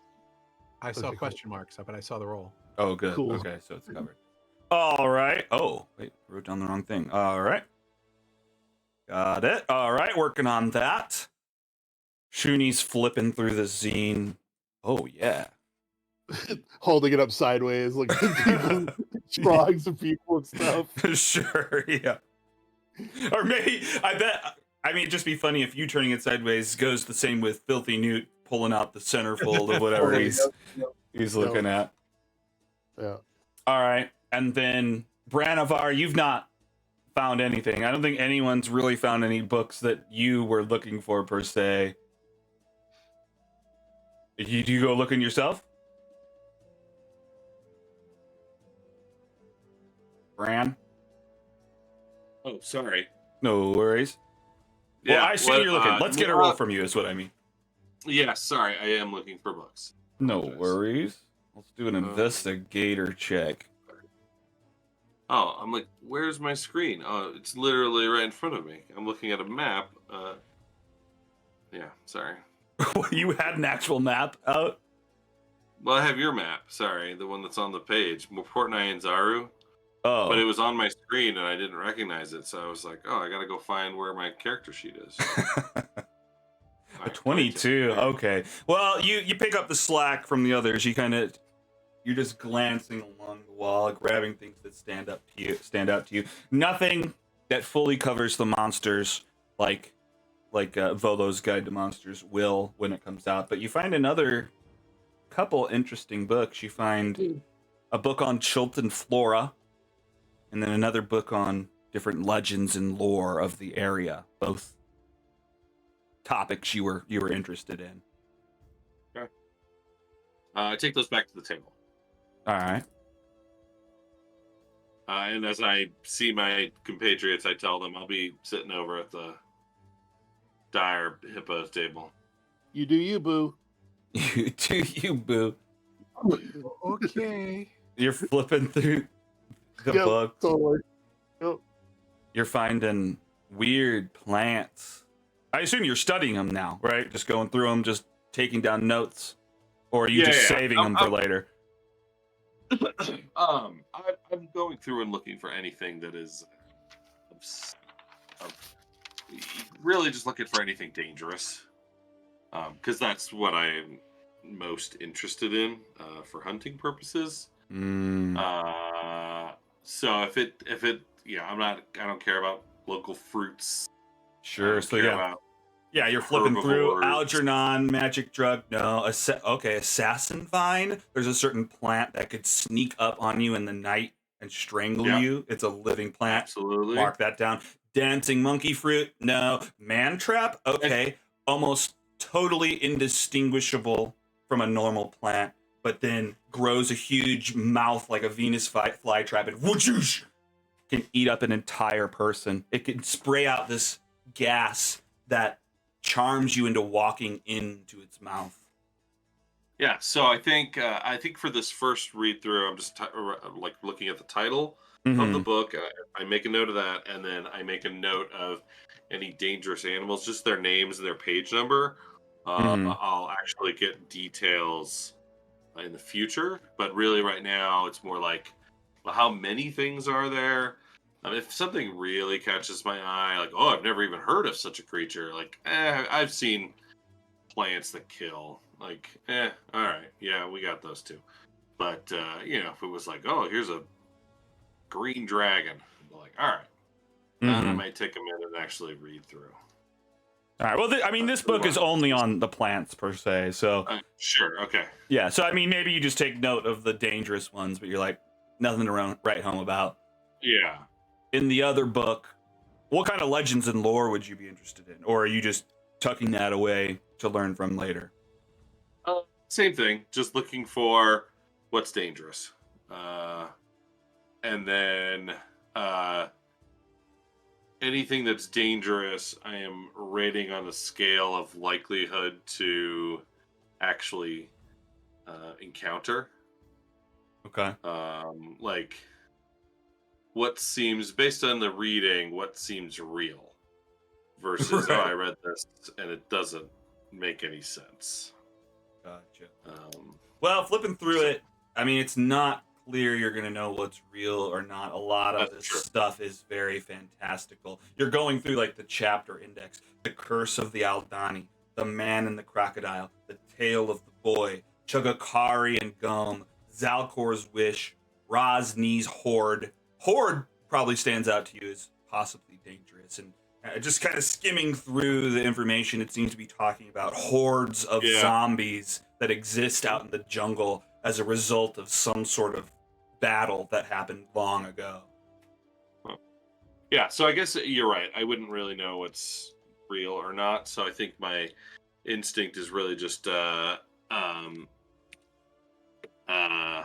I saw Okay, cool. question marks, but I saw the roll. Oh, good. Cool. Okay, so it's covered. All right. Oh, wait, wrote down the wrong thing. All right. Got it. All right, working on that. Shuni's flipping through the zine. Oh, yeah. Holding it up sideways, looking at people, drawings of people and stuff. Sure, yeah. Or maybe, I bet, I mean, it'd just be funny if you turning it sideways goes the same with Filthy Newt pulling out the centerfold of whatever Totally, he's yep. looking at. Yeah. All right. And then, Branavar, you've not found anything. I don't think anyone's really found any books that you were looking for, per se. Do you go looking yourself? Bran? Oh, sorry. No worries. Well, I assume you're looking. Let's get a roll from you, is what I mean. Yeah, sorry, I am looking for books. No Apologize. worries. Let's do an investigator check. Oh, I'm like, where's my screen? Oh, it's literally right in front of me. I'm looking at a map. Yeah, sorry. You had an actual map out? Well, I have your map. Sorry, the one that's on the page. Port Nyanzaru. Oh. But it was on my screen and I didn't recognize it, so I was like, oh, I gotta go find where my character sheet is. A 22. Okay. Well, you pick up the slack from the others. You're just glancing along the wall, grabbing things that stand out to you. Nothing that fully covers the monsters like Volo's Guide to Monsters will when it comes out. But you find another couple interesting books. You find a book on Chilton flora, and then another book on different legends and lore of the area. Both topics you were interested in. Okay. I take those back to the table. All right. And as I see my compatriots, I tell them I'll be sitting over at the dire hippos table. You do you, boo. You do you, boo. Okay. You're flipping through the Yep, book. totally. Yep. You're finding weird plants. I assume you're studying them now, right? Just going through them, just taking down notes, or are you just saving them for later? I'm going through and looking for anything that is really just looking for anything dangerous, because that's what I am most interested in for hunting purposes. So if it I don't care about local fruits. Sure. So yeah, you're flipping through Algernon, magic drug. No, assassin vine. There's a certain plant that could sneak up on you in the night and strangle you. It's a living plant. Absolutely. Mark that down. Dancing monkey fruit. No. Man trap. Okay. Almost totally indistinguishable from a normal plant, but then grows a huge mouth like a Venus flytrap and whoosh, can eat up an entire person. It can spray out this gas that charms you into walking into its mouth. Yeah, so I think for this first read through, I'm just like looking at the title of the book. I make a note of that, and then I make a note of any dangerous animals, just their names and their page number. I'll actually get details in the future, but really right now it's more like, well, how many things are there? I mean, if something really catches my eye, like, oh, I've never even heard of such a creature, like, I've seen plants that kill, like, all right, yeah, we got those too. But if it was like, oh, here's a green dragon, I'd be like, all right, I might take a minute and actually read through. All right. Well, this book is only on the plants per se, so sure, okay, yeah. So I mean, maybe you just take note of the dangerous ones, but you're like nothing to write home about. Yeah. In the other book, what kind of legends and lore would you be interested in, or are you just tucking that away to learn from later? Same thing. Just looking for what's dangerous, and then anything that's dangerous, I am rating on a scale of likelihood to actually encounter. Okay. Like what seems, based on the reading, what seems real versus, Right. oh, I read this and it doesn't make any sense. Gotcha. Um, Well, flipping through it, I mean, it's not clear you're going to know what's real or not. A lot of That's this true. stuff is very fantastical. You're going through like the chapter index, the curse of the Aldani, the man and the crocodile, the tale of the boy, Chugakari and Gum, Zalkor's wish, Rosni's horde. Horde probably stands out to you as possibly dangerous. And just kind of skimming through the information, it seems to be talking about hordes of Yeah. zombies that exist out in the jungle as a result of some sort of battle that happened long ago. Yeah, so I guess you're right. I wouldn't really know what's real or not. So I think my instinct is really just um uh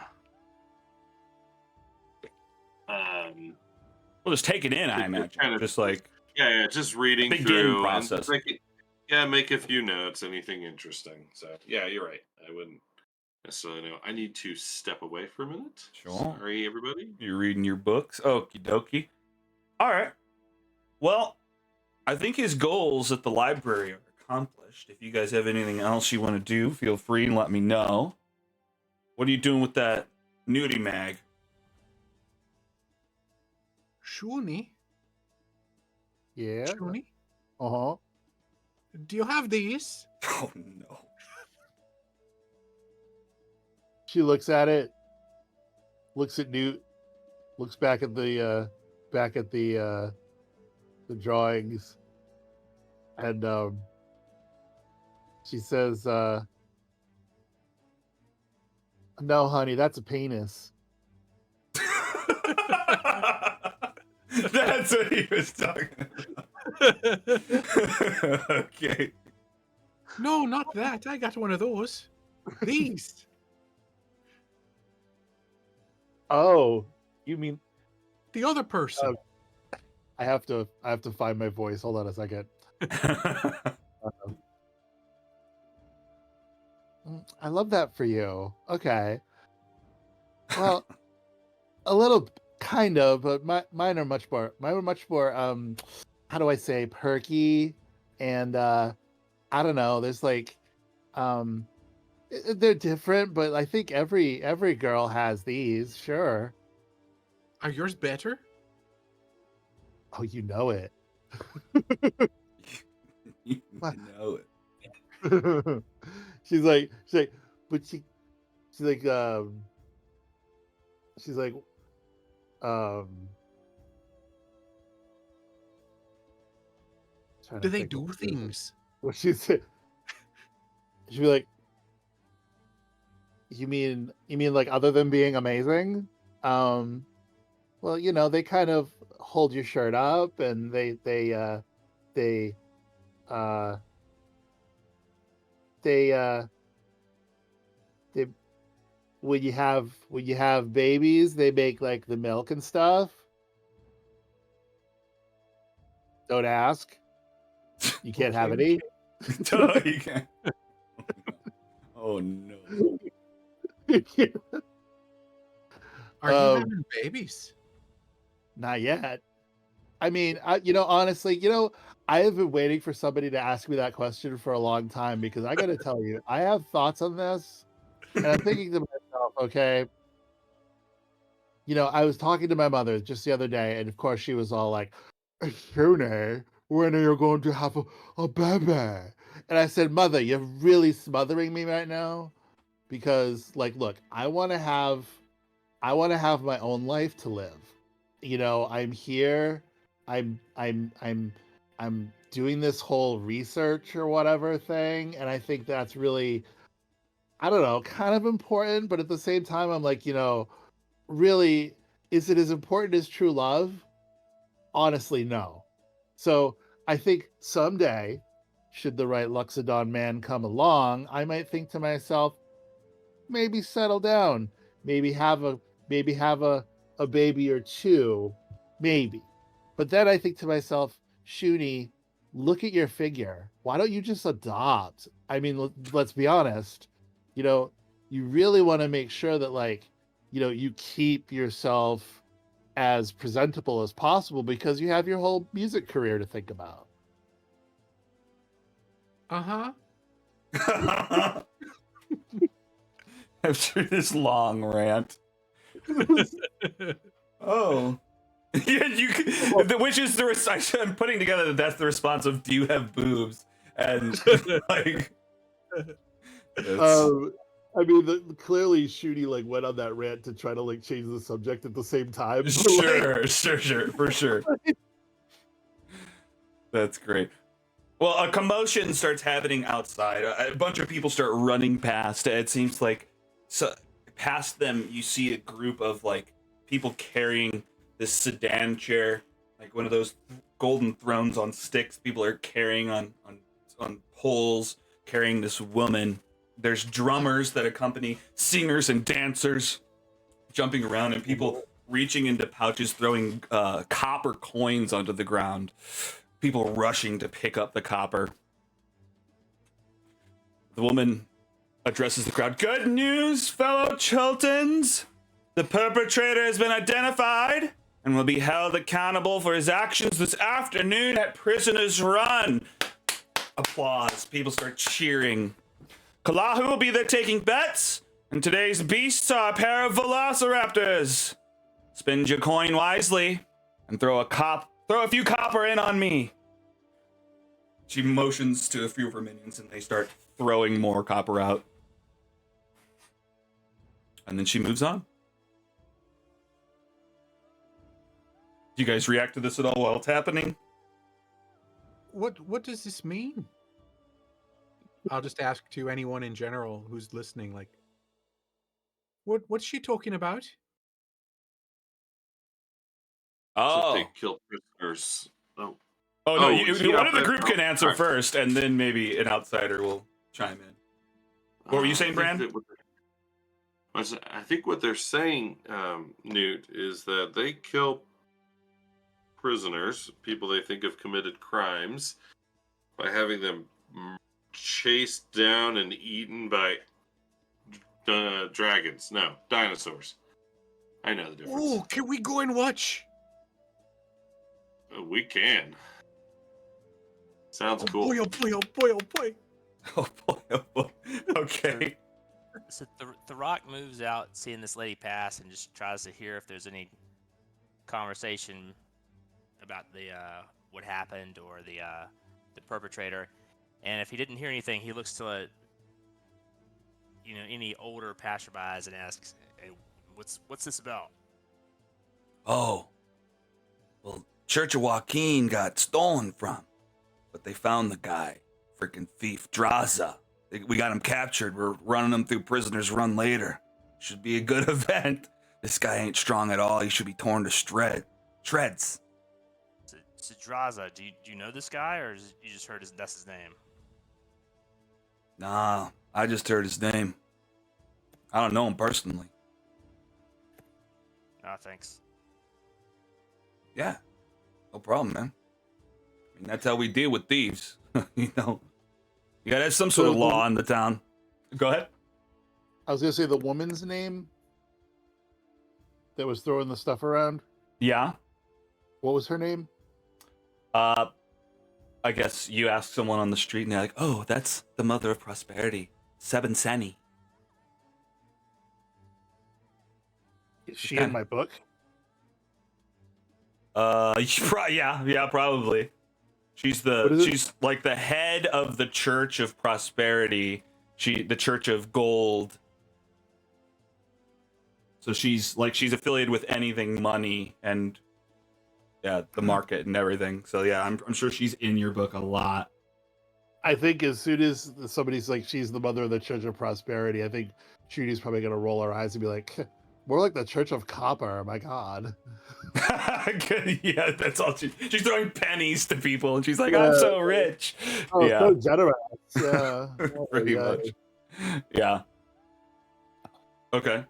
um Well, just take it in, I imagine. kind of Just like yeah, just reading begin through process. and make a few notes, anything interesting. So yeah, you're right. I wouldn't necessarily know. I need to step away for a minute. Sure. Sorry, everybody. you're reading your books. Okie dokie. All right. Well, I think his goals at the library are accomplished. If you guys have anything else you want to do, feel free and let me know. What are you doing with that nudie mag? Shuni, Yeah. Shuni, Uh-huh. do you have these? Oh no. She looks at it, looks at Newt, looks back at the drawings, and she says, "No, honey, that's a penis." That's what he was talking about. Okay. No, not that. I got one of those. These. Oh, you mean The other person. I have to find my voice. Hold on a second. I love that for you. Okay. Well, a little kind of, but mine are much more how do I say, perky, and I don't know, there's like they're different, but I think every girl has these, sure. Are yours better? Oh, you know it. You know it. she's like, but she's like, trying Do to they think do what- things? What she said, she'd be like, you mean like other than being amazing? Well, you know, they kind of hold your shirt up, and they uh when you have babies, they make like the milk and stuff. Don't ask. You can't have Okay. any. No, you can't. Oh no. Are you Um, having babies? Not yet. I mean, honestly, I have been waiting for somebody to ask me that question for a long time, because I got to tell you, I have thoughts on this, and I'm thinking to myself, okay, I was talking to my mother just the other day, and of course she was all like, "Shune, when are you going to have a baby?" And I said, "Mother, you're really smothering me right now, because like, look, I want to have my own life to live. I'm here. I'm doing this whole research or whatever thing, and I think that's really, I don't know, kind of important, but at the same time I'm like, really, is it as important as true love? Honestly, no. So I think someday, should the right Luxodon man come along, I might think to myself, maybe settle down, maybe have a baby or two, maybe. But then I think to myself, Shuni, look at your figure. Why don't you just adopt? I mean, let's be honest. You really want to make sure that, like, you keep yourself as presentable as possible, because you have your whole music career to think about. Uh-huh. After this long rant. Oh. Yeah, which is I'm putting together that that's the response of, do you have boobs? And like, I mean, clearly Shooty like went on that rant to try to like change the subject at the same time. But, sure, for sure. That's great. Well, a commotion starts happening outside. A bunch of people start running past. It seems like past them, you see a group of like people carrying this sedan chair, like one of those golden thrones on sticks. People are carrying on poles, carrying this woman. There's drummers that accompany singers and dancers jumping around, and people reaching into pouches, throwing copper coins onto the ground. People rushing to pick up the copper. The woman addresses the crowd. Good news, fellow Chiltons! The perpetrator has been identified and will be held accountable for his actions this afternoon at Prisoner's Run. Applause. People start cheering. Kalahu will be there taking bets, and today's beasts are a pair of velociraptors. Spend your coin wisely and throw a few copper in on me. She motions to a few of her minions, and they start throwing more copper out. And then she moves on. Do you guys react to this at all while it's happening? What does this mean? I'll just ask to anyone in general who's listening, like, what's she talking about? So Oh. they kill prisoners. Oh. Oh, no, yeah, one of the but- group can answer alright. first, and then maybe an outsider will chime in. What were you saying, Bran? I think what they're saying, Newt, is that they kill prisoners, people they think have committed crimes, by having them chased down and eaten by dragons. No, dinosaurs. I know the difference. Oh, can we go and watch? We can. Sounds Oh cool. boy, oh boy, oh boy, oh boy. Oh boy, oh boy. Okay. So the Rock moves out, seeing this lady pass, and just tries to hear if there's any conversation about the what happened or the perpetrator. And if he didn't hear anything, he looks to any older passerbys and asks, "Hey, what's this about?" Oh. Well, Church of Joaquin got stolen from, but they found the guy. Freaking thief, Draza. We got him captured. We're running him through Prisoner's Run later. Should be a good event. This guy ain't strong at all. He should be torn to shreds. So Draza, do you know this guy, or you just heard that's his name? Nah, I just heard his name. I don't know him personally. No, thanks. Yeah, no problem, man. I mean, that's how we deal with thieves. You know, you gotta have some sort of law in the town. Go ahead. I was gonna say the woman's name that was throwing the stuff around. Yeah. What was her name? I guess you ask someone on the street and they're like, "Oh, that's the mother of prosperity, Seven Sani." Is she in my book? Yeah, probably. She's like the head of the Church of Prosperity. The Church of Gold. So she's affiliated with anything money and the market and everything. So yeah, I'm sure she's in your book a lot. I think as soon as somebody's like, she's the mother of the Church of Prosperity, I think Judy's probably gonna roll her eyes and be like, more like the Church of Copper. My God. Yeah, that's all she's throwing pennies to people, and she's like, "I'm so rich." Oh, yeah, so generous. Yeah, pretty much. Yeah. Okay.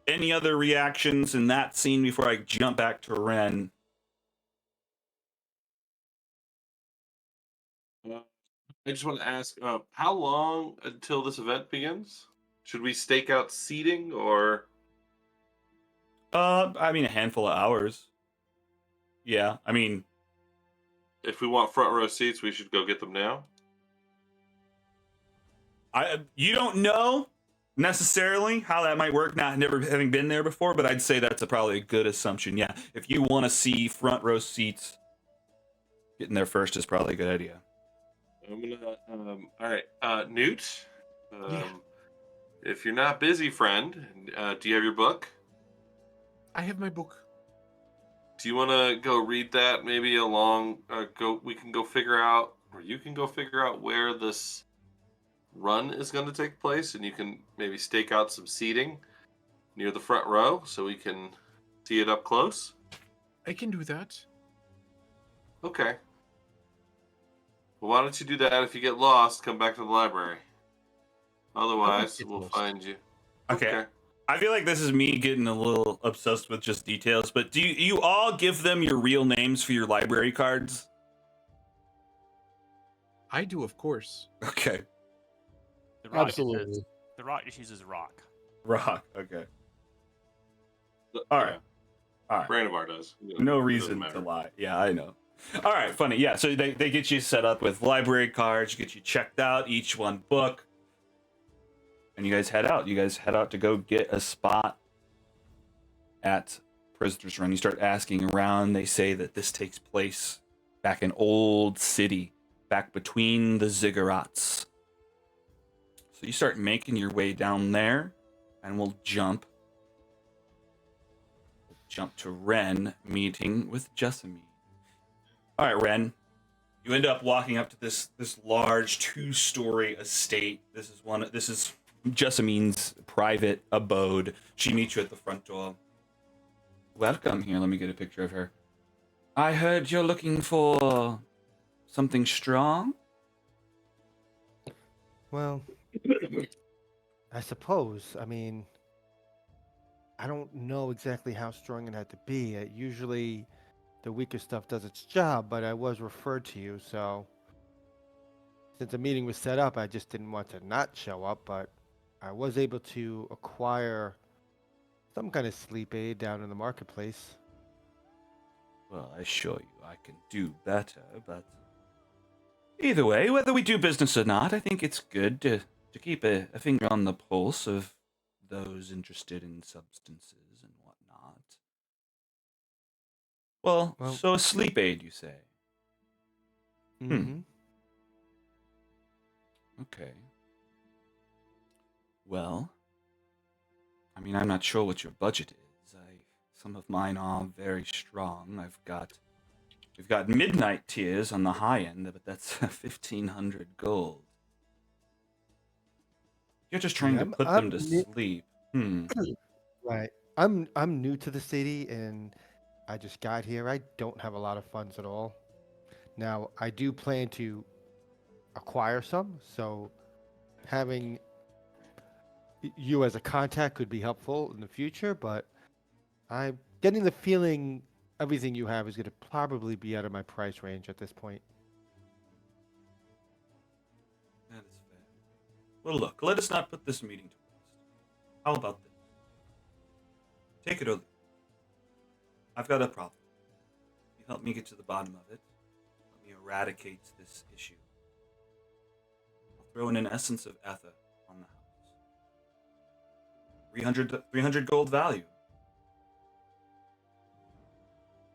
Any other reactions in that scene before I jump back to Ren? I just want to ask, how long until this event begins? Should we stake out seating, or? I mean, a handful of hours. Yeah, I mean, If we want front row seats, we should go get them now. You don't know necessarily how that might work, not never having been there before, but I'd say that's probably a good assumption. Yeah, if you want to see front row seats, getting there first is probably a good idea. I'm gonna. All right, Newt. Yeah. If you're not busy, friend, do you have your book? I have my book. Do you want to go read that? Maybe along. We can go figure out, or you can go figure out where this run is going to take place, and you can maybe stake out some seating near the front row so we can see it up close. I can do that. Okay. Well, why don't you do that? If you get lost, come back to the library. Otherwise, get we'll lost. find you. Okay. I feel like this is me getting a little obsessed with just details, but do you all give them your real names for your library cards? I do, of course. Okay. The rock Absolutely. The rock just uses rock. Rock. Okay. Yeah. All right. All right. Brandivar does. No It reason doesn't to matter. lie. Yeah, I know. All right, funny. Yeah, so they get you set up with library cards, get you checked out, each one book, and you guys head out. You guys head out to go get a spot at Prisoner's Run. You start asking around. They say that this takes place back in Old City, back between the ziggurats. So you start making your way down there, and we'll jump to Ren meeting with Jessamine. All right, Ren. You end up walking up to this large 2-story estate. This is Jessamine's private abode. She meets you at the front door. Welcome here. Let me get a picture of her. I heard you're looking for something strong. Well, I suppose. I mean, I don't know exactly how strong it had to be. Usually, the weaker stuff does its job, but I was referred to you, so since the meeting was set up, I just didn't want to not show up, but I was able to acquire some kind of sleep aid down in the marketplace. Well, I assure you I can do better, but either way, whether we do business or not, I think it's good to keep a finger on the pulse of those interested in substances and whatnot. Well, Well- so a sleep aid, you say? Mm-hmm. Okay. Well, I mean, I'm not sure what your budget is. Some of mine are very strong. We've got midnight tiers on the high end, but that's 1,500 gold. You're just trying Yeah, to I'm- put I'm them to mi- sleep. Right. I'm new to the city and I just got here. I don't have a lot of funds at all. Now, I do plan to acquire some, so having you as a contact could be helpful in the future, but I'm getting the feeling everything you have is going to probably be out of my price range at this point. That is fair. Well, look, let us not put this meeting to waste. How about this? Take it or leave it. I've got a problem. You help me get to the bottom of it. Let me eradicate this issue. I'll throw in an essence of ether on the house. 300 gold value.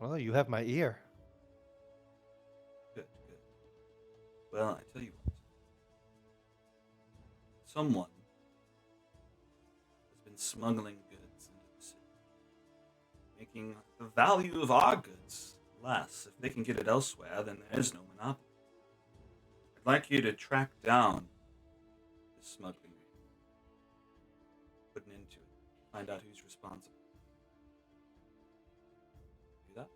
Well, you have my ear. Good, good. Well, I tell you what. Someone has been smuggling goods into the city, making the value of our goods less. If they can get it elsewhere, then there is no monopoly. I'd like you to track down this smuggling ring, put an end to it, find out who's responsible. Do that?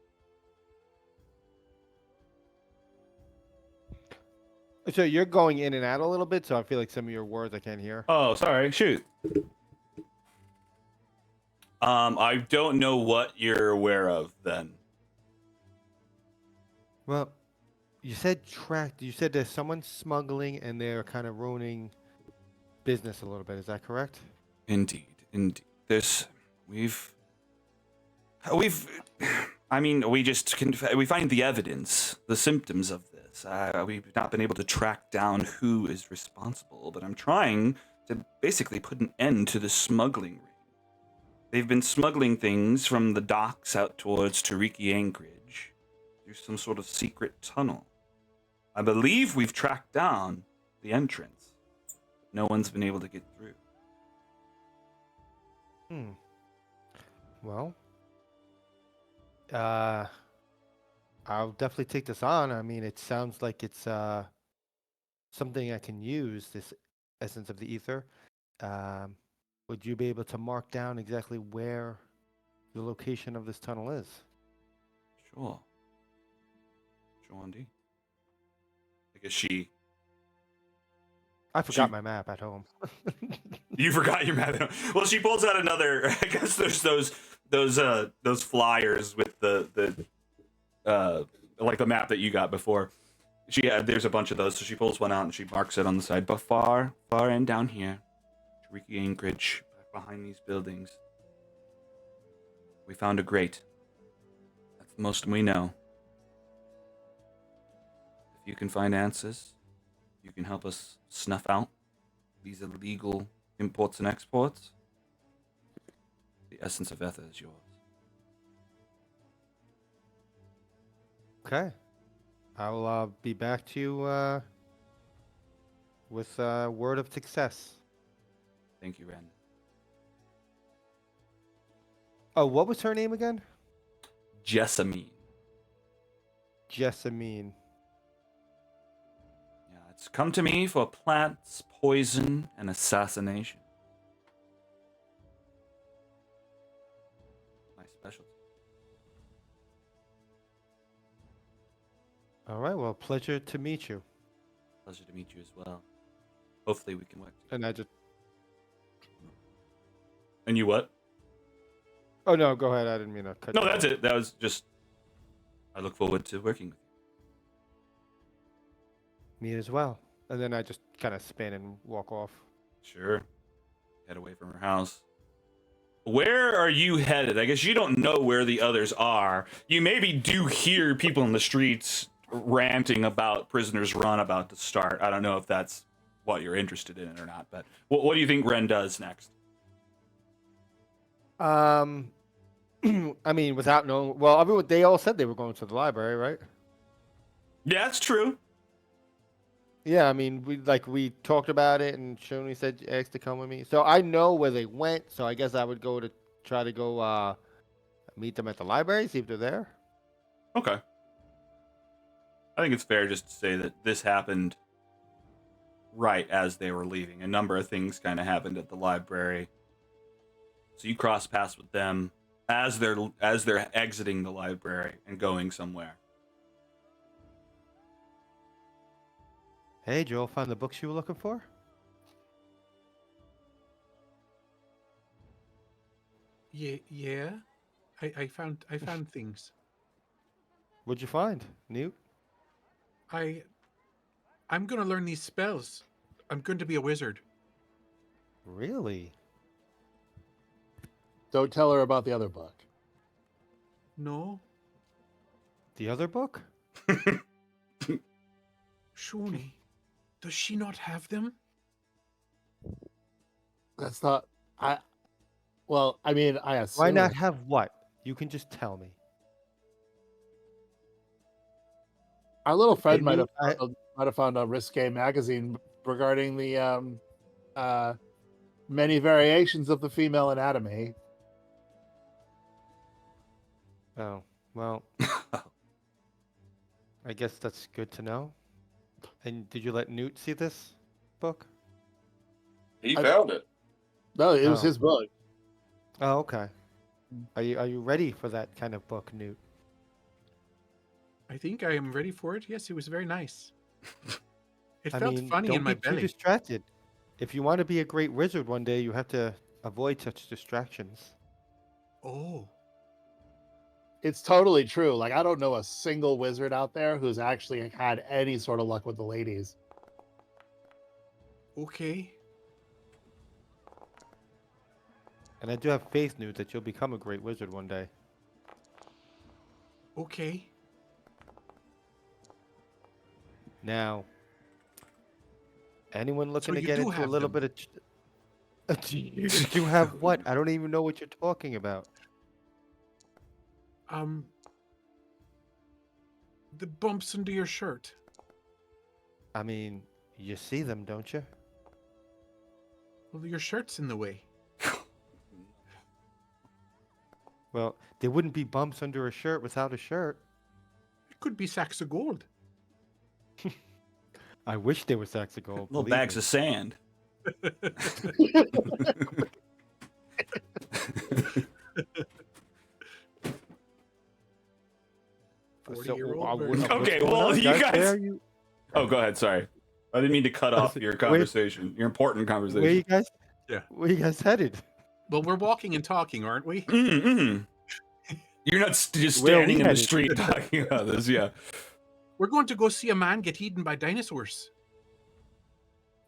So you're going in and out a little bit, so I feel like some of your words I can't hear. Oh, sorry. Shoot. I don't know what you're aware of then. Well, you said tracked. You said there's someone smuggling and they're kind of ruining business a little bit. Is that correct? Indeed. I mean, we just we find the evidence, the symptoms of this. this. We've not been able to track down who is responsible, but I'm trying to basically put an end to the smuggling ring. They've been smuggling things from the docks out towards Tariki Anchorage through some sort of secret tunnel. I believe we've tracked down the entrance. No one's been able to get through. Well, I'll definitely take this on. I mean, it sounds like it's something I can use, this essence of the ether. Would you be able to mark down exactly where the location of this tunnel is? Sure. Sure indeed. I guess she... I forgot my map at home. You forgot your map. Well, she pulls out another. I guess there's those flyers with the like the map that you got before. There's a bunch of those, so she pulls one out and she marks it on the side. But far and down here, Tariki Anchorage, back behind these buildings, we found a grate. That's the most we know. If you can find answers, you can help us snuff out these illegal imports and exports. The essence of Ether is yours. Okay. I'll be back to you with word of success. Thank you, Ren. Oh, what was her name again? Jessamine. Jessamine. Yeah, it's come to me for plants, poison, and assassination. My specialty. All right. Well, pleasure to meet you. Pleasure to meet you as well. Hopefully we can work together. And I just. And you what? Oh no, go ahead. I didn't mean to cut. No, you that's off. it. That was just... I look forward to working with you. Me as well. And then I just kind of spin and walk off. Sure. Head away from her house. Where are you headed? I guess you don't know where the others are. You maybe do hear people in the streets ranting about Prisoner's Run about to start. I don't know if that's what you're interested in or not, but what do you think Ren does next? I mean, without knowing. Well, everyone, they all said they were going to the library, right? Yeah, that's true. Yeah, I mean, we talked about it, and Shoni said asked to come with me, so I know where they went. So I guess I would try to go meet them at the library, see if they're there. Okay. I think it's fair just to say that this happened right as they were leaving. A number of things kind of happened at the library. So you cross paths with them as they're exiting the library and going somewhere. Hey, Joel, find the books you were looking for? Yeah. I found things. What'd you find, Newt? I'm gonna learn these spells. I'm going to be a wizard. Really? Don't tell her about the other book. No, The other book? Shoni, does she not have them? That's not. Well, I mean, I assume. Why not have what? You can just tell me. Our little friend Maybe might have found a risque magazine regarding the many variations of the female anatomy. Oh, well. I guess that's good to know. And did you let Newt see this book? He found it. No, it was Oh. his book. Oh, okay. Are you ready for that kind of book, Newt? I think I am ready for it. Yes, it was very nice. It I felt mean, funny don't in my be too belly. distracted. If you want to be a great wizard one day, you have to avoid such distractions. Oh, It's totally true. Like, I don't know a single wizard out there who's actually had any sort of luck with the ladies. okay. And I do have faith, Newt, that you'll become a great wizard one day. Okay. Now, anyone looking to you get do into a have little them. bit of... You have what? I don't even know what you're talking about. The bumps under your shirt. I mean, you see them, don't you? Well, your shirt's in the way. Well, there wouldn't be bumps under a shirt without a shirt. It could be sacks of gold. I wish there were sacks of gold. Little believe bags me. of sand. So, 40-year-old I wouldn't- version. Okay, what's going well, on, you guys- Where are you? Oh, go ahead. Sorry, I didn't mean to cut off your conversation. Your important Where you conversation. guys? Yeah. Where you guys headed? Well, we're walking and talking, aren't we? Mm-hmm. You're not just Where are standing we in the headed? street talking about this, yeah. We're going to go see a man get eaten by dinosaurs.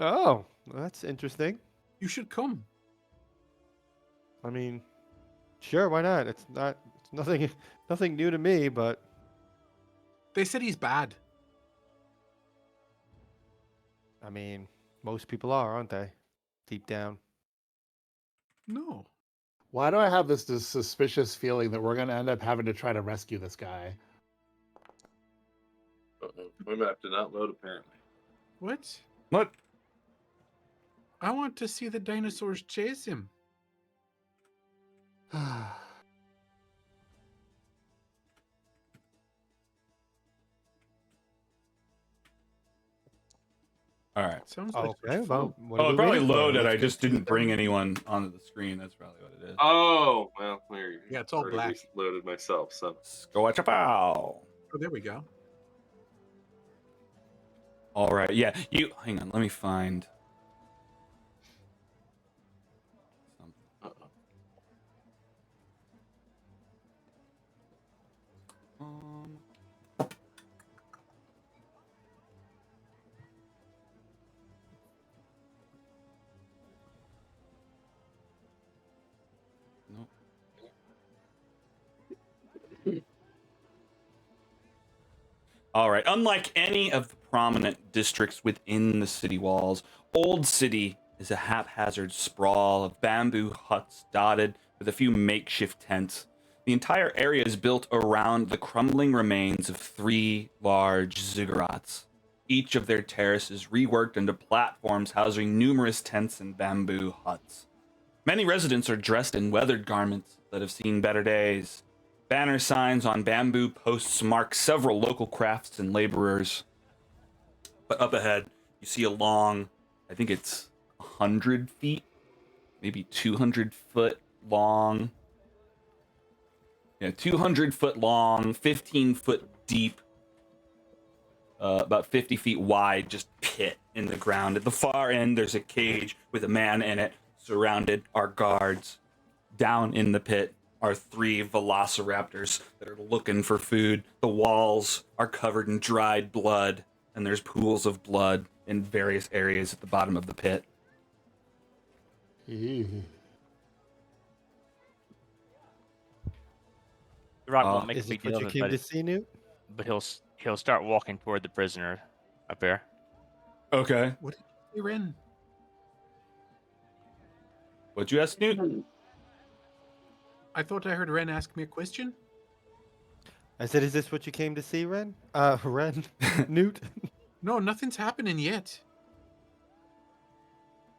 Oh, well, that's interesting. You should come. I mean, sure, why not? It's nothing new to me, but They said he's bad. I mean, most people are, aren't they? Deep down. No. Why do I have this suspicious feeling that we're going to end up having to try to rescue this guy? We mapped it out load apparently. What? What? I want to see the dinosaurs chase him. All right. Sounds like Okay, there's well, fun. what are Oh, we it probably waiting for? loaded. Let's I get just to didn't the- bring anyone onto the screen. That's probably what it is. Oh, well, there you go. Yeah, it's all Already black. Loaded myself, so. Go watch a pow. Oh, there we go. All right. Yeah. You hang on. Let me find. Um, nope. All right. Unlike any of the prominent districts within the city walls, Old City is a haphazard sprawl of bamboo huts dotted with a few makeshift tents. The entire area is built around the crumbling remains of 3 large ziggurats, each of their terraces reworked into platforms housing numerous tents and bamboo huts. Many residents are dressed in weathered garments that have seen better days. Banner signs on bamboo posts mark several local crafts and laborers. But up ahead, you see a long, I think it's 100 feet, maybe 200 foot long. Yeah, 200 foot long, 15 foot deep, about 50 feet wide, just pit in the ground. At the far end, there's a cage with a man in it. Surrounded are guards. Down in the pit are 3 velociraptors that are looking for food. The walls are covered in dried blood, and there's pools of blood in various areas at the bottom of the pit. Ew. The Rock won't make a Is big it deal what of you it, came to see, Newt? but he'll start walking toward the prisoner up there. Okay. Hey, Ren. What'd you ask, Newt? I thought I heard Ren ask me a question. I said, is this what you came to see, Ren? Ren? Newt? No, nothing's happening yet.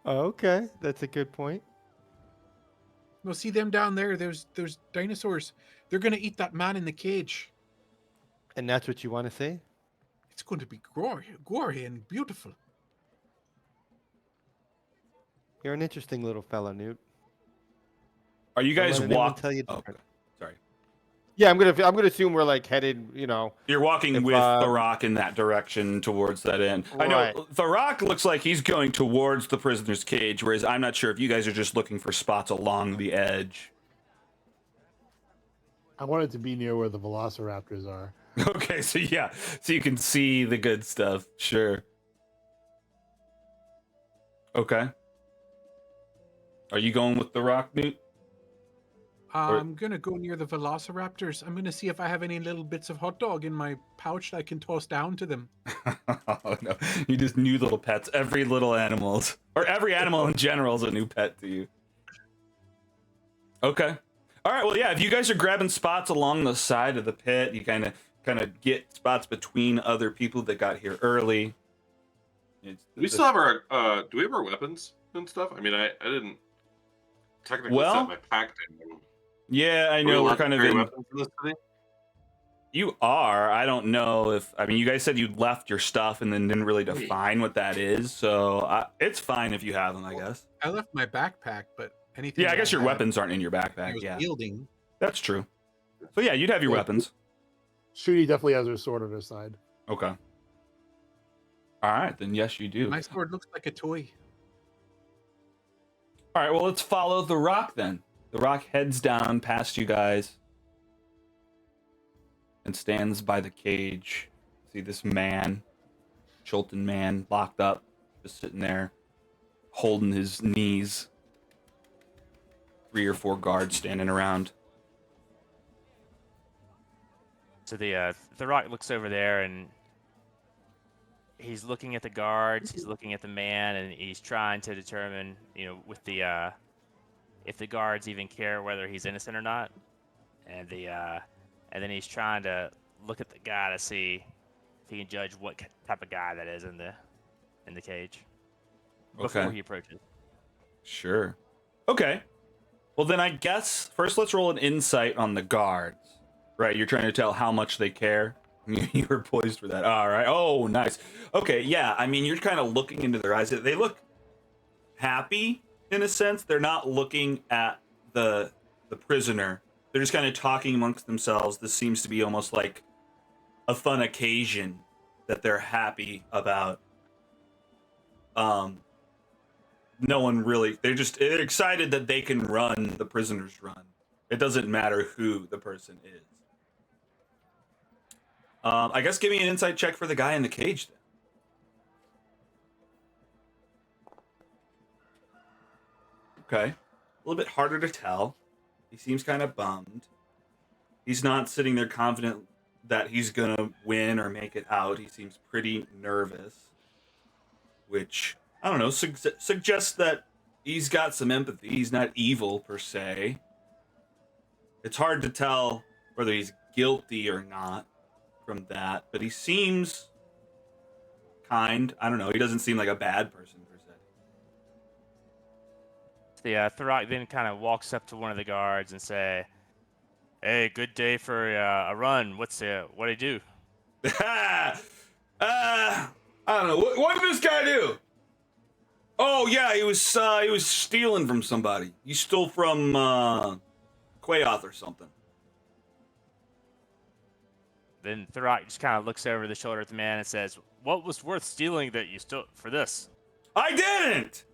Oh, okay, that's a good point. No, see them down there. There's dinosaurs. They're gonna eat that man in the cage. And that's what you want to see? It's going to be gory and beautiful. You're an interesting little fella, Newt. Are you Don't guys let anyone walk? tell you Oh, different. sorry. Yeah, I'm gonna assume we're like headed, you know. You're walking If, with the Rock in that direction towards that end. I know Right. the Rock looks like he's going towards the prisoner's cage, whereas I'm not sure if you guys are just looking for spots along the edge. I want it to be near where the velociraptors are. Okay, so yeah, so you can see the good stuff. Sure. Okay. Are you going with the Rock, Newt? I'm gonna go near the velociraptors. I'm gonna see if I have any little bits of hot dog in my pouch that I can toss down to them. Oh no, you just new little pets. Every little animals, or every animal in general, is a new pet to you. Okay. All right. Well, yeah. If you guys are grabbing spots along the side of the pit, you kind of get spots between other people that got here early. Do we still have our do we have our weapons and stuff? I mean, I didn't technically set my pack down. Yeah, I know we're kind of in. Weapons in this city? You are. I don't know if. I mean, you guys said you left your stuff and then didn't really define what that is. So it's fine if you have them, I guess. I left my backpack, but anything. Yeah, I guess your had, weapons aren't in your I backpack. was Yeah, wielding. that's true. So yeah, you'd have your weapons. Shooty definitely has her sword on her side. Okay. All right, then yes, you do. My sword looks like a toy. All right, well, let's follow the rock then. The rock heads down past you guys and stands by the cage. See this man, Chultan man, locked up, just sitting there, holding his knees. 3 or 4 guards standing around. So the rock looks over there and he's looking at the guards, he's looking at the man, and he's trying to determine, with the if the guards even care whether he's innocent or not, and then he's trying to look at the guy to see if he can judge what type of guy that is in the cage before he approaches. Sure. Okay. Well, then I guess first let's roll an insight on the guards. Right, you're trying to tell how much they care. You were poised for that. All right. Oh, nice. Okay, yeah. I mean, you're kind of looking into their eyes. They look happy in a sense. They're not looking at the prisoner. They're just kind of talking amongst themselves. This seems to be almost like a fun occasion that they're happy about. No one really. They're excited that they can run the prisoner's run. It doesn't matter who the person is. I guess give me an insight check for the guy in the cage then. Okay. A little bit harder to tell. He seems kind of bummed. He's not sitting there confident that he's going to win or make it out. He seems pretty nervous, which, I don't know, suggests that he's got some empathy. He's not evil per se. It's hard to tell whether he's guilty or not from that, but he seems kind. I don't know. He doesn't seem like a bad person per se. The Thurok then kind of walks up to one of the guards and say, "Hey, good day for a run. What do you do?" I don't know. What did this guy do? Oh yeah, he was stealing from somebody. He stole from Quayoth or something. Then Thurok just kind of looks over the shoulder at the man and says, "What was worth stealing that you stole for this?" I didn't.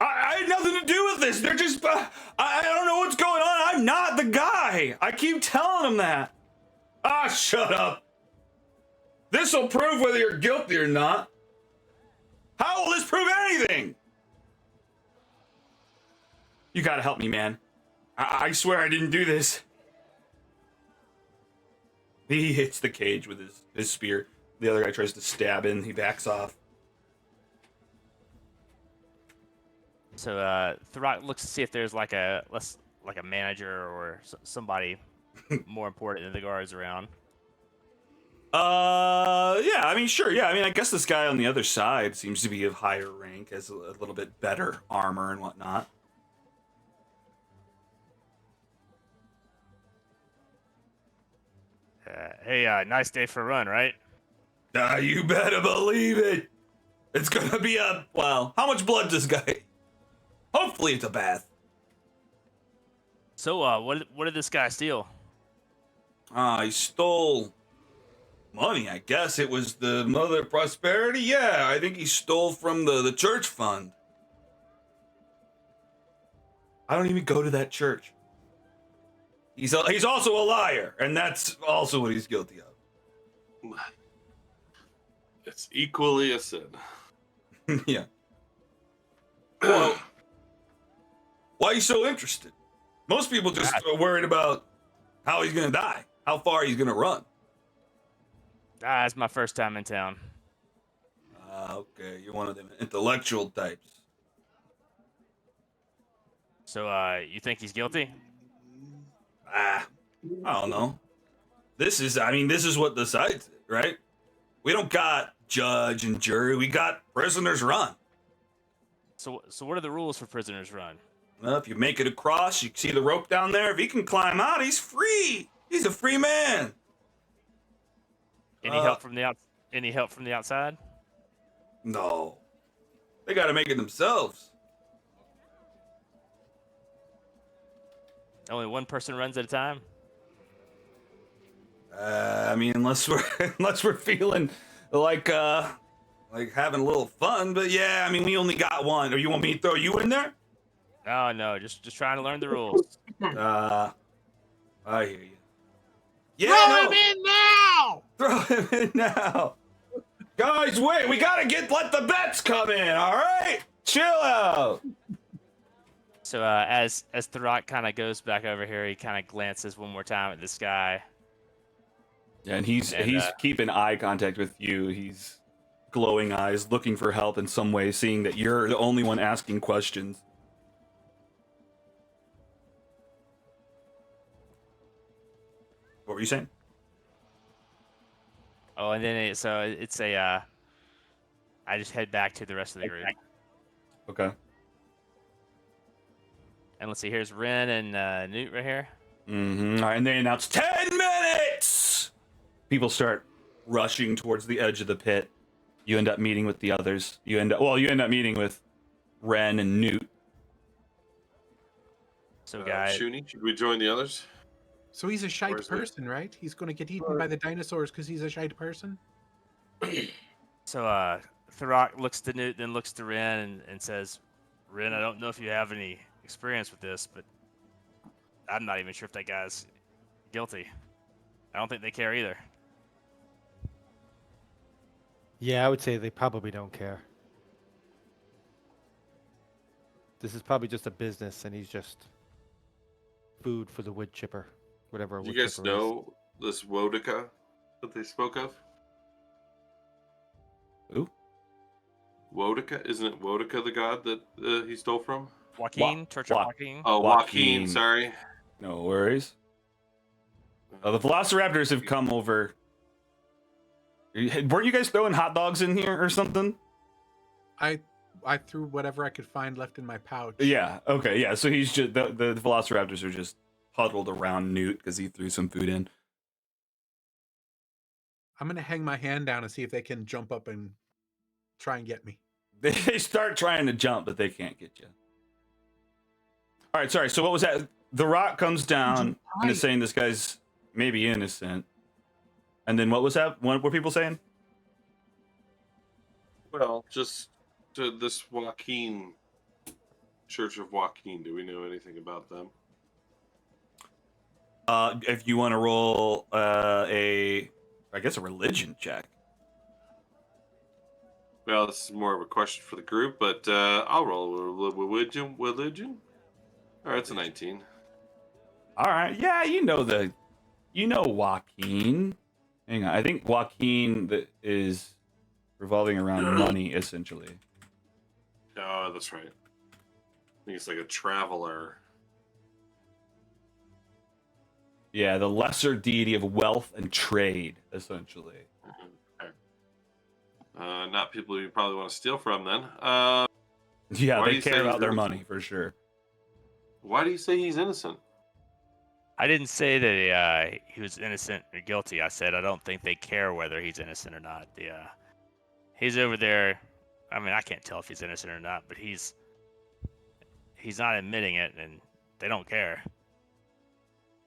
I had nothing to do with this. They're just. I don't know what's going on. I'm not the guy. I keep telling them that. Ah, shut up. This will prove whether you're guilty or not. How will this prove anything? You gotta help me, man. I swear I didn't do this. He hits the cage with his spear. The other guy tries to stab him. He backs off. So Thurok looks to see if there's like a manager or somebody more important than the guards around. Yeah, I mean, sure, yeah. I mean, I guess this guy on the other side seems to be of higher rank, has a little bit better armor and whatnot. Hey, nice day for a run, right? You better believe it. It's gonna be well, how much blood does this guy? Hopefully it's a bath. So, what did this guy steal? He stole money, I guess. It was the Mother of Prosperity. Yeah, I think he stole from the church fund. I don't even go to that church. He's also a liar, and that's also what he's guilty of. It's equally a sin. Yeah. Well, why are you so interested? Most people just are worried about how he's gonna die, how far he's gonna run. It's my first time in town. Okay, you're one of them intellectual types. So, you think he's guilty? I don't know. This is what decides it, right? We don't got judge and jury. We got prisoners run. So what are the rules for prisoners run? Well, if you make it across, you see the rope down there. If he can climb out, he's free. He's a free man. Any help from the outside? No. They got to make it themselves. Only one person runs at a time? Unless we're feeling like having a little fun, but yeah, we only got one. Or you want me to throw you in there? No, just trying to learn the rules. I hear you. Yeah, Throw him in now! Throw him in now. Guys, wait, we gotta let the bets come in, all right? Chill out. So as the rock kind of goes back over here, he kind of glances one more time at this guy. Yeah, and he's keeping eye contact with you. He's glowing eyes, looking for help in some way, seeing that you're the only one asking questions. What were you saying? Oh, and then I just head back to the rest of the group. Okay. And let's see, here's Ren and Newt right here. Mm-hmm. All right, and they announce 10 minutes! People start rushing towards the edge of the pit. You end up meeting with the others. You end up meeting with Ren and Newt. So, guys, Shuni, should we join the others? So he's a shite Where's that? person, right? He's going to get eaten by the dinosaurs because he's a shite person? so Throck looks to Newt, then looks to Ren and says, Ren, I don't know if you have any experience with this, but I'm not even sure if that guy's guilty. I don't think they care either. Yeah, I would say they probably don't care. This is probably just a business, and he's just food for the wood chipper, whatever. Do you guys know this Wodica that they spoke of? Who? Wodica? Isn't it Wodica the god that he stole from? Joaquin? Church of Joaquin? Oh, Joaquin. Joaquin, sorry. No worries. The Velociraptors have come over. Weren't you guys throwing hot dogs in here or something? I threw whatever I could find left in my pouch. Yeah. Okay. Yeah. So he's just the Velociraptors are just huddled around Newt because he threw some food in. I'm going to hang my hand down and see if they can jump up and try and get me. They start trying to jump, but they can't get you. All right. Sorry. So what was that? The rock comes down and is saying this guy's maybe innocent. And then what was that? What were people saying? Well, just to this Joaquin, Church of Joaquin. Do we know anything about them? If you want to roll a religion check. Well, this is more of a question for the group, but I'll roll a religion. All right, it's a 19. All right. Yeah, you know Joaquin. Hang on. I think Joaquin is revolving around money, essentially. Oh, that's right. I think it's like a traveler. Yeah, the lesser deity of wealth and trade, essentially. Okay. Not people you probably want to steal from, then. Yeah, Why do they you say care he's about their innocent? money, for sure. Why do you say he's innocent? I didn't say that he was innocent or guilty. I said I don't think they care whether he's innocent or not. He's over there. I mean, I can't tell if he's innocent or not, but he's not admitting it, and they don't care.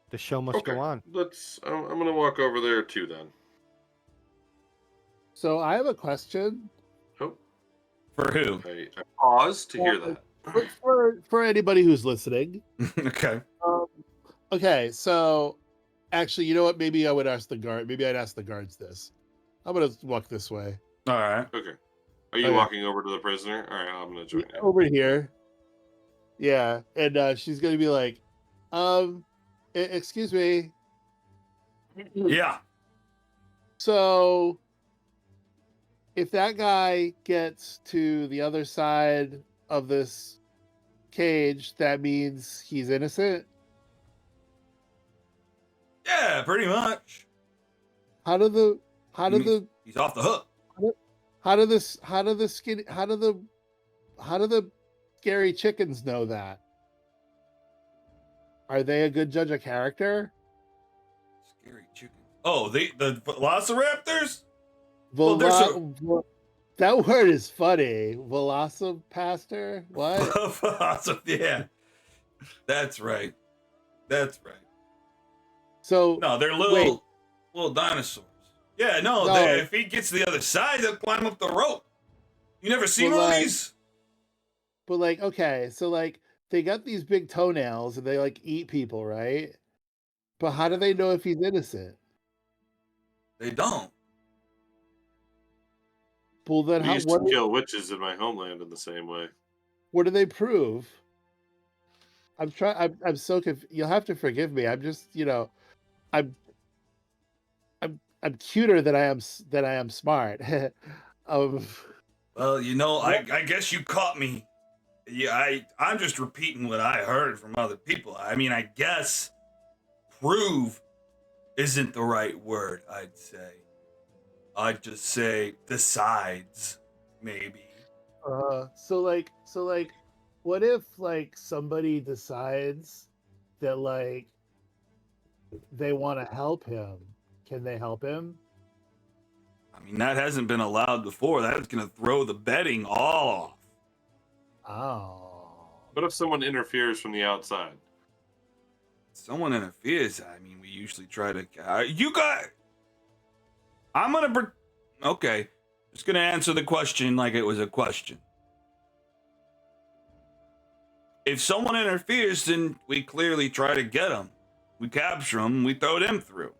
The show must Okay, go on. I'm gonna walk over there too then. So I have a question Oh, For who? I pause to hear that. for anybody who's listening. Okay. Okay, so actually, you know what? Maybe I would ask the guard. Maybe I'd ask the guards this. I'm gonna walk this way. All right. Okay. Are you Okay. walking over to the prisoner? All right, I'm gonna join you. Over here. Yeah, and she's gonna be like, Excuse me. Yeah. So, if that guy gets to the other side of this cage, that means he's innocent. Yeah, pretty much. How do the He's off the hook. how do the scary chickens know that? Are they a good judge of character? Scary chicken. Oh, the velociraptors? Well, there's That word is funny. Velocipaster? What? Yeah. That's right. That's right. So No, they're little dinosaurs. Yeah, no, No. if he gets to the other side, they'll climb up the rope. You never seen Well, movies? But like, okay, so like they got these big toenails and they like eat people, right? But how do they know if he's innocent? They don't. Well, then We used to kill witches in my homeland in the same way. what do they prove? I'm so confused. You'll have to forgive me. I'm just, I'm I'm cuter than I am smart. um, Well, I guess you caught me. Yeah, I'm just repeating what I heard from other people. I mean, I guess prove isn't the right word, I'd say. I'd just say decides, maybe. so like, what if like somebody decides that like they want to help him? Can they help him? I mean, that hasn't been allowed before. That's going to throw the betting all off. Oh. What if someone interferes from the outside? Someone interferes. I mean, we usually try to. Okay. Just going to answer the question like it was a question. If someone interferes, then we clearly try to get them. We capture them. We throw them through.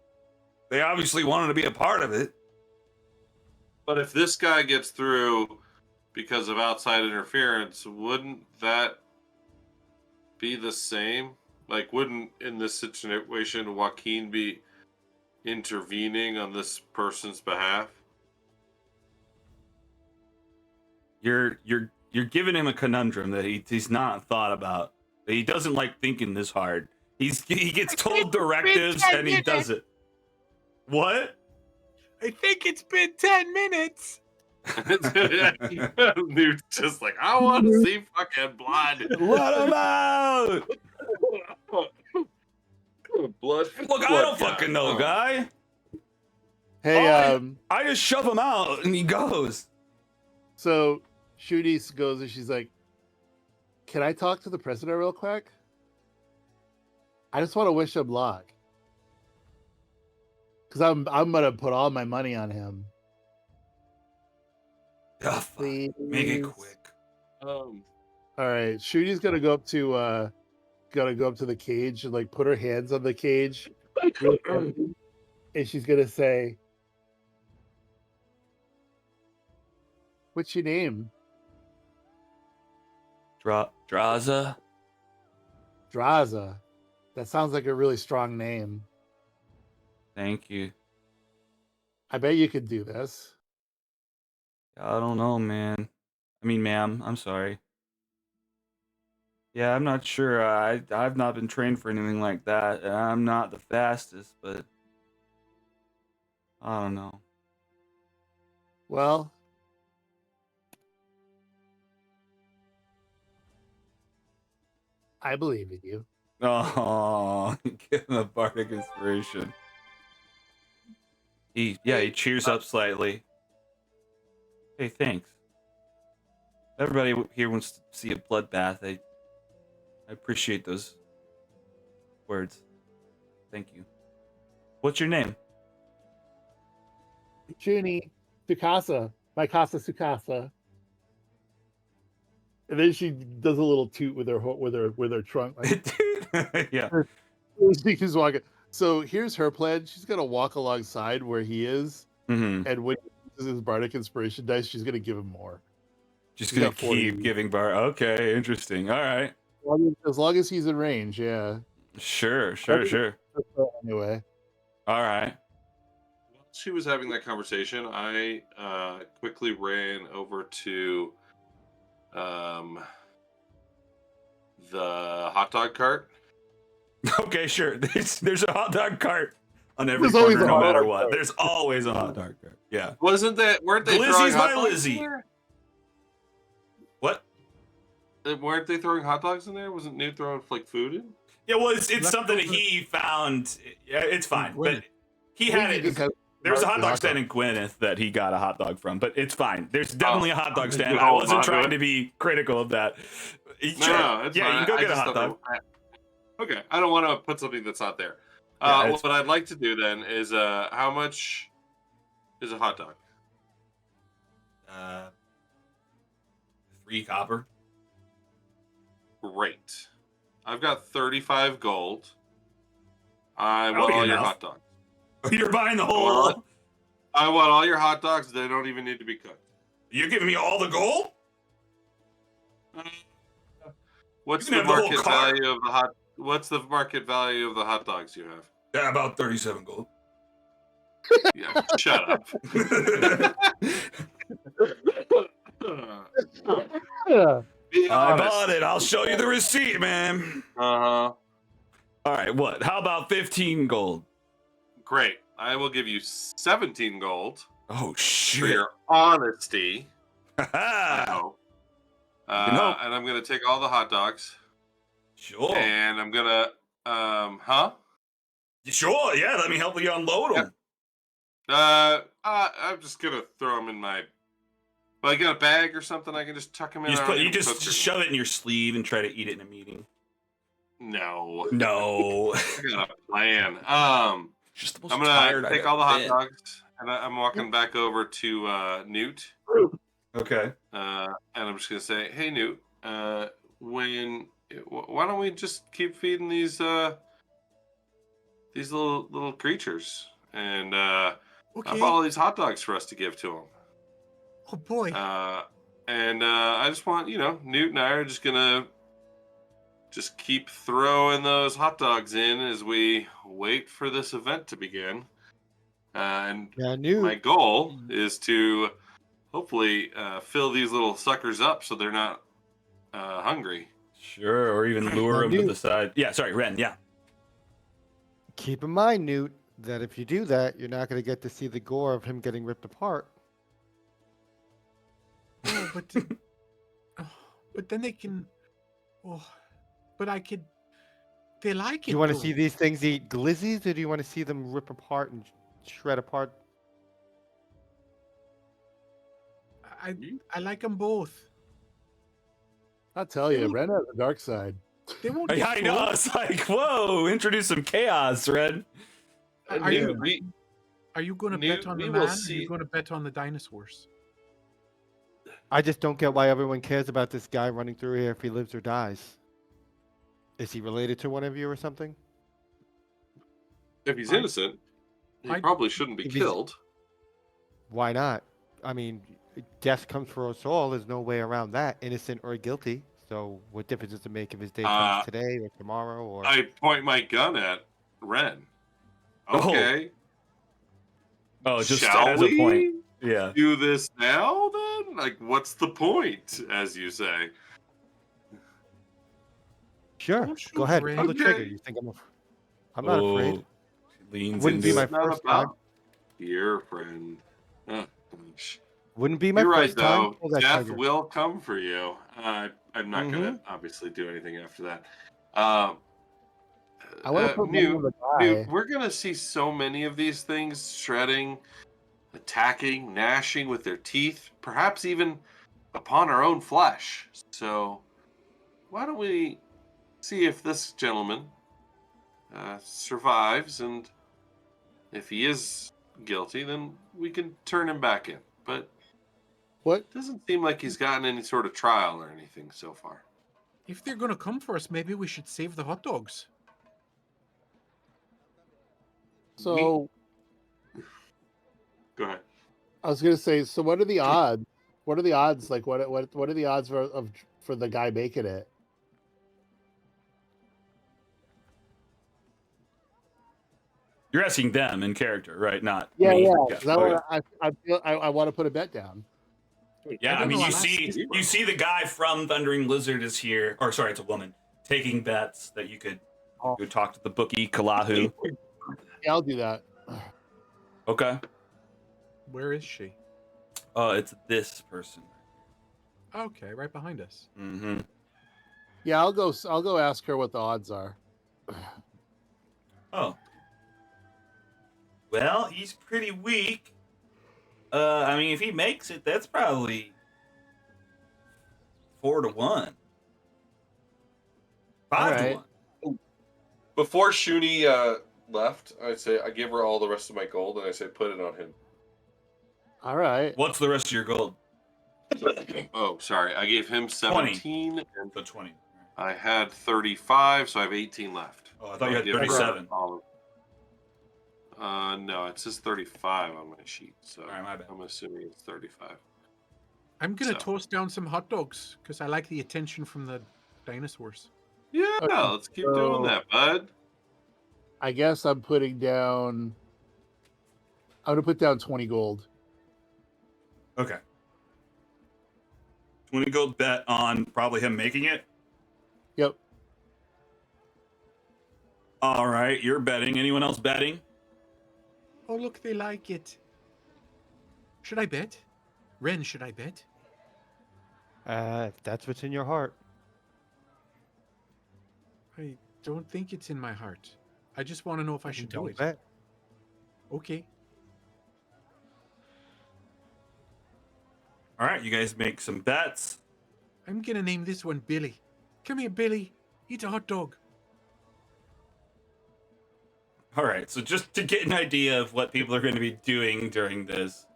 They obviously wanted to be a part of it. But if this guy gets through because of outside interference, wouldn't that be the same? Like, wouldn't in this situation Joaquin be intervening on this person's behalf? You're giving him a conundrum that he's not thought about. That he doesn't like thinking this hard. He gets told directives and he does it. What? I think it's been 10 minutes. Dude's just like, I want to see fucking blood. Let him out! Blood. Look, I don't fucking know, guy. Hey, I just shove him out and he goes. so Shooty goes and she's like, "Can I talk to the president real quick? I just want to wish him luck, because I'm gonna put all my money on him." Oh, fuck. Make it quick. All right, Shooty's gonna go up to the cage and like put her hands on the cage, and she's gonna say, "What's your name?" Draza? Draza. That sounds like a really strong name. Thank you. I bet you could do this. I don't know, man. I mean, ma'am, I'm sorry. Yeah, I'm not sure. I've not been trained for anything like that, and I'm not the fastest, but I don't know. Well, I believe in you. Oh, give him a bardic inspiration. He cheers up slightly. Hey, thanks. Everybody here wants to see a bloodbath. I appreciate those words. Thank you. What's your name? Junie Sukasa. My Casa Sukasa. And then she does a little toot with her trunk. Like, Yeah. she's walking. So here's her plan. She's gonna walk alongside where he is, Mm-hmm. and when he uses his bardic inspiration dice, she's gonna give him more. Just He's gonna got 40. keep giving bar. Okay, interesting. All right. As long as he's in range, yeah. Sure. Anyway, All right. While she was having that conversation, I quickly ran over to the hot dog cart. Okay, sure. There's a hot dog cart on every There's always corner, a no hot matter dog what. cart. There's always a hot dog cart. Yeah. Weren't they throwing Glizzy's hot by dogs Lizzie. in there? What? Weren't they throwing hot dogs in there? Wasn't Newt throwing like food in? Yeah, well, it's Left something that over- he found. Yeah, it's fine. Gwyneth. But he had Maybe it. because There's a hot Mark dog the stand in Gwyneth that he got a hot dog from, but it's fine. There's definitely a hot dog I'm stand. gonna I hold wasn't on to trying it. to be critical of that. No, Sure. no, it's Yeah, fine. you can go I get a just hot thought dog. okay, I don't want to put something that's not there. Yeah, it's What I'd like to do then is, how much is a hot dog? 3 copper. Great. I've got 35 gold. I That'll want be all your enough. hot dogs. You're buying the Well, whole. I want all your hot dogs. They don't even need to be cooked. You're giving me all the gold? What's You the can have the whole market cart. value of the hot? What's the market value of the hot dogs you have? Yeah, about 37 gold. Yeah, shut up. Yeah. Be I honest. bought it. I'll show you the receipt, man. Uh-huh. All right, what? How about 15 gold? Great. I will give you 17 gold Oh, for shit. your honesty. I Ha hope. can hope. And I'm gonna take all the hot dogs, Sure. and I'm gonna, huh? Sure, yeah, let me help you unload them. I'm just gonna throw them in my. Well, I got a bag or something. I can just tuck them in. You just shove it in your sleeve and try to eat it in a meeting. No, No. I got a plan. Just the most I'm tired gonna I've take all the hot been. dogs, and I'm walking back over to Newt, Okay. and I'm just gonna say, "Hey, Newt, why don't we just keep feeding these little creatures, and I Okay. bought all these hot dogs for us to give to them." Oh boy. And I just want, Newt and I are just gonna just keep throwing those hot dogs in as we wait for this event to begin. And Yeah, Newt. my goal is to hopefully fill these little suckers up so they're not hungry. Sure, or even lure them to Newt. the side. Yeah, sorry, Ren, yeah. Keep in mind, Newt, that if you do that, you're not going to get to see the gore of him getting ripped apart. Oh, but then they can. Oh, but I could. They like Do it. you want to though. see these things eat glizzies, or do you want to see them rip apart and shred apart? I like them both. I'll tell you, Ren has a dark side. They won't. Yeah, I know. It's like, whoa, introduce some chaos, Ren. Are Newt, you? Are you going to Newt, bet on the we man? will Or are see- you going to bet on the dinosaurs? I just don't get why everyone cares about this guy running through here if he lives or dies. Is he related to one of you or something? If he's I- innocent, he I- probably shouldn't be If he's- killed. Why not? I mean, death comes for us all. There's no way around that, innocent or guilty. So what difference does it make if his day comes today or tomorrow or? I point my gun at Ren. Oh. Okay. Oh, just Shall as we a point. Yeah. do this now then? Like, what's the point, as you say? Sure, Don't shoot go ahead. Ren. Pull the trigger. Okay. You think I'm not afraid. Oh, leans Wouldn't be into my It's not first about time. your friend. Oh, gosh. Wouldn't be my You're right, first time. though. Pull that Death trigger. will come for you. I'm not going to obviously do anything after that. I want to put money on Newt, the guy. Newt, we're going to see so many of these things shredding, attacking, gnashing with their teeth, perhaps even upon our own flesh. So why don't we see if this gentleman survives, and if he is guilty, then we can turn him back in. But What? it doesn't seem like he's gotten any sort of trial or anything so far. If they're going to come for us, maybe we should save the hot dogs. So Go ahead. I was gonna say, so what are the odds? What are the odds? Like, what are the odds for the guy making it? You're asking them in character, right? Not Yeah, me. yeah. Yeah. 'Cause Okay. I want to put a bet down. Yeah, I don't mean, know, you I'll ask see the guy from Thundering Lizard is here, or sorry, it's a woman taking bets that you could Oh. go talk to the bookie Kalahu. Yeah, I'll do that. Okay. Where is she? It's this person. Okay, right behind us. Mm-hmm. Yeah, I'll go ask her what the odds are. Oh. Well, he's pretty weak. I mean, if he makes it, that's probably 4-1. 5-1. Before Shuni left, I gave her all the rest of my gold, and I say put it on him. All right. What's the rest of your gold? Oh, sorry. I gave him 17, and So 20. I had 35, so I have 18 left. Oh, I thought you had I'll give her 37. all of- no, it says 35 on my sheet, so All right, my bad. I'm assuming it's 35. I'm gonna So- toast down some hot dogs because I like the attention from the dinosaurs. Yeah, Okay, let's keep doing that, bud. I guess I'm putting down. I'm gonna put down 20 gold. Okay. 20 gold bet on probably him making it. Yep. All right, you're betting. Anyone else betting? Oh, look, they like it. Should I bet? Ren, should I bet? If that's what's in your heart. I don't think it's in my heart. I just want to know if I should do Don't it. bet. Okay. All right, you guys make some bets. I'm gonna name this one Billy. Come here, Billy. Eat a hot dog. All right, so just to get an idea of what people are going to be doing during this,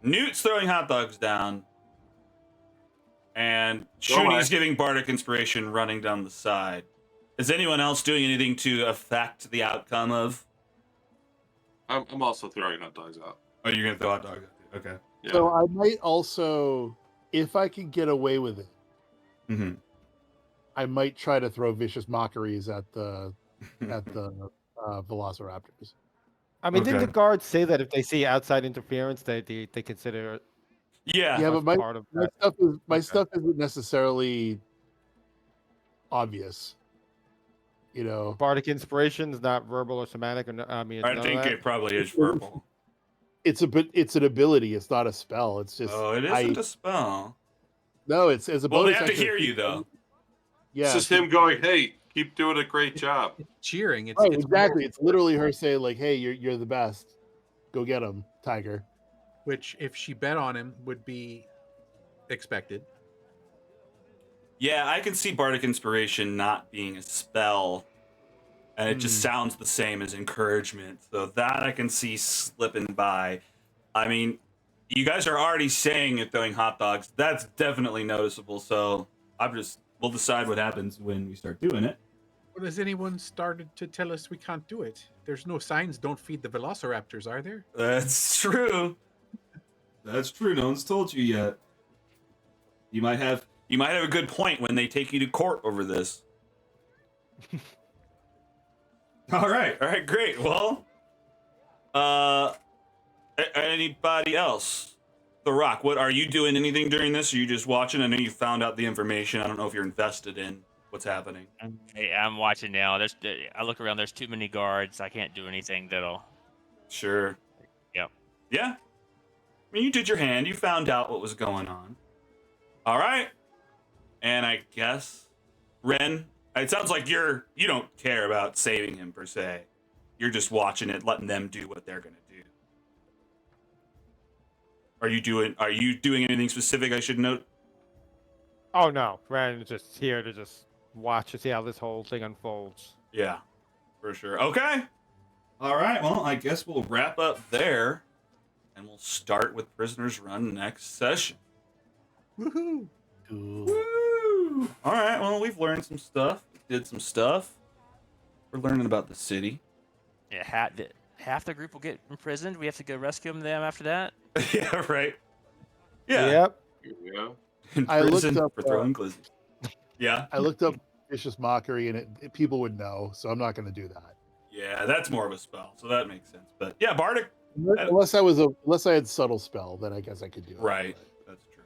Newt's throwing hot dogs down, and Shuni's giving Bardic Inspiration running down the side. Is anyone else doing anything to affect the outcome of? I'm also throwing hot dogs out. Oh, you're going to throw hot dogs. Okay. Yeah. So I might also, if I can get away with it, Mm-hmm. I might try to throw vicious mockeries at the velociraptors. I mean, didn't Okay. the guards say that if they see outside interference, they consider it Yeah. Yeah, but part of my that? stuff isn't necessarily obvious. You know, Bardic inspiration is not verbal or somatic, or I mean, it's I none think of that. it probably is verbal. it's an ability. It's not a spell. It's just Oh, it isn't a spell. no. It's as a Well, they bonus have to action. hear you, though. Yeah, It's just him going, hey, keep doing a great job. Cheering. It's, Right, it's exactly. It's literally her saying like, "Hey, you're the best. Go get him, Tiger." Which, if she bet on him, would be expected. Yeah, I can see Bardic Inspiration not being a spell, and it just sounds the same as encouragement. So that I can see slipping by. I mean, you guys are already saying you're throwing hot dogs. That's definitely noticeable. So we'll decide what happens when we start doing it. Well, has anyone started to tell us we can't do it? There's no signs don't feed the velociraptors, are there? That's true. That's true. No one's told you yet. You might have a good point when they take you to court over this. All right, great. Well, anybody else? The Rock, what are you doing? Anything during this? Or are you just watching? I know you found out the information. I don't know if you're invested in what's happening. Hey, I'm watching now. I look around. There's too many guards. I can't do anything that'll. Sure. Yep. Yeah. I mean, you did your hand. You found out what was going on. All right. And I guess, Ren, it sounds like you don't care about saving him per se. You're just watching it, letting them do what they're gonna do. Are you doing anything specific I should note? Oh no, Ren is just here to just watch to see how this whole thing unfolds. Yeah, for sure. Okay. All right. Well, I guess we'll wrap up there, and we'll start with Prisoners Run next session. Woohoo! Woo! All right. Well, we've learned some stuff. Did some stuff. We're learning about the city. Yeah, half the group will get imprisoned. We have to go rescue them after that. Yeah. Right. Yeah. Yep. Yeah. In I looked prison up, for throwing glizzy. Yeah. I looked up vicious mockery, and people would know, so I'm not going to do that. Yeah, that's more of a spell, so that makes sense. But yeah, Bardic. Unless I had subtle spell, then I guess I could do it. Right, that's true.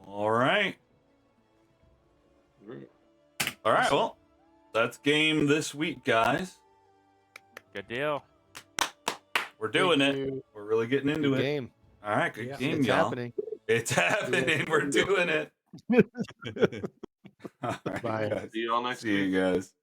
All right. All right. Well, that's game this week, guys. Good deal. We're doing Thank it. you. We're really getting into Good it. game. All right, good Yeah. game, It's y'all. happening. It's happening. We're doing it. All right, Bye. guys. See y'all next See week. you guys.